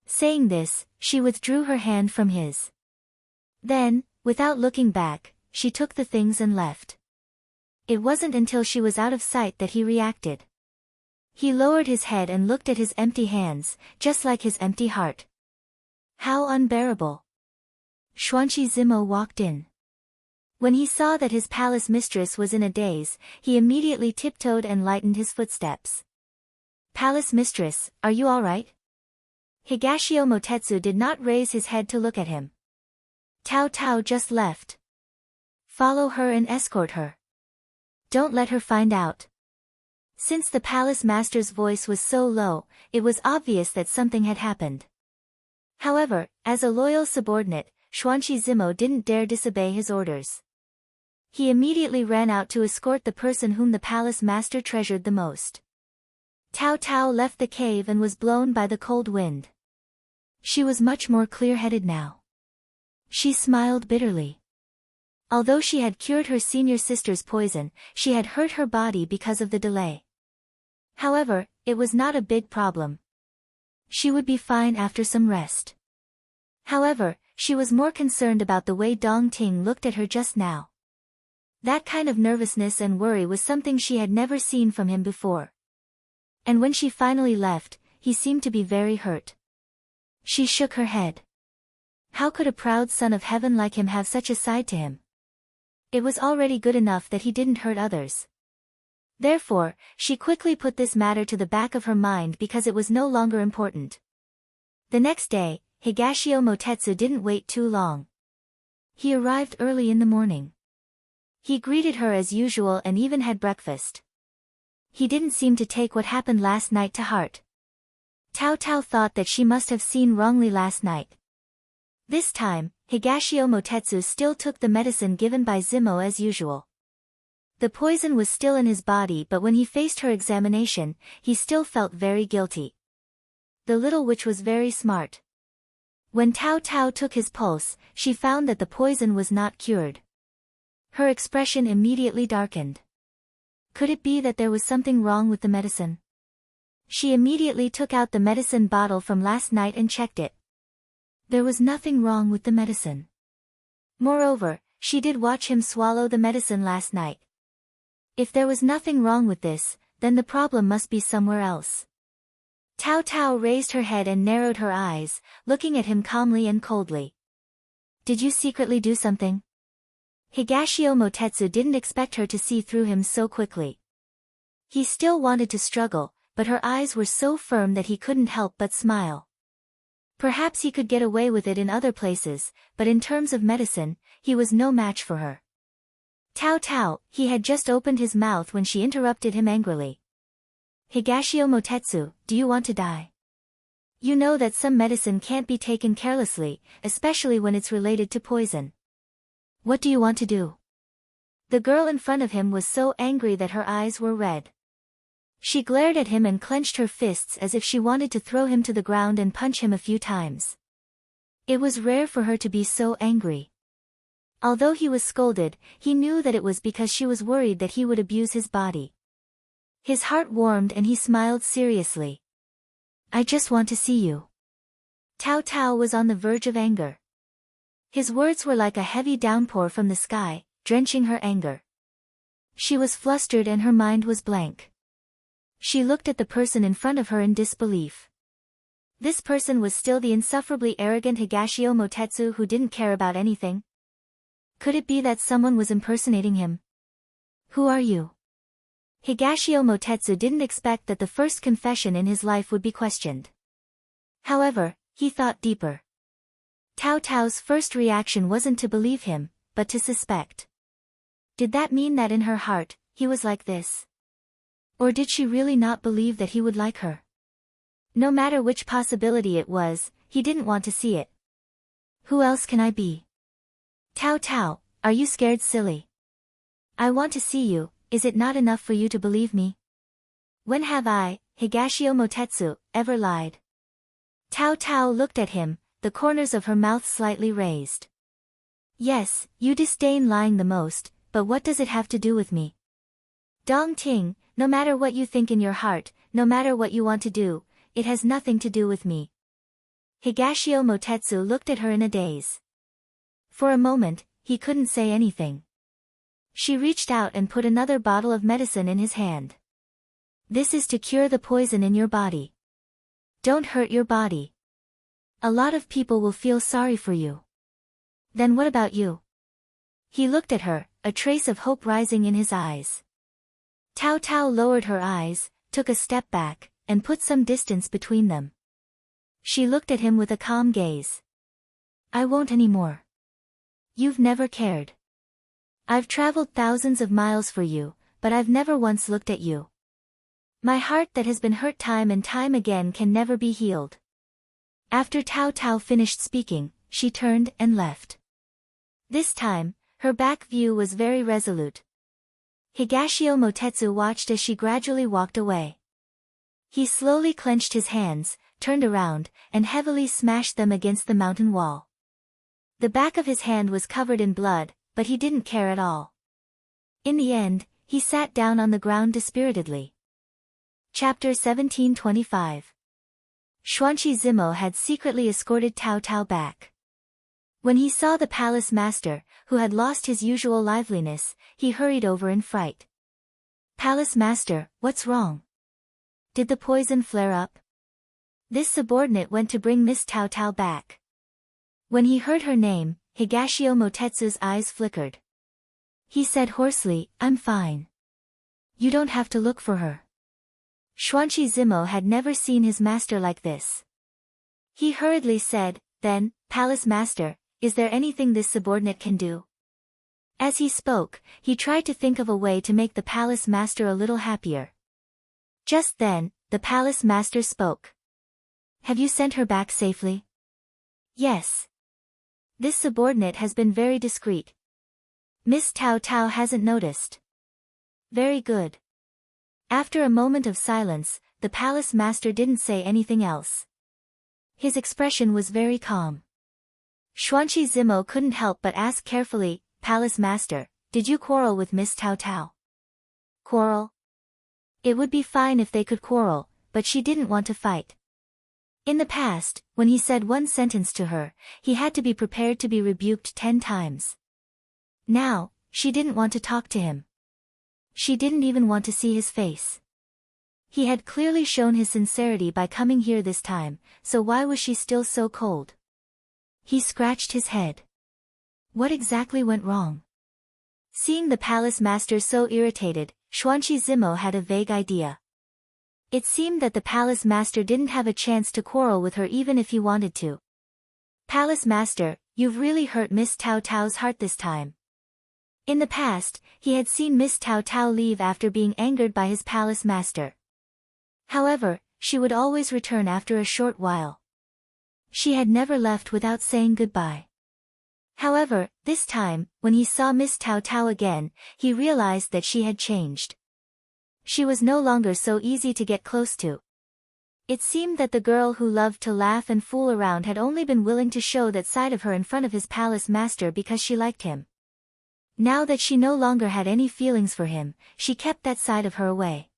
Saying this, she withdrew her hand from his. Then, without looking back, she took the things and left. It wasn't until she was out of sight that he reacted. He lowered his head and looked at his empty hands, just like his empty heart. How unbearable. Xuanqi Zimo walked in. When he saw that his palace mistress was in a daze, he immediately tiptoed and lightened his footsteps. "Palace mistress, are you all right?" Higashio Motetsu did not raise his head to look at him. "Tao Tao just left. Follow her and escort her. Don't let her find out." Since the palace master's voice was so low, it was obvious that something had happened. However, as a loyal subordinate, Xuanqi Zimo didn't dare disobey his orders. He immediately ran out to escort the person whom the palace master treasured the most. Tao Tao left the cave and was blown by the cold wind. She was much more clear-headed now. She smiled bitterly. Although she had cured her senior sister's poison, she had hurt her body because of the delay. However, it was not a big problem. She would be fine after some rest. However, she was more concerned about the way Dong Ting looked at her just now. That kind of nervousness and worry was something she had never seen from him before. And when she finally left, he seemed to be very hurt. She shook her head. How could a proud son of heaven like him have such a side to him? It was already good enough that he didn't hurt others. Therefore, she quickly put this matter to the back of her mind because it was no longer important. The next day, Higashio Motetsu didn't wait too long. He arrived early in the morning. He greeted her as usual and even had breakfast. He didn't seem to take what happened last night to heart. Tao Tao thought that she must have seen wrongly last night. This time, Higashio Motetsu still took the medicine given by Zimo as usual. The poison was still in his body, but when he faced her examination, he still felt very guilty. The little witch was very smart. When Tao Tao took his pulse, she found that the poison was not cured. Her expression immediately darkened. Could it be that there was something wrong with the medicine? She immediately took out the medicine bottle from last night and checked it. There was nothing wrong with the medicine. Moreover, she did watch him swallow the medicine last night. If there was nothing wrong with this, then the problem must be somewhere else. Tao Tao raised her head and narrowed her eyes, looking at him calmly and coldly. "Did you secretly do something?" Higashio Motetsu didn't expect her to see through him so quickly. He still wanted to struggle, but her eyes were so firm that he couldn't help but smile. Perhaps he could get away with it in other places, but in terms of medicine, he was no match for her. "Tao Tao," he had just opened his mouth when she interrupted him angrily. "Higashio Motetsu, do you want to die? You know that some medicine can't be taken carelessly, especially when it's related to poison. What do you want to do?" The girl in front of him was so angry that her eyes were red. She glared at him and clenched her fists as if she wanted to throw him to the ground and punch him a few times. It was rare for her to be so angry. Although he was scolded, he knew that it was because she was worried that he would abuse his body. His heart warmed and he smiled seriously. I just want to see you. Cao Cao was on the verge of anger. His words were like a heavy downpour from the sky, drenching her anger. She was flustered and her mind was blank. She looked at the person in front of her in disbelief. This person was still the insufferably arrogant Higashio Motetsu who didn't care about anything. Could it be that someone was impersonating him? Who are you? Higashio Motetsu didn't expect that the first confession in his life would be questioned. However, he thought deeper. Cao Cao's first reaction wasn't to believe him, but to suspect. Did that mean that in her heart, he was like this? Or did she really not believe that he would like her? No matter which possibility it was, he didn't want to see it. Who else can I be? Cao Cao, are you scared, silly? I want to see you, is it not enough for you to believe me? When have I, Higashio Motetsu, ever lied? Cao Cao looked at him, the corners of her mouth slightly raised. Yes, you disdain lying the most, but what does it have to do with me? Dong Ting, no matter what you think in your heart, no matter what you want to do, it has nothing to do with me. Higashio Motetsu looked at her in a daze. For a moment, he couldn't say anything. She reached out and put another bottle of medicine in his hand. This is to cure the poison in your body. Don't hurt your body. A lot of people will feel sorry for you. Then what about you? He looked at her, a trace of hope rising in his eyes. Cao Cao lowered her eyes, took a step back, and put some distance between them. She looked at him with a calm gaze. I won't anymore. You've never cared. I've traveled thousands of miles for you, but I've never once looked at you. My heart that has been hurt time and time again can never be healed. After Cao Cao finished speaking, she turned and left. This time, her back view was very resolute. Higashio Motetsu watched as she gradually walked away. He slowly clenched his hands, turned around, and heavily smashed them against the mountain wall. The back of his hand was covered in blood, but he didn't care at all. In the end, he sat down on the ground dispiritedly. Chapter 1725. Xuanqi Zimo had secretly escorted Cao Cao back. When he saw the palace master, who had lost his usual liveliness, he hurried over in fright. Palace master, what's wrong? Did the poison flare up? This subordinate went to bring Miss Cao Cao back. When he heard her name, Higashio Motetsu's eyes flickered. He said hoarsely, I'm fine. You don't have to look for her. Xuanqi Zimo had never seen his master like this. He hurriedly said, then, Palace Master, is there anything this subordinate can do? As he spoke, he tried to think of a way to make the Palace Master a little happier. Just then, the Palace Master spoke. Have you sent her back safely? Yes. This subordinate has been very discreet. Miss Cao Cao hasn't noticed. Very good. After a moment of silence, the palace master didn't say anything else. His expression was very calm. Xuanqi Zimo couldn't help but ask carefully, Palace Master, did you quarrel with Miss Cao Cao? Quarrel? It would be fine if they could quarrel, but she didn't want to fight. In the past, when he said one sentence to her, he had to be prepared to be rebuked 10 times. Now, she didn't want to talk to him. She didn't even want to see his face. He had clearly shown his sincerity by coming here this time, so why was she still so cold? He scratched his head. What exactly went wrong? Seeing the palace master so irritated, Xuanqi Zimo had a vague idea. It seemed that the palace master didn't have a chance to quarrel with her even if he wanted to. Palace Master, you've really hurt Miss Cao Cao's heart this time. In the past, he had seen Miss Cao Cao leave after being angered by his palace master. However, she would always return after a short while. She had never left without saying goodbye. However, this time, when he saw Miss Tao Tao again, he realized that she had changed. She was no longer so easy to get close to. It seemed that the girl who loved to laugh and fool around had only been willing to show that side of her in front of his palace master because she liked him. Now that she no longer had any feelings for him, she kept that side of her away.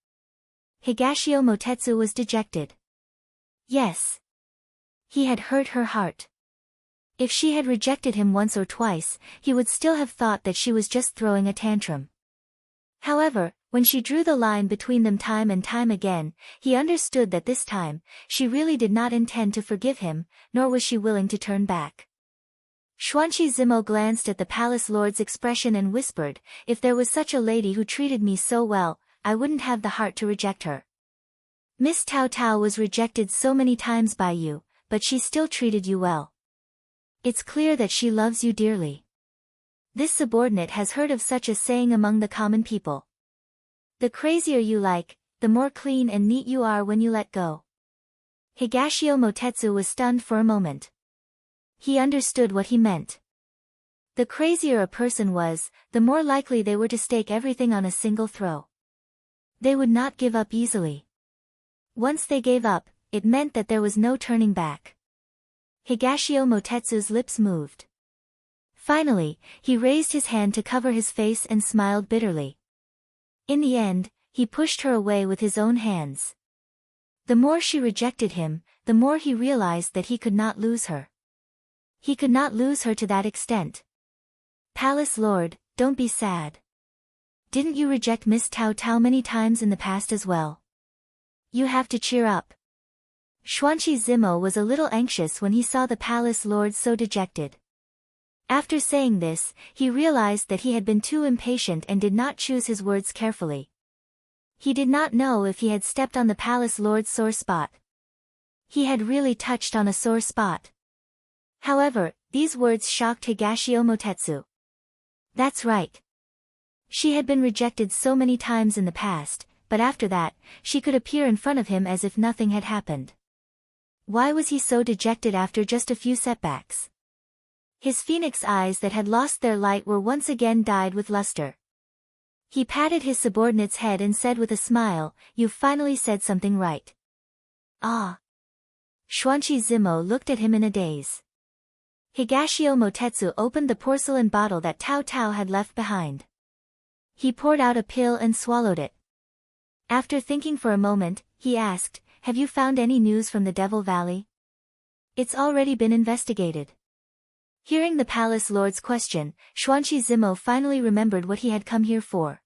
Higashio Motetsu was dejected. Yes. He had hurt her heart. If she had rejected him once or twice, he would still have thought that she was just throwing a tantrum. However, when she drew the line between them time and time again, he understood that this time, she really did not intend to forgive him, nor was she willing to turn back. Xuanqi Zimo glanced at the palace lord's expression and whispered, "If there was such a lady who treated me so well, I wouldn't have the heart to reject her. Miss Tao Tao was rejected so many times by you, but she still treated you well. It's clear that she loves you dearly." This subordinate has heard of such a saying among the common people. The crazier you like, the more clean and neat you are when you let go. Higashio Motetsu was stunned for a moment. He understood what he meant. The crazier a person was, the more likely they were to stake everything on a single throw. They would not give up easily. Once they gave up, it meant that there was no turning back. Higashio Motetsu's lips moved. Finally, he raised his hand to cover his face and smiled bitterly. In the end, he pushed her away with his own hands. The more she rejected him, the more he realized that he could not lose her. He could not lose her to that extent. "Palace Lord, don't be sad. Didn't you reject Miss Tao Tao many times in the past as well? You have to cheer up." Xuanqi Zimo was a little anxious when he saw the palace lord so dejected. After saying this, he realized that he had been too impatient and did not choose his words carefully. He did not know if he had stepped on the palace lord's sore spot. He had really touched on a sore spot. However, these words shocked Higashio Motetsu. That's right. She had been rejected so many times in the past, but after that, she could appear in front of him as if nothing had happened. Why was he so dejected after just a few setbacks? His phoenix eyes that had lost their light were once again dyed with luster. He patted his subordinate's head and said with a smile, "You've finally said something right." "Ah." Xuanqi Zimo looked at him in a daze. Higashio Motetsu opened the porcelain bottle that Tao Tao had left behind. He poured out a pill and swallowed it. After thinking for a moment, he asked, "Have you found any news from the Devil Valley?" "It's already been investigated." Hearing the palace lord's question, Xuanqi Zimo finally remembered what he had come here for.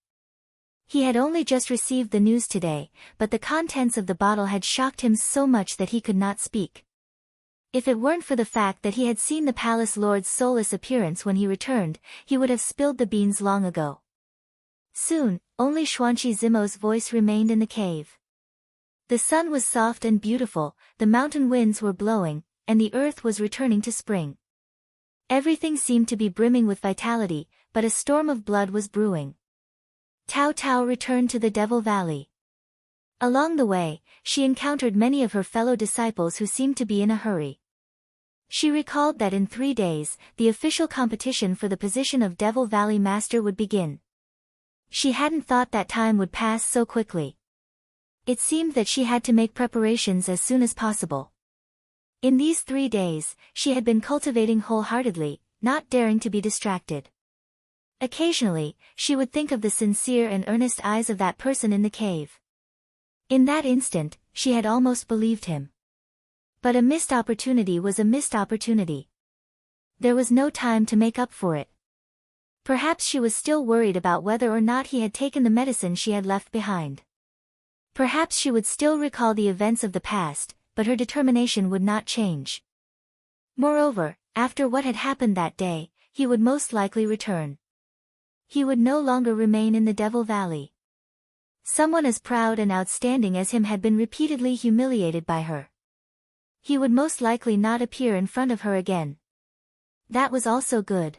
He had only just received the news today, but the contents of the bottle had shocked him so much that he could not speak. If it weren't for the fact that he had seen the palace lord's soulless appearance when he returned, he would have spilled the beans long ago. Soon, only Xuanqi Zimo's voice remained in the cave. The sun was soft and beautiful, the mountain winds were blowing, and the earth was returning to spring. Everything seemed to be brimming with vitality, but a storm of blood was brewing. Tao Tao returned to the Devil Valley. Along the way, she encountered many of her fellow disciples who seemed to be in a hurry. She recalled that in 3 days, the official competition for the position of Devil Valley Master would begin. She hadn't thought that time would pass so quickly. It seemed that she had to make preparations as soon as possible. In these 3 days, she had been cultivating wholeheartedly, not daring to be distracted. Occasionally, she would think of the sincere and earnest eyes of that person in the cave. In that instant, she had almost believed him. But a missed opportunity was a missed opportunity. There was no time to make up for it. Perhaps she was still worried about whether or not he had taken the medicine she had left behind. Perhaps she would still recall the events of the past, but her determination would not change. Moreover, after what had happened that day, he would most likely return. He would no longer remain in the Devil Valley. Someone as proud and outstanding as him had been repeatedly humiliated by her. He would most likely not appear in front of her again. That was also good.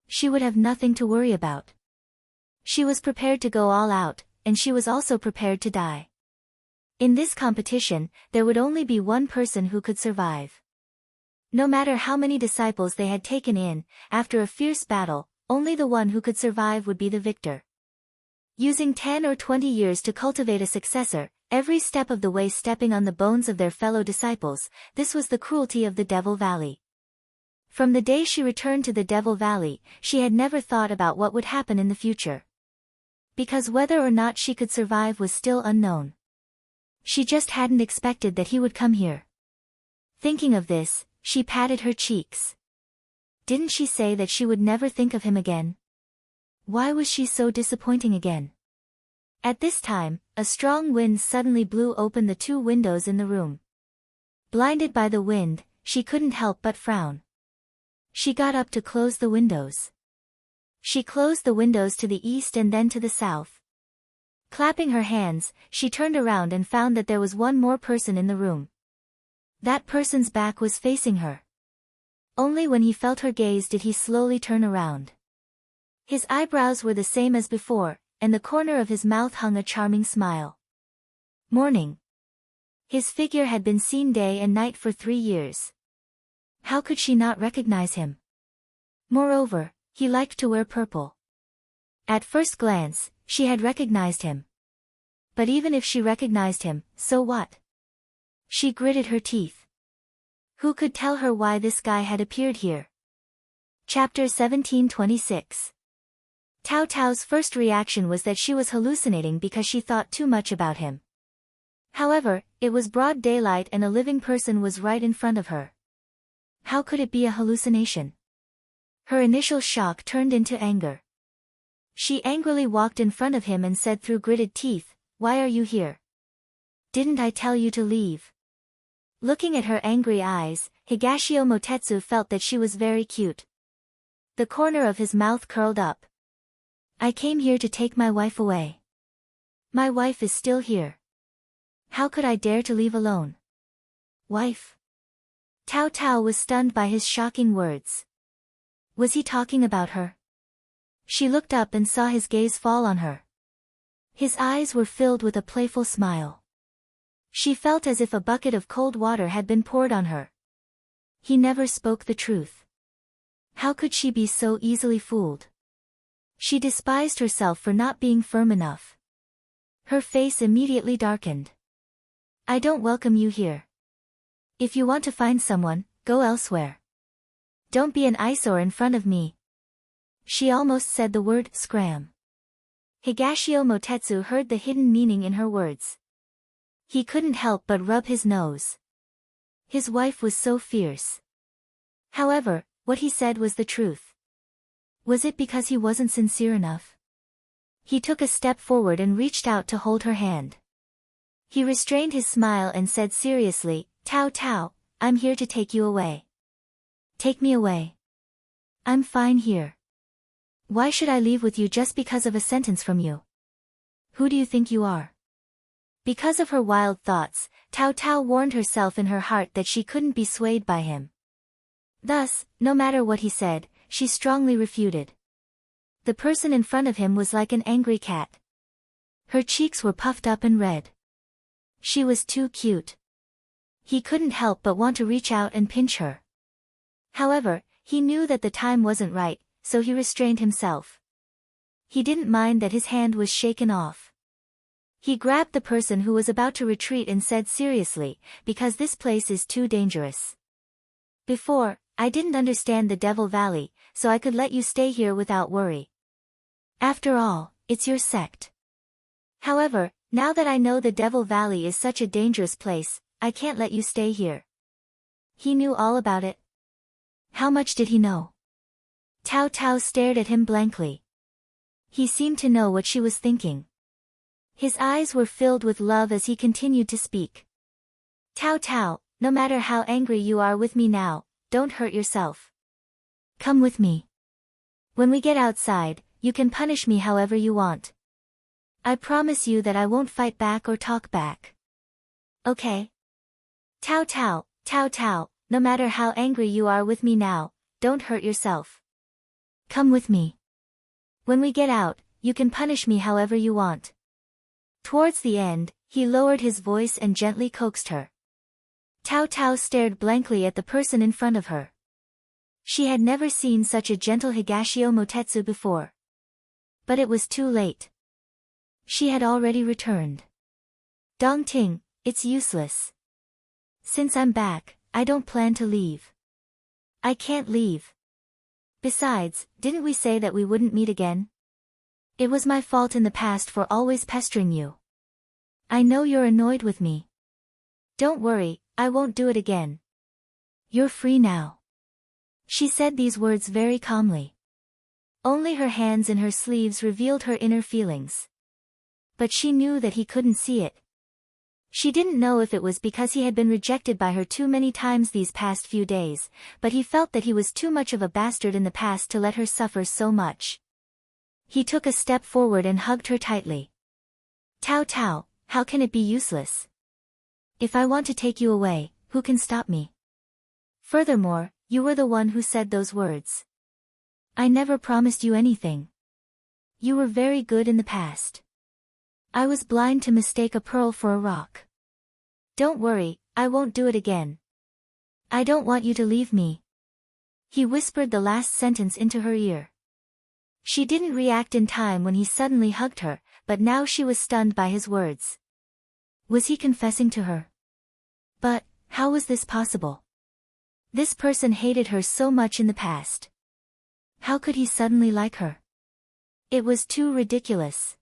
She would have nothing to worry about. She was prepared to go all out, and she was also prepared to die. In this competition, there would only be one person who could survive. No matter how many disciples they had taken in, after a fierce battle, only the one who could survive would be the victor. Using 10 or 20 years to cultivate a successor, every step of the way stepping on the bones of their fellow disciples, this was the cruelty of the Devil Valley. From the day she returned to the Devil Valley, she had never thought about what would happen in the future. Because whether or not she could survive was still unknown. She just hadn't expected that he would come here. Thinking of this, she patted her cheeks. Didn't she say that she would never think of him again? Why was she so disappointing again? At this time, a strong wind suddenly blew open the 2 windows in the room. Blinded by the wind, she couldn't help but frown. She got up to close the windows. She closed the windows to the east and then to the south. Clapping her hands, she turned around and found that there was one more person in the room. That person's back was facing her. Only when he felt her gaze did he slowly turn around. His eyebrows were the same as before, and the corner of his mouth hung a charming smile. Morning. His figure had been seen day and night for 3 years. How could she not recognize him? Moreover, he liked to wear purple. At first glance, she had recognized him. But even if she recognized him, so what? She gritted her teeth. Who could tell her why this guy had appeared here? Chapter 1726. Tao Tao's first reaction was that she was hallucinating because she thought too much about him. However, it was broad daylight and a living person was right in front of her. How could it be a hallucination? Her initial shock turned into anger. She angrily walked in front of him and said through gritted teeth, "Why are you here? Didn't I tell you to leave?" Looking at her angry eyes, Higashio Motetsu felt that she was very cute. The corner of his mouth curled up. "I came here to take my wife away. My wife is still here. How could I dare to leave alone?" Wife? Tao Tao was stunned by his shocking words. Was he talking about her? She looked up and saw his gaze fall on her. His eyes were filled with a playful smile. She felt as if a bucket of cold water had been poured on her. He never spoke the truth. How could she be so easily fooled? She despised herself for not being firm enough. Her face immediately darkened. "I don't welcome you here. If you want to find someone, go elsewhere. Don't be an eyesore in front of me." She almost said the word scram. Higashio Motetsu heard the hidden meaning in her words. He couldn't help but rub his nose. His wife was so fierce. However, what he said was the truth. Was it because he wasn't sincere enough? He took a step forward and reached out to hold her hand. He restrained his smile and said seriously, "Tao Tao, I'm here to take you away." "Take me away? I'm fine here. Why should I leave with you just because of a sentence from you? Who do you think you are?" Because of her wild thoughts, Tao Tao warned herself in her heart that she couldn't be swayed by him. Thus, no matter what he said, she strongly refuted. The person in front of him was like an angry cat. Her cheeks were puffed up and red. She was too cute. He couldn't help but want to reach out and pinch her. However, he knew that the time wasn't right, so he restrained himself. He didn't mind that his hand was shaken off. He grabbed the person who was about to retreat and said seriously, "Because this place is too dangerous. Before, I didn't understand the Devil Valley, so I could let you stay here without worry. After all, it's your sect. However, now that I know the Devil Valley is such a dangerous place, I can't let you stay here." He knew all about it. How much did he know? Tao Tao stared at him blankly. He seemed to know what she was thinking. His eyes were filled with love as he continued to speak. "Tao Tao, no matter how angry you are with me now, don't hurt yourself. Come with me. When we get outside, you can punish me however you want. I promise you that I won't fight back or talk back. Okay? Tao Tao, Tao Tao, no matter how angry you are with me now, don't hurt yourself. Come with me. When we get out, you can punish me however you want." Towards the end, he lowered his voice and gently coaxed her. Tao Tao stared blankly at the person in front of her. She had never seen such a gentle Higashio Motetsu before. But it was too late. She had already returned. Dongting, it's useless. Since I'm back, I don't plan to leave. I can't leave. Besides, didn't we say that we wouldn't meet again? It was my fault in the past for always pestering you. I know you're annoyed with me. Don't worry, I won't do it again. You're free now. She said these words very calmly. Only her hands in her sleeves revealed her inner feelings. But she knew that he couldn't see it. She didn't know if it was because he had been rejected by her too many times these past few days, but he felt that he was too much of a bastard in the past to let her suffer so much. He took a step forward and hugged her tightly. Tao Tao, how can it be useless? If I want to take you away, who can stop me? Furthermore, you were the one who said those words. I never promised you anything. You were very good in the past. I was blind to mistake a pearl for a rock. Don't worry, I won't do it again. I don't want you to leave me. He whispered the last sentence into her ear. She didn't react in time when he suddenly hugged her, but now she was stunned by his words. Was he confessing to her? But, how was this possible? This person hated her so much in the past. How could he suddenly like her? It was too ridiculous.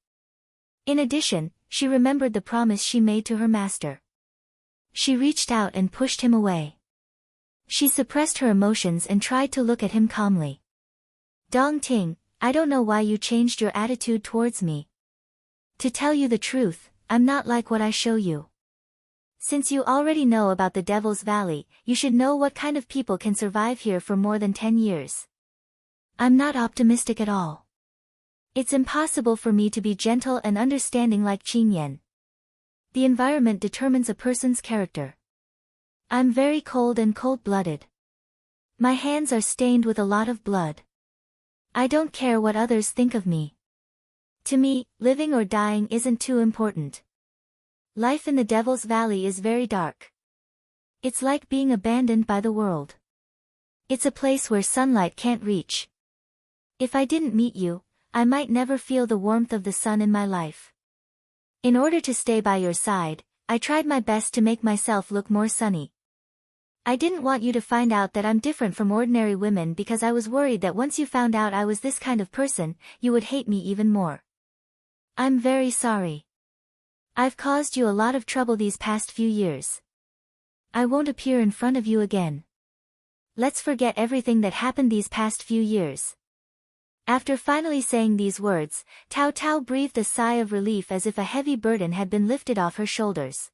In addition, she remembered the promise she made to her master. She reached out and pushed him away. She suppressed her emotions and tried to look at him calmly. Dong Ting, I don't know why you changed your attitude towards me. To tell you the truth, I'm not like what I show you. Since you already know about the Devil's Valley, you should know what kind of people can survive here for more than 10 years. I'm not optimistic at all. It's impossible for me to be gentle and understanding like Qin Yan. The environment determines a person's character. I'm very cold and cold-blooded. My hands are stained with a lot of blood. I don't care what others think of me. To me, living or dying isn't too important. Life in the Devil's Valley is very dark. It's like being abandoned by the world. It's a place where sunlight can't reach. If I didn't meet you, I might never feel the warmth of the sun in my life. In order to stay by your side, I tried my best to make myself look more sunny. I didn't want you to find out that I'm different from ordinary women because I was worried that once you found out I was this kind of person, you would hate me even more. I'm very sorry. I've caused you a lot of trouble these past few years. I won't appear in front of you again. Let's forget everything that happened these past few years. After finally saying these words, Tao Tao breathed a sigh of relief as if a heavy burden had been lifted off her shoulders.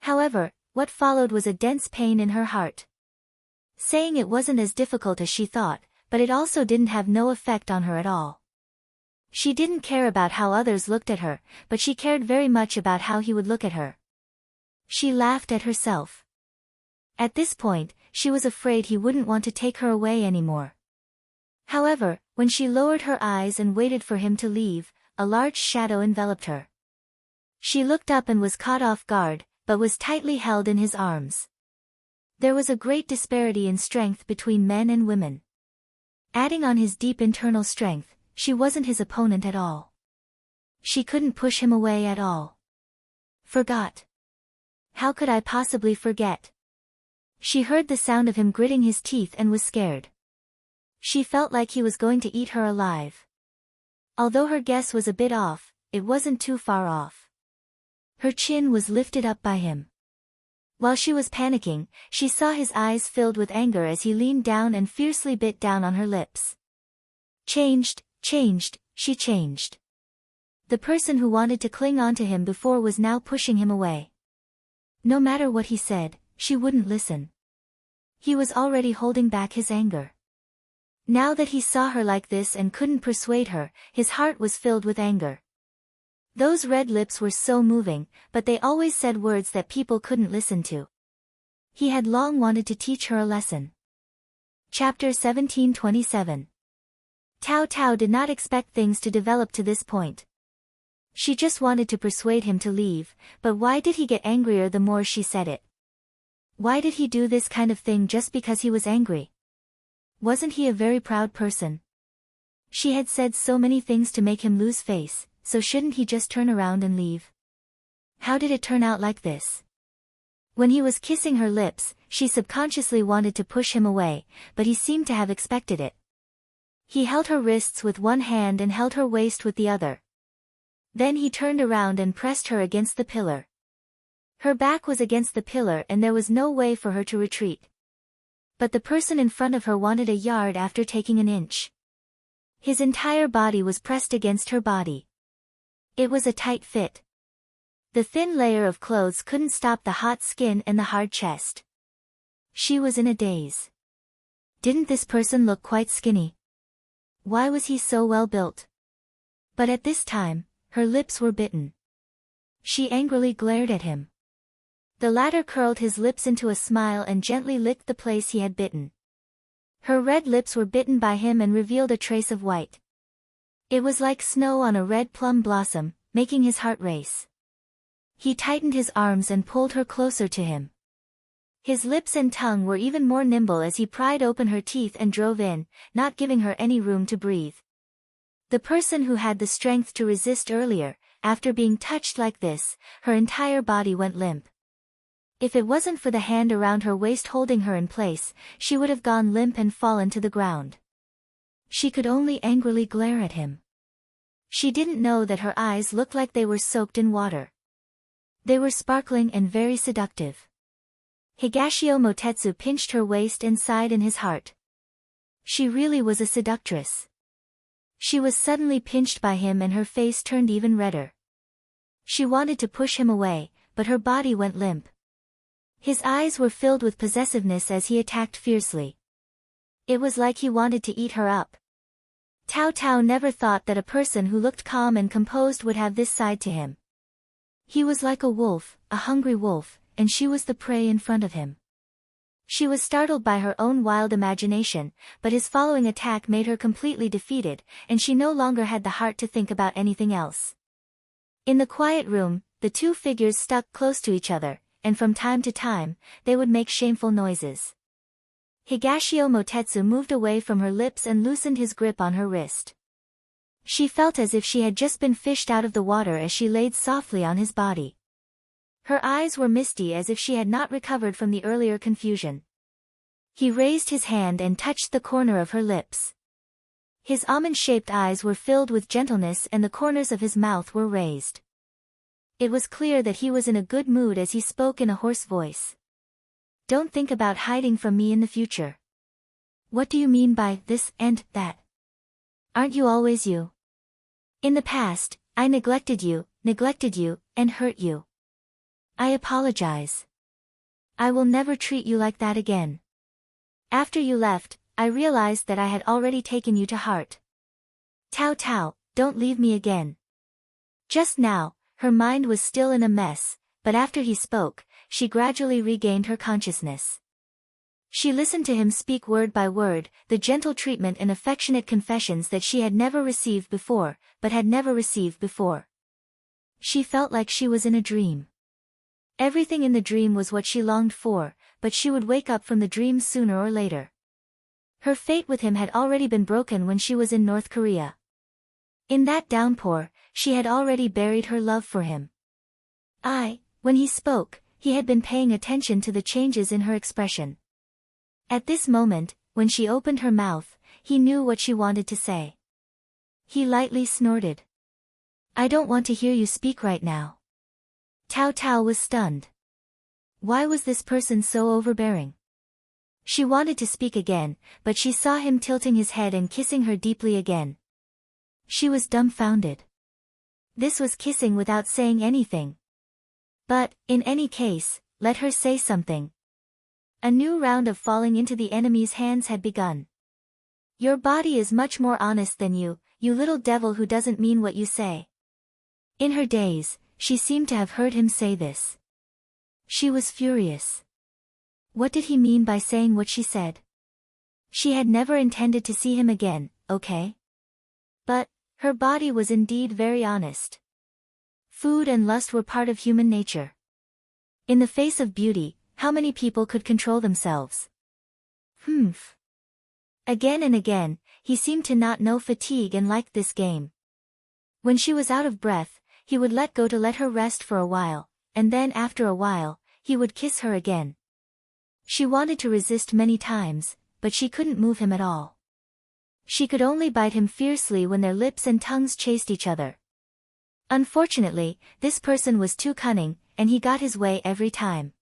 However, what followed was a dense pain in her heart. Saying it wasn't as difficult as she thought, but it also didn't have no effect on her at all. She didn't care about how others looked at her, but she cared very much about how he would look at her. She laughed at herself. At this point, she was afraid he wouldn't want to take her away anymore. However, when she lowered her eyes and waited for him to leave, a large shadow enveloped her. She looked up and was caught off guard, but was tightly held in his arms. There was a great disparity in strength between men and women. Adding on his deep internal strength, she wasn't his opponent at all. She couldn't push him away at all. Forgot. How could I possibly forget? She heard the sound of him gritting his teeth and was scared. She felt like he was going to eat her alive. Although her guess was a bit off, it wasn't too far off. Her chin was lifted up by him. While she was panicking, she saw his eyes filled with anger as he leaned down and fiercely bit down on her lips. Changed, she changed. The person who wanted to cling onto him before was now pushing him away. No matter what he said, she wouldn't listen. He was already holding back his anger. Now that he saw her like this and couldn't persuade her, his heart was filled with anger. Those red lips were so moving, but they always said words that people couldn't listen to. He had long wanted to teach her a lesson. Chapter 1727. Tao Tao did not expect things to develop to this point. She just wanted to persuade him to leave, but why did he get angrier the more she said it? Why did he do this kind of thing just because he was angry? Wasn't he a very proud person? She had said so many things to make him lose face, so shouldn't he just turn around and leave? How did it turn out like this? When he was kissing her lips, she subconsciously wanted to push him away, but he seemed to have expected it. He held her wrists with one hand and held her waist with the other. Then he turned around and pressed her against the pillar. Her back was against the pillar and there was no way for her to retreat. But the person in front of her wanted a yard after taking an inch. His entire body was pressed against her body. It was a tight fit. The thin layer of clothes couldn't stop the hot skin and the hard chest. She was in a daze. Didn't this person look quite skinny? Why was he so well built? But at this time, her lips were bitten. She angrily glared at him. The latter curled his lips into a smile and gently licked the place he had bitten. Her red lips were bitten by him and revealed a trace of white. It was like snow on a red plum blossom, making his heart race. He tightened his arms and pulled her closer to him. His lips and tongue were even more nimble as he pried open her teeth and drove in, not giving her any room to breathe. The person who had the strength to resist earlier, after being touched like this, her entire body went limp. If it wasn't for the hand around her waist holding her in place, she would have gone limp and fallen to the ground. She could only angrily glare at him. She didn't know that her eyes looked like they were soaked in water. They were sparkling and very seductive. Higashio Motetsu pinched her waist and sighed in his heart. She really was a seductress. She was suddenly pinched by him and her face turned even redder. She wanted to push him away, but her body went limp. His eyes were filled with possessiveness as he attacked fiercely. It was like he wanted to eat her up. Tao Tao never thought that a person who looked calm and composed would have this side to him. He was like a wolf, a hungry wolf, and she was the prey in front of him. She was startled by her own wild imagination, but his following attack made her completely defeated, and she no longer had the heart to think about anything else. In the quiet room, the two figures stuck close to each other, and from time to time, they would make shameful noises. Higashio Motetsu moved away from her lips and loosened his grip on her wrist. She felt as if she had just been fished out of the water as she laid softly on his body. Her eyes were misty as if she had not recovered from the earlier confusion. He raised his hand and touched the corner of her lips. His almond-shaped eyes were filled with gentleness and the corners of his mouth were raised. It was clear that he was in a good mood as he spoke in a hoarse voice. Don't think about hiding from me in the future. What do you mean by this and that? Aren't you always you? In the past, I neglected you, and hurt you. I apologize. I will never treat you like that again. After you left, I realized that I had already taken you to heart. Tao Tao, don't leave me again. Just now, her mind was still in a mess, but after he spoke, she gradually regained her consciousness. She listened to him speak word by word, the gentle treatment and affectionate confessions that she had never received before, but had never received before. She felt like she was in a dream. Everything in the dream was what she longed for, but she would wake up from the dream sooner or later. Her fate with him had already been broken when she was in North Korea. In that downpour, she had already buried her love for him. When he spoke, he had been paying attention to the changes in her expression. At this moment, when she opened her mouth, he knew what she wanted to say. He lightly snorted. I don't want to hear you speak right now. Tao Tao was stunned. Why was this person so overbearing? She wanted to speak again, but she saw him tilting his head and kissing her deeply again. She was dumbfounded. This was kissing without saying anything. But, in any case, let her say something. A new round of falling into the enemy's hands had begun. Your body is much more honest than you little devil who doesn't mean what you say. In her daze, she seemed to have heard him say this. She was furious. What did he mean by saying what she said? She had never intended to see him again, okay? But, her body was indeed very honest. Food and lust were part of human nature. In the face of beauty, how many people could control themselves? Humph. Again and again, he seemed to not know fatigue and liked this game. When she was out of breath, he would let go to let her rest for a while, and then after a while, he would kiss her again. She wanted to resist many times, but she couldn't move him at all. She could only bite him fiercely when their lips and tongues chased each other. Unfortunately, this person was too cunning, and he got his way every time.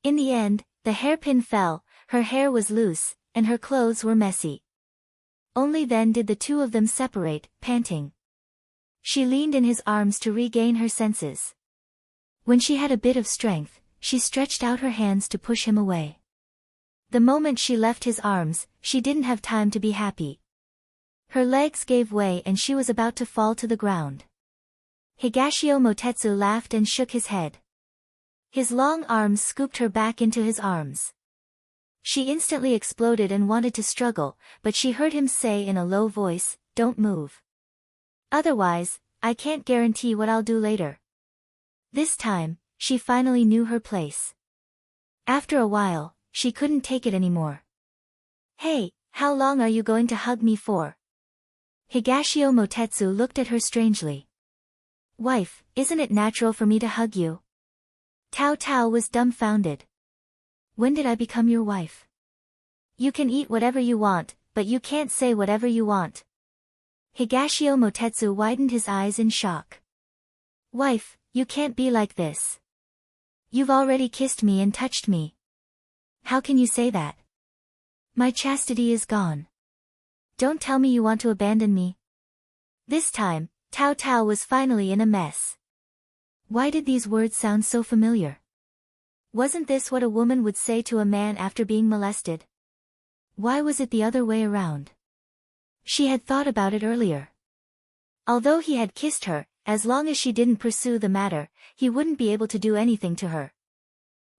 In the end, the hairpin fell, her hair was loose, and her clothes were messy. Only then did the two of them separate, panting. She leaned in his arms to regain her senses. When she had a bit of strength, she stretched out her hands to push him away. The moment she left his arms, she didn't have time to be happy. Her legs gave way and she was about to fall to the ground. Higashio Motetsu laughed and shook his head. His long arms scooped her back into his arms. She instantly exploded and wanted to struggle, but she heard him say in a low voice, "Don't move. Otherwise, I can't guarantee what I'll do later." This time, she finally knew her place. After a while, she couldn't take it anymore. "Hey, how long are you going to hug me for?" Higashio Motetsu looked at her strangely. "Wife, isn't it natural for me to hug you?" Tao Tao was dumbfounded. "When did I become your wife? You can eat whatever you want, but you can't say whatever you want." Higashio Motetsu widened his eyes in shock. "Wife, you can't be like this. You've already kissed me and touched me. How can you say that? My chastity is gone. Don't tell me you want to abandon me." This time, Tao Tao was finally in a mess. Why did these words sound so familiar? Wasn't this what a woman would say to a man after being molested? Why was it the other way around? She had thought about it earlier. Although he had kissed her, as long as she didn't pursue the matter, he wouldn't be able to do anything to her.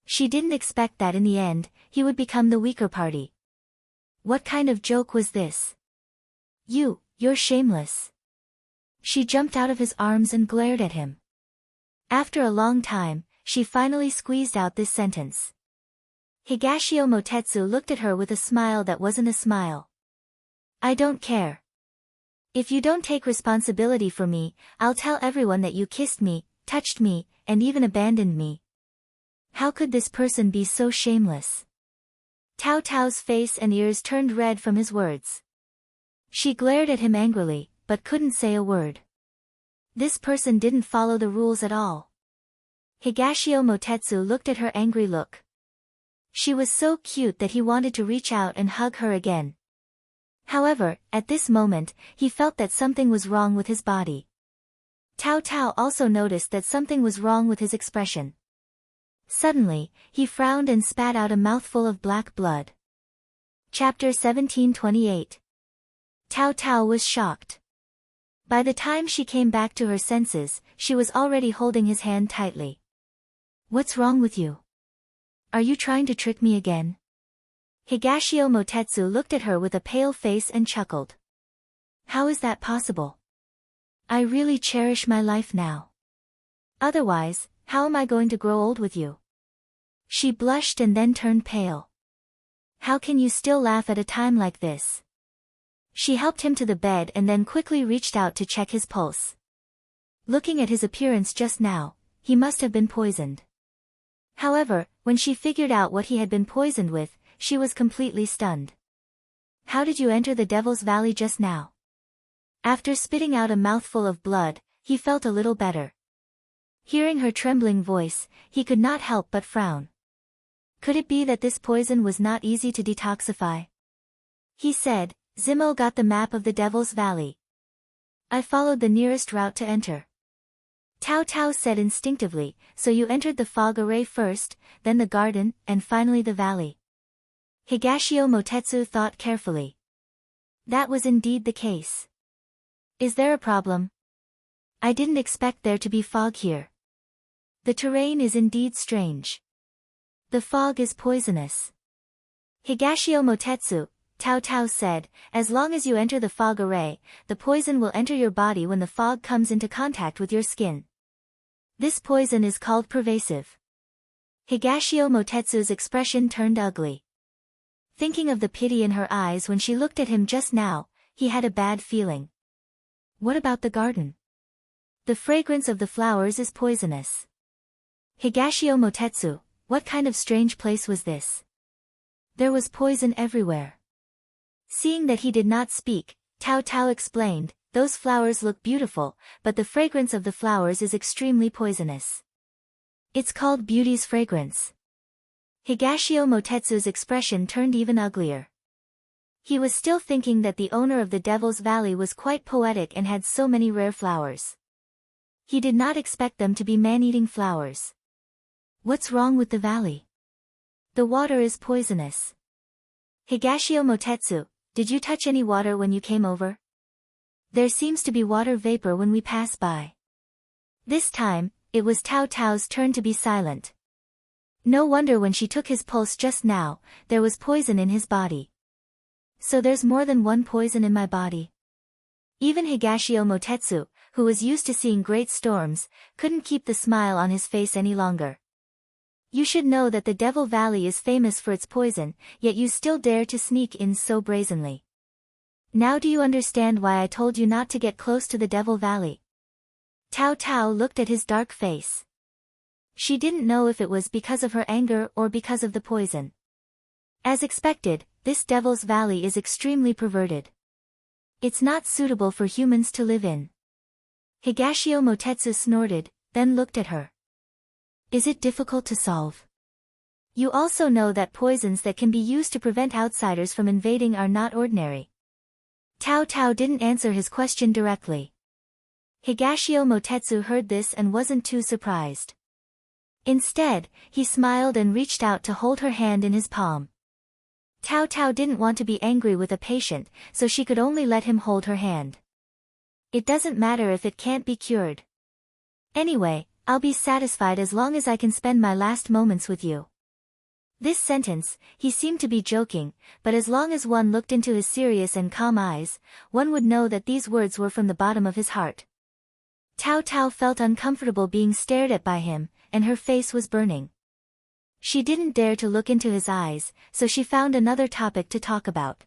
She didn't expect that in the end, he would become the weaker party. What kind of joke was this? You're shameless." She jumped out of his arms and glared at him. After a long time, she finally squeezed out this sentence. Higashio Motetsu looked at her with a smile that wasn't a smile. "I don't care. If you don't take responsibility for me, I'll tell everyone that you kissed me, touched me, and even abandoned me." How could this person be so shameless? Tao Tao's face and ears turned red from his words. She glared at him angrily, but couldn't say a word. This person didn't follow the rules at all. Higashio Motetsu looked at her angry look. She was so cute that he wanted to reach out and hug her again. However, at this moment, he felt that something was wrong with his body. Tao Tao also noticed that something was wrong with his expression. Suddenly, he frowned and spat out a mouthful of black blood. Chapter 1728. Tao Tao was shocked. By the time she came back to her senses, she was already holding his hand tightly. "What's wrong with you? Are you trying to trick me again?" Higashio Motetsu looked at her with a pale face and chuckled. "How is that possible? I really cherish my life now. Otherwise, how am I going to grow old with you?" She blushed and then turned pale. "How can you still laugh at a time like this?" She helped him to the bed and then quickly reached out to check his pulse. Looking at his appearance just now, he must have been poisoned. However, when she figured out what he had been poisoned with, she was completely stunned. "How did you enter the Devil's Valley just now?" After spitting out a mouthful of blood, he felt a little better. Hearing her trembling voice, he could not help but frown. Could it be that this poison was not easy to detoxify? He said, "Zimo got the map of the Devil's Valley. I followed the nearest route to enter." Tao Tao said instinctively, "So you entered the fog array first, then the garden, and finally the valley." Higashio Motetsu thought carefully. That was indeed the case. "Is there a problem? I didn't expect there to be fog here. The terrain is indeed strange. The fog is poisonous." "Higashio Motetsu," Tao Tao said, "as long as you enter the fog array, the poison will enter your body when the fog comes into contact with your skin. This poison is called pervasive. Higashio Motetsu's expression turned ugly. Thinking of the pity in her eyes when she looked at him just now, he had a bad feeling. What about the garden? The fragrance of the flowers is poisonous. Higashio Motetsu, what kind of strange place was this? There was poison everywhere. Seeing that he did not speak, Tao Tao explained, those flowers look beautiful, but the fragrance of the flowers is extremely poisonous. It's called beauty's fragrance. Higashio Motetsu's expression turned even uglier. He was still thinking that the owner of the Devil's Valley was quite poetic and had so many rare flowers. He did not expect them to be man-eating flowers. What's wrong with the valley? The water is poisonous. Higashio Motetsu, did you touch any water when you came over? There seems to be water vapor when we pass by. This time, it was Tao Tao's turn to be silent. No wonder when she took his pulse just now, there was poison in his body. So there's more than one poison in my body. Even Higashio Motetsu, who was used to seeing great storms, couldn't keep the smile on his face any longer. You should know that the Devil Valley is famous for its poison, yet you still dare to sneak in so brazenly. Now do you understand why I told you not to get close to the Devil Valley? Tao Tao looked at his dark face. She didn't know if it was because of her anger or because of the poison. As expected, this Devil's Valley is extremely perverted. It's not suitable for humans to live in. Higashio Motetsu snorted, then looked at her. Is it difficult to solve? You also know that poisons that can be used to prevent outsiders from invading are not ordinary. Tao Tao didn't answer his question directly. Higashio Motetsu heard this and wasn't too surprised. Instead, he smiled and reached out to hold her hand in his palm. Tao Tao didn't want to be angry with a patient, so she could only let him hold her hand. It doesn't matter if it can't be cured. Anyway, I'll be satisfied as long as I can spend my last moments with you. This sentence, he seemed to be joking, but as long as one looked into his serious and calm eyes, one would know that these words were from the bottom of his heart. Tao Tao felt uncomfortable being stared at by him, and her face was burning. She didn't dare to look into his eyes, so she found another topic to talk about.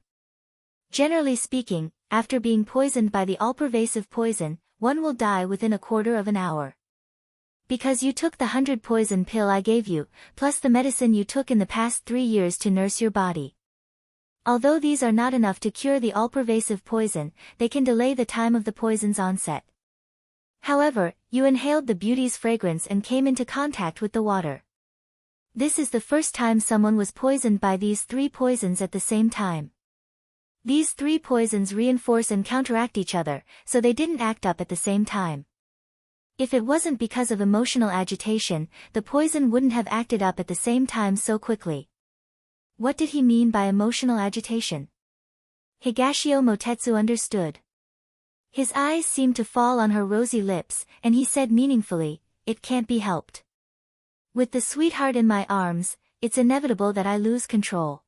Generally speaking, after being poisoned by the all-pervasive poison, one will die within a quarter of an hour. Because you took the 100 poison pill I gave you, plus the medicine you took in the past 3 years to nurse your body. Although these are not enough to cure the all-pervasive poison, they can delay the time of the poison's onset. However, you inhaled the beauty's fragrance and came into contact with the water. This is the first time someone was poisoned by these 3 poisons at the same time. These 3 poisons reinforce and counteract each other, so they didn't act up at the same time. If it wasn't because of emotional agitation, the poison wouldn't have acted up at the same time so quickly. What did he mean by emotional agitation? Higashio Motetsu understood. His eyes seemed to fall on her rosy lips, and he said meaningfully, "It can't be helped. With the sweetheart in my arms, it's inevitable that I lose control."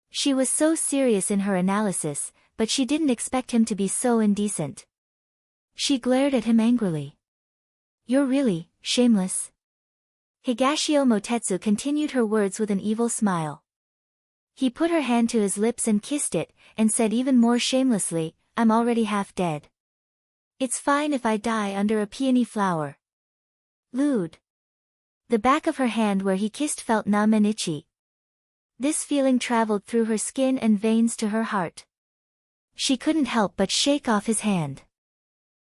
She was so serious in her analysis, but she didn't expect him to be so indecent. She glared at him angrily. "You're really shameless." Higashio Motetsu continued her words with an evil smile. He put her hand to his lips and kissed it, and said even more shamelessly, "I'm already half dead. It's fine if I die under a peony flower." Lewd. The back of her hand where he kissed felt numb and itchy. This feeling traveled through her skin and veins to her heart. She couldn't help but shake off his hand.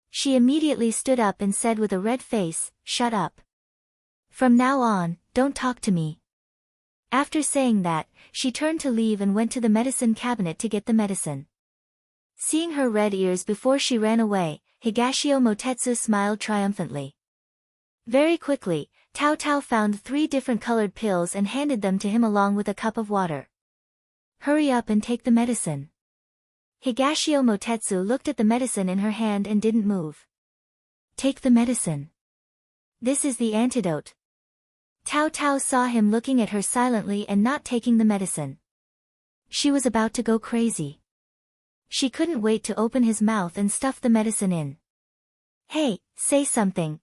She immediately stood up and said with a red face, "Shut up. From now on, don't talk to me." After saying that, she turned to leave and went to the medicine cabinet to get the medicine. Seeing her red ears before she ran away, Higashio Motetsu smiled triumphantly. Very quickly, Tao Tao found 3 different colored pills and handed them to him along with a cup of water. "Hurry up and take the medicine." Higashio Motetsu looked at the medicine in her hand and didn't move. "Take the medicine. This is the antidote." Tao Tao saw him looking at her silently and not taking the medicine. She was about to go crazy. She couldn't wait to open his mouth and stuff the medicine in. "Hey, say something."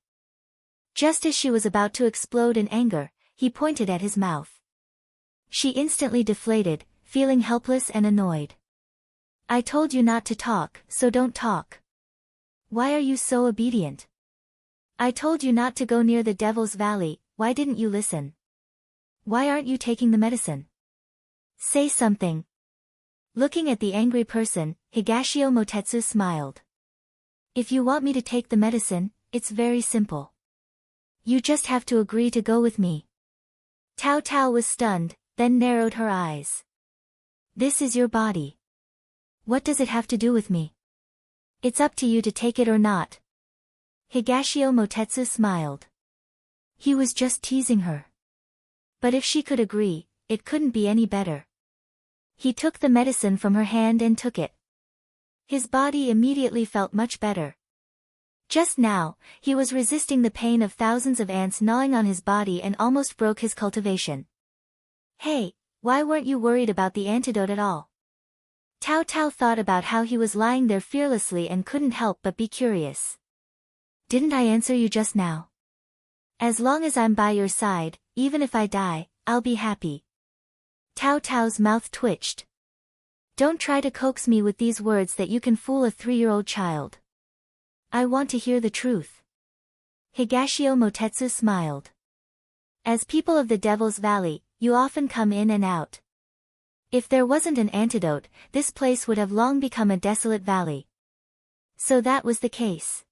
Just as she was about to explode in anger, he pointed at his mouth. She instantly deflated, feeling helpless and annoyed. I told you not to talk, so don't talk. Why are you so obedient? I told you not to go near the Devil's Valley, why didn't you listen? Why aren't you taking the medicine? Say something. Looking at the angry person, Higashio Motetsu smiled. If you want me to take the medicine, it's very simple. You just have to agree to go with me. Tao Tao was stunned, then narrowed her eyes. This is your body. What does it have to do with me? It's up to you to take it or not. Higashio Motetsu smiled. He was just teasing her. But if she could agree, it couldn't be any better. He took the medicine from her hand and took it. His body immediately felt much better. Just now, he was resisting the pain of thousands of ants gnawing on his body and almost broke his cultivation. Hey, why weren't you worried about the antidote at all? Tao Tao thought about how he was lying there fearlessly and couldn't help but be curious. Didn't I answer you just now? As long as I'm by your side, even if I die, I'll be happy. Tao Tao's mouth twitched. Don't try to coax me with these words that you can fool a 3-year-old child. I want to hear the truth. Higashio Motetsu smiled. As people of the Devil's Valley, you often come in and out. If there wasn't an antidote, this place would have long become a desolate valley. So that was the case.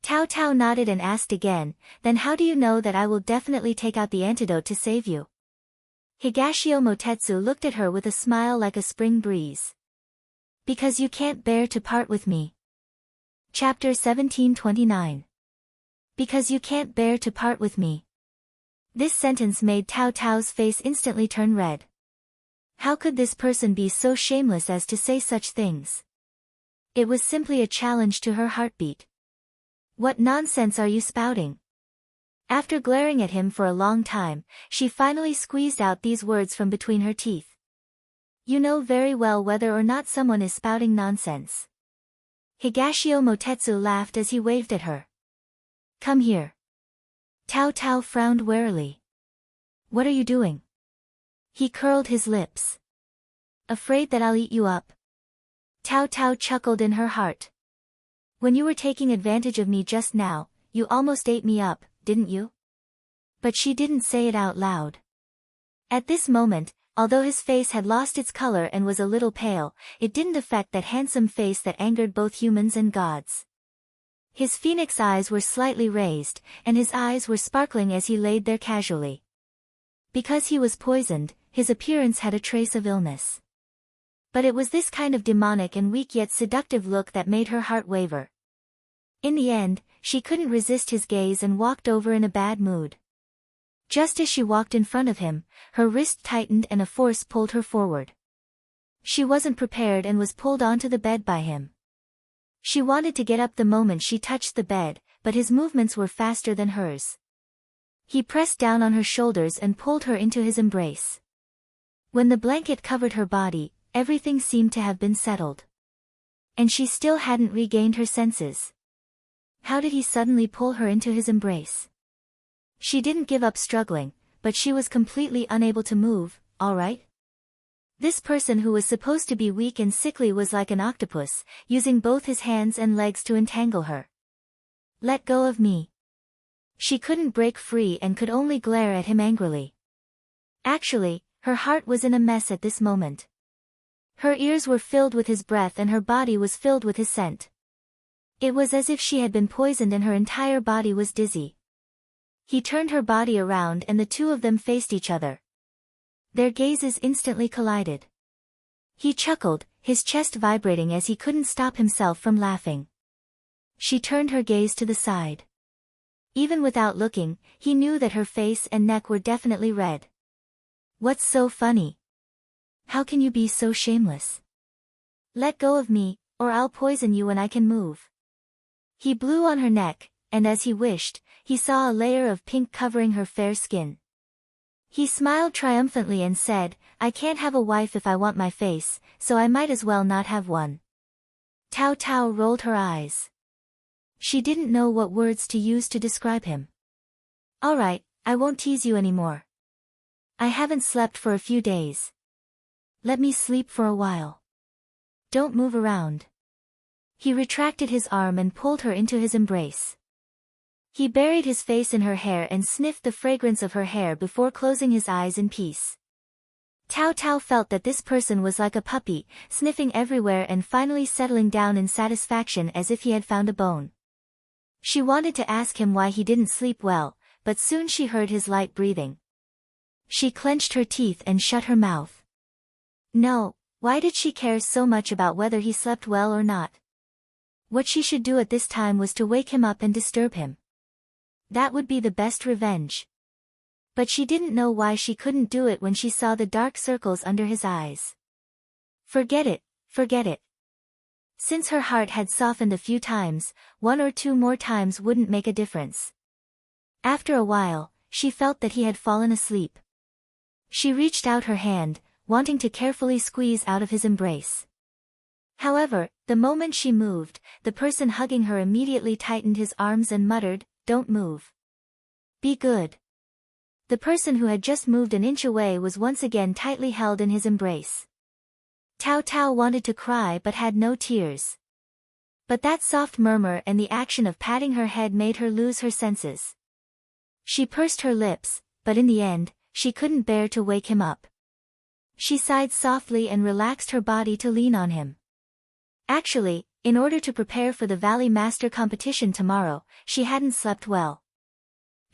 Tao Tao nodded and asked again, then how do you know that I will definitely take out the antidote to save you? Higashio Motetsu looked at her with a smile like a spring breeze. Because you can't bear to part with me. Chapter 1729. Because you can't bear to part with me. This sentence made Tao Tao's face instantly turn red. How could this person be so shameless as to say such things? It was simply a challenge to her heartbeat. What nonsense are you spouting? After glaring at him for a long time, she finally squeezed out these words from between her teeth. You know very well whether or not someone is spouting nonsense. Higashio Motetsu laughed as he waved at her. Come here. Tao Tao frowned warily. What are you doing? He curled his lips. Afraid that I'll eat you up? Tao Tao chuckled in her heart. When you were taking advantage of me just now, you almost ate me up, didn't you? But she didn't say it out loud. At this moment, although his face had lost its color and was a little pale, it didn't affect that handsome face that angered both humans and gods. His phoenix eyes were slightly raised, and his eyes were sparkling as he laid there casually. Because he was poisoned, his appearance had a trace of illness. But it was this kind of demonic and weak yet seductive look that made her heart waver. In the end, she couldn't resist his gaze and walked over in a bad mood. Just as she walked in front of him, her wrist tightened and a force pulled her forward. She wasn't prepared and was pulled onto the bed by him. She wanted to get up the moment she touched the bed, but his movements were faster than hers. He pressed down on her shoulders and pulled her into his embrace. When the blanket covered her body, everything seemed to have been settled. And she still hadn't regained her senses. How did he suddenly pull her into his embrace? She didn't give up struggling, but she was completely unable to move. All right? This person who was supposed to be weak and sickly was like an octopus, using both his hands and legs to entangle her. Let go of me. She couldn't break free and could only glare at him angrily. Actually, her heart was in a mess at this moment. Her ears were filled with his breath and her body was filled with his scent. It was as if she had been poisoned and her entire body was dizzy. He turned her body around and the two of them faced each other. Their gazes instantly collided. He chuckled, his chest vibrating as he couldn't stop himself from laughing. She turned her gaze to the side. Even without looking, he knew that her face and neck were definitely red. What's so funny? How can you be so shameless? Let go of me, or I'll poison you when I can move. He blew on her neck, and as he wished, he saw a layer of pink covering her fair skin. He smiled triumphantly and said, I can't have a wife if I want my face, so I might as well not have one. Tao Tao rolled her eyes. She didn't know what words to use to describe him. All right, I won't tease you anymore. I haven't slept for a few days. Let me sleep for a while. Don't move around. He retracted his arm and pulled her into his embrace. He buried his face in her hair and sniffed the fragrance of her hair before closing his eyes in peace. Cao Cao felt that this person was like a puppy, sniffing everywhere and finally settling down in satisfaction as if he had found a bone. She wanted to ask him why he didn't sleep well, but soon she heard his light breathing. She clenched her teeth and shut her mouth. No, why did she care so much about whether he slept well or not? What she should do at this time was to wake him up and disturb him. That would be the best revenge. But she didn't know why she couldn't do it when she saw the dark circles under his eyes. Forget it, forget it. Since her heart had softened a few times, 1 or 2 more times wouldn't make a difference. After a while, she felt that he had fallen asleep. She reached out her hand, wanting to carefully squeeze out of his embrace. However, the moment she moved, the person hugging her immediately tightened his arms and muttered, "Don't move. Be good." The person who had just moved an inch away was once again tightly held in his embrace. Cao Cao wanted to cry but had no tears. But that soft murmur and the action of patting her head made her lose her senses. She pursed her lips, but in the end, she couldn't bear to wake him up. She sighed softly and relaxed her body to lean on him. Actually, in order to prepare for the Valley Master competition tomorrow, she hadn't slept well.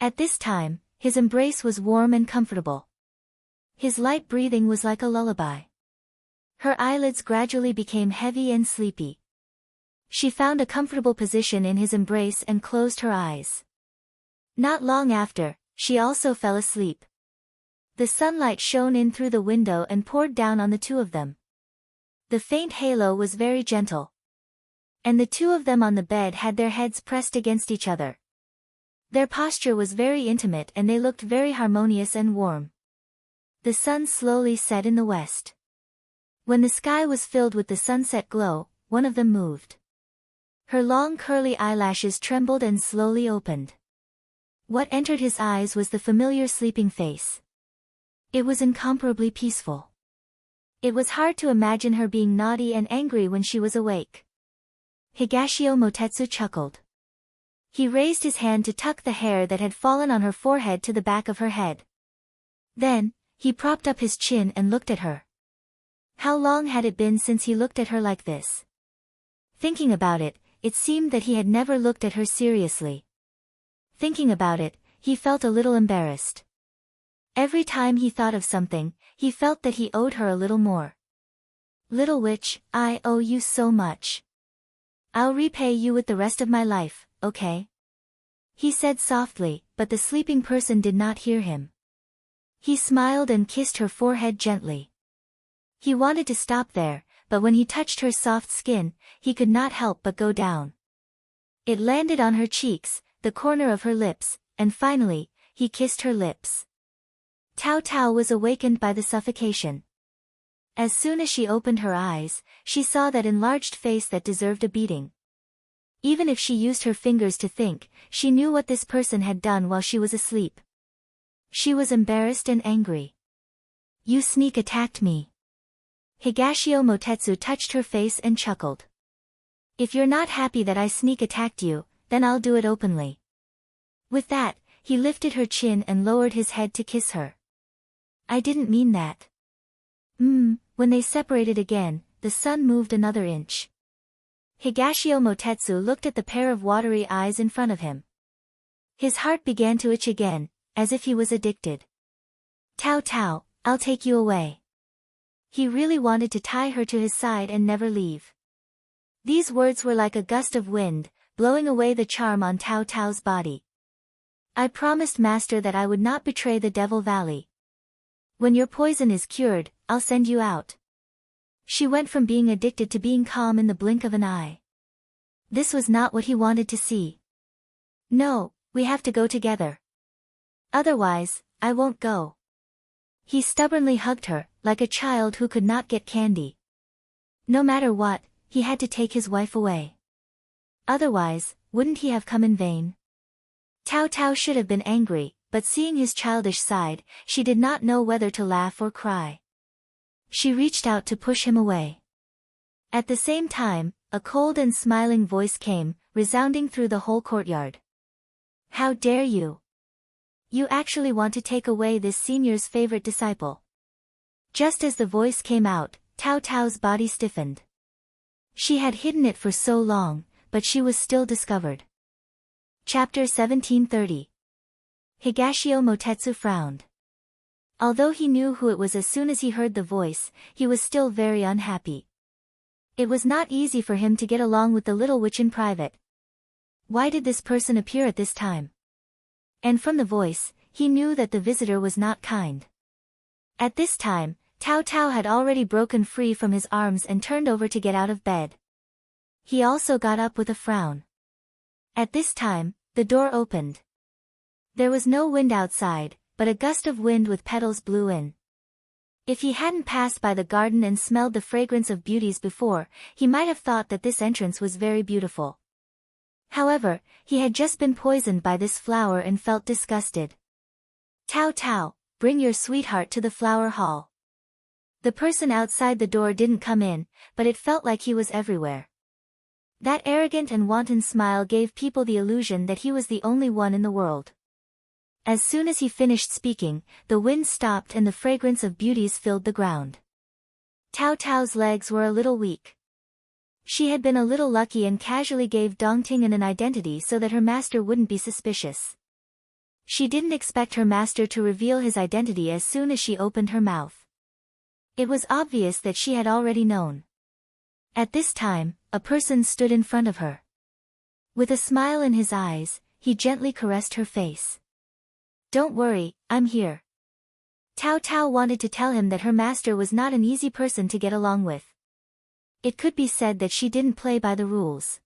At this time, his embrace was warm and comfortable. His light breathing was like a lullaby. Her eyelids gradually became heavy and sleepy. She found a comfortable position in his embrace and closed her eyes. Not long after, she also fell asleep. The sunlight shone in through the window and poured down on the two of them. The faint halo was very gentle. And the two of them on the bed had their heads pressed against each other. Their posture was very intimate and they looked very harmonious and warm. The sun slowly set in the west. When the sky was filled with the sunset glow, one of them moved. Her long curly eyelashes trembled and slowly opened. What entered his eyes was the familiar sleeping face. It was incomparably peaceful. It was hard to imagine her being naughty and angry when she was awake. Higashio Motetsu chuckled. He raised his hand to tuck the hair that had fallen on her forehead to the back of her head. Then, he propped up his chin and looked at her. How long had it been since he looked at her like this? Thinking about it, it seemed that he had never looked at her seriously. Thinking about it, he felt a little embarrassed. Every time he thought of something, he felt that he owed her a little more. Little witch, I owe you so much. I'll repay you with the rest of my life, okay? He said softly, but the sleeping person did not hear him. He smiled and kissed her forehead gently. He wanted to stop there, but when he touched her soft skin, he could not help but go down. It landed on her cheeks, the corner of her lips, and finally, he kissed her lips. Cao Cao was awakened by the suffocation. As soon as she opened her eyes, she saw that enlarged face that deserved a beating. Even if she used her fingers to think, she knew what this person had done while she was asleep. She was embarrassed and angry. You sneak attacked me. Higashio Motetsu touched her face and chuckled. If you're not happy that I sneak attacked you, then I'll do it openly. With that, he lifted her chin and lowered his head to kiss her. I didn't mean that. When they separated again, the sun moved another inch. Higashio Motetsu looked at the pair of watery eyes in front of him. His heart began to itch again, as if he was addicted. Cao Cao, I'll take you away. He really wanted to tie her to his side and never leave. These words were like a gust of wind, blowing away the charm on Cao Cao's body. I promised Master that I would not betray the Devil Valley. When your poison is cured, I'll send you out. She went from being addicted to being calm in the blink of an eye. This was not what he wanted to see. No, we have to go together. Otherwise, I won't go. He stubbornly hugged her, like a child who could not get candy. No matter what, he had to take his wife away. Otherwise, wouldn't he have come in vain? Cao Cao should have been angry, but seeing his childish side, she did not know whether to laugh or cry. She reached out to push him away. At the same time, a cold and smiling voice came, resounding through the whole courtyard. "How dare you? You actually want to take away this senior's favorite disciple." Just as the voice came out, Tao Tao's body stiffened. She had hidden it for so long, but she was still discovered. Chapter 1730. Higashio Motetsu frowned. Although he knew who it was as soon as he heard the voice, he was still very unhappy. It was not easy for him to get along with the little witch in private. Why did this person appear at this time? And from the voice, he knew that the visitor was not kind. At this time, Tao Tao had already broken free from his arms and turned over to get out of bed. He also got up with a frown. At this time, the door opened. There was no wind outside, but a gust of wind with petals blew in. If he hadn't passed by the garden and smelled the fragrance of beauties before, he might have thought that this entrance was very beautiful. However, he had just been poisoned by this flower and felt disgusted. "Tao Tao, bring your sweetheart to the flower hall." The person outside the door didn't come in, but it felt like he was everywhere. That arrogant and wanton smile gave people the illusion that he was the only one in the world. As soon as he finished speaking, the wind stopped and the fragrance of beauties filled the ground. Tao Tao's legs were a little weak. She had been a little lucky and casually gave Dongting an identity so that her master wouldn't be suspicious. She didn't expect her master to reveal his identity as soon as she opened her mouth. It was obvious that she had already known. At this time, a person stood in front of her. With a smile in his eyes, he gently caressed her face. "Don't worry, I'm here." Tao Tao wanted to tell him that her master was not an easy person to get along with. It could be said that she didn't play by the rules.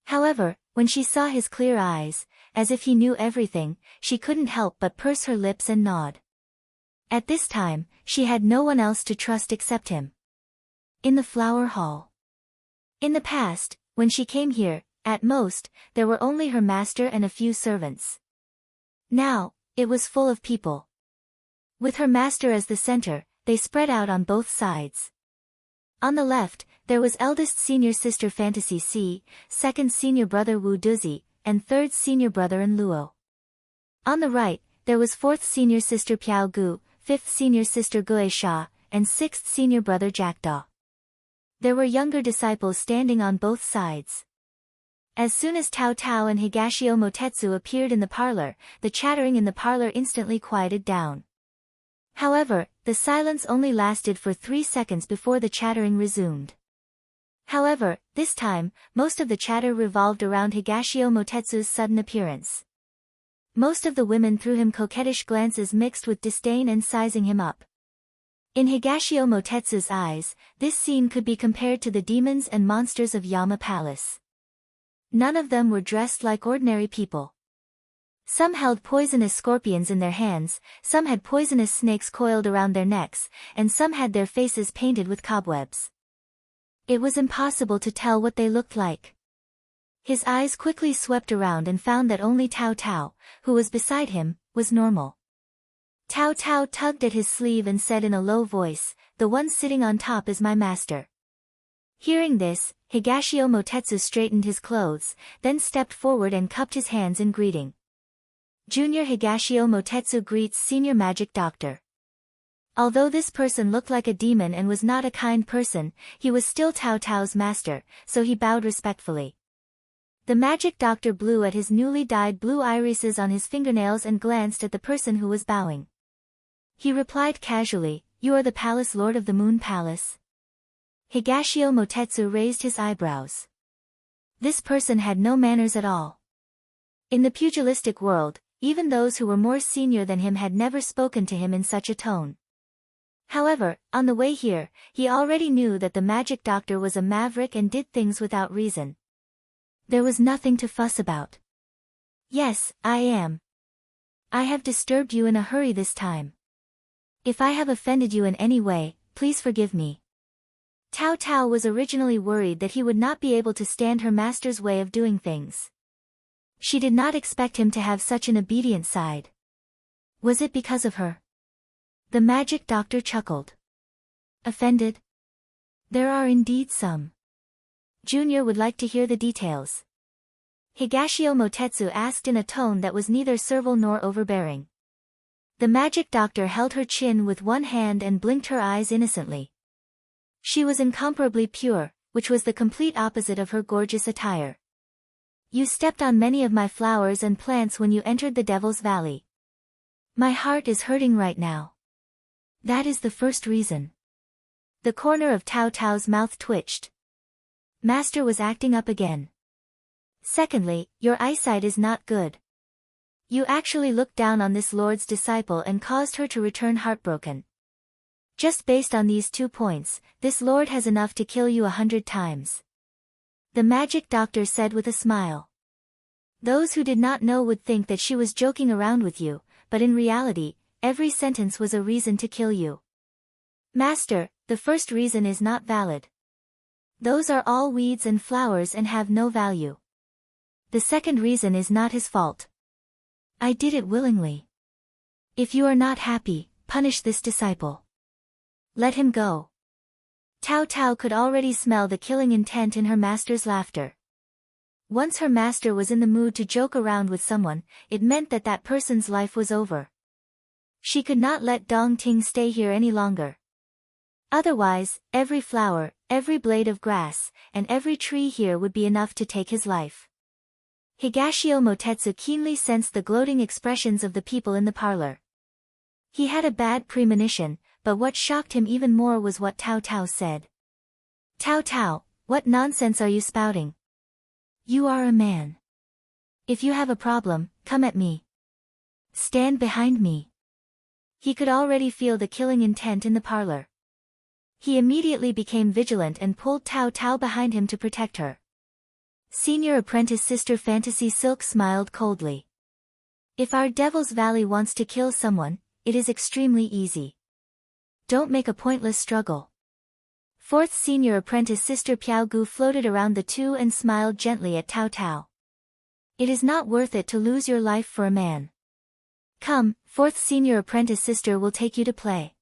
However, when she saw his clear eyes, as if he knew everything, she couldn't help but purse her lips and nod. At this time, she had no one else to trust except him. In the flower hall. In the past, when she came here, at most, there were only her master and a few servants. Now, it was full of people. With her master as the center, they spread out on both sides. On the left, there was eldest senior sister Fantasy C, second senior brother Wu Duzi, and third senior brother En Luo. On the right, there was fourth senior sister Piao Gu, fifth senior sister Gue Sha, and sixth senior brother Jackdaw. There were younger disciples standing on both sides. As soon as Tao Tao and Higashio Motetsu appeared in the parlor, the chattering in the parlor instantly quieted down. However, the silence only lasted for 3 seconds before the chattering resumed. However, this time, most of the chatter revolved around Higashio Motetsu's sudden appearance. Most of the women threw him coquettish glances mixed with disdain and sizing him up. In Higashio Motetsu's eyes, this scene could be compared to the demons and monsters of Yama Palace. None of them were dressed like ordinary people. Some held poisonous scorpions in their hands, some had poisonous snakes coiled around their necks, and some had their faces painted with cobwebs. It was impossible to tell what they looked like. His eyes quickly swept around and found that only Tao Tao, who was beside him, was normal. Tao Tao tugged at his sleeve and said in a low voice, "The one sitting on top is my master." Hearing this, Higashio Motetsu straightened his clothes, then stepped forward and cupped his hands in greeting. Junior Higashio Motetsu greets Senior Magic Doctor. Although this person looked like a demon and was not a kind person, he was still Tao Tao's master, so he bowed respectfully. The magic doctor blew at his newly dyed blue irises on his fingernails and glanced at the person who was bowing. He replied casually, "You are the palace lord of the Moon Palace?" Higashio Motetsu raised his eyebrows. This person had no manners at all. In the pugilistic world, even those who were more senior than him had never spoken to him in such a tone. However, on the way here, he already knew that the magic doctor was a maverick and did things without reason. There was nothing to fuss about. "Yes, I am. I have disturbed you in a hurry this time. If I have offended you in any way, please forgive me." Tao Tao was originally worried that he would not be able to stand her master's way of doing things. She did not expect him to have such an obedient side. Was it because of her? The magic doctor chuckled. Offended? There are indeed some. Junior would like to hear the details. Higashio Motetsu asked in a tone that was neither servile nor overbearing. The magic doctor held her chin with one hand and blinked her eyes innocently. She was incomparably pure, which was the complete opposite of her gorgeous attire. You stepped on many of my flowers and plants when you entered the Devil's Valley. My heart is hurting right now. That is the first reason. The corner of Tao Tao's mouth twitched. Master was acting up again. Secondly, your eyesight is not good. You actually looked down on this Lord's disciple and caused her to return heartbroken. Just based on these 2 points, this Lord has enough to kill you 100 times. The magic doctor said with a smile. Those who did not know would think that she was joking around with you, but in reality, every sentence was a reason to kill you. Master, the first reason is not valid. Those are all weeds and flowers and have no value. The second reason is not his fault. I did it willingly. If you are not happy, punish this disciple. Let him go. Tao Tao could already smell the killing intent in her master's laughter. Once her master was in the mood to joke around with someone, it meant that that person's life was over. She could not let Dong Ting stay here any longer. Otherwise, every flower, every blade of grass, and every tree here would be enough to take his life. Higashio Motetsu keenly sensed the gloating expressions of the people in the parlor. He had a bad premonition, but what shocked him even more was what Tao Tao said. Tao Tao, what nonsense are you spouting? You are a man. If you have a problem, come at me. Stand behind me. He could already feel the killing intent in the parlor. He immediately became vigilant and pulled Tao Tao behind him to protect her. Senior apprentice Sister Fantasy Silk smiled coldly. If our Devil's Valley wants to kill someone, it is extremely easy. Don't make a pointless struggle. Fourth Senior apprentice Sister Piao Gu floated around the two and smiled gently at Tao Tao. It is not worth it to lose your life for a man. Come, fourth Senior apprentice Sister will take you to play.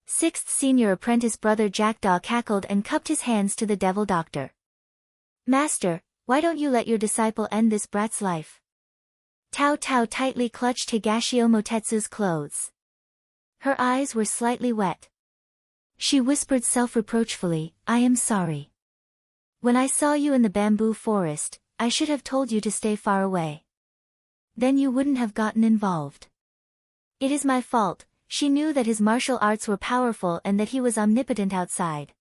Sixth Senior apprentice Brother Jackdaw cackled and cupped his hands to the Devil Doctor. Master, why don't you let your disciple end this brat's life? Tao Tao tightly clutched Higashio Motetsu's clothes. Her eyes were slightly wet. She whispered self-reproachfully, I am sorry. When I saw you in the bamboo forest, I should have told you to stay far away. Then you wouldn't have gotten involved. It is my fault. She knew that his martial arts were powerful and that he was omnipotent outside.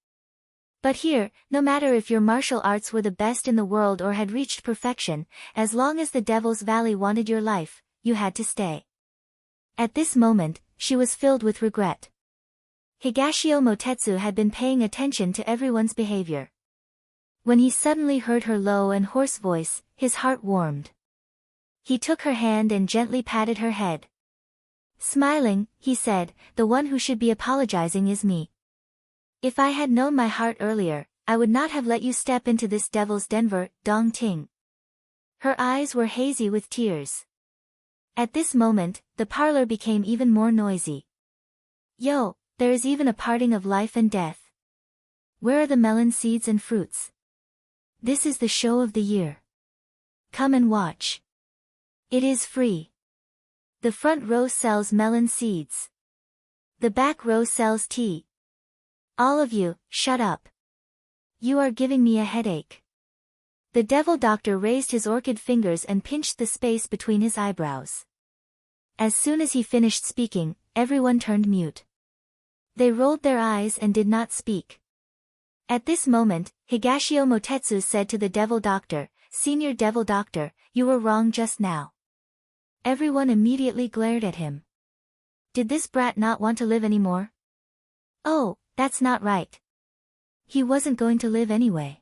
But here, no matter if your martial arts were the best in the world or had reached perfection, as long as the Devil's Valley wanted your life, you had to stay. At this moment, she was filled with regret. Higashio Motetsu had been paying attention to everyone's behavior. When he suddenly heard her low and hoarse voice, his heart warmed. He took her hand and gently patted her head. Smiling, he said, the one who should be apologizing is me. If I had known my heart earlier, I would not have let you step into this devil's Denver, Dong Ting. Her eyes were hazy with tears. At this moment, the parlor became even more noisy. Yo, there is even a parting of life and death. Where are the melon seeds and fruits? This is the show of the year. Come and watch. It is free. The front row sells melon seeds. The back row sells tea. All of you, shut up. You are giving me a headache. The Devil Doctor raised his orchid fingers and pinched the space between his eyebrows. As soon as he finished speaking, everyone turned mute. They rolled their eyes and did not speak. At this moment, Higashio Motetsu said to the Devil Doctor, Senior Devil Doctor, you were wrong just now. Everyone immediately glared at him. Did this brat not want to live anymore? Oh, that's not right. He wasn't going to live anyway.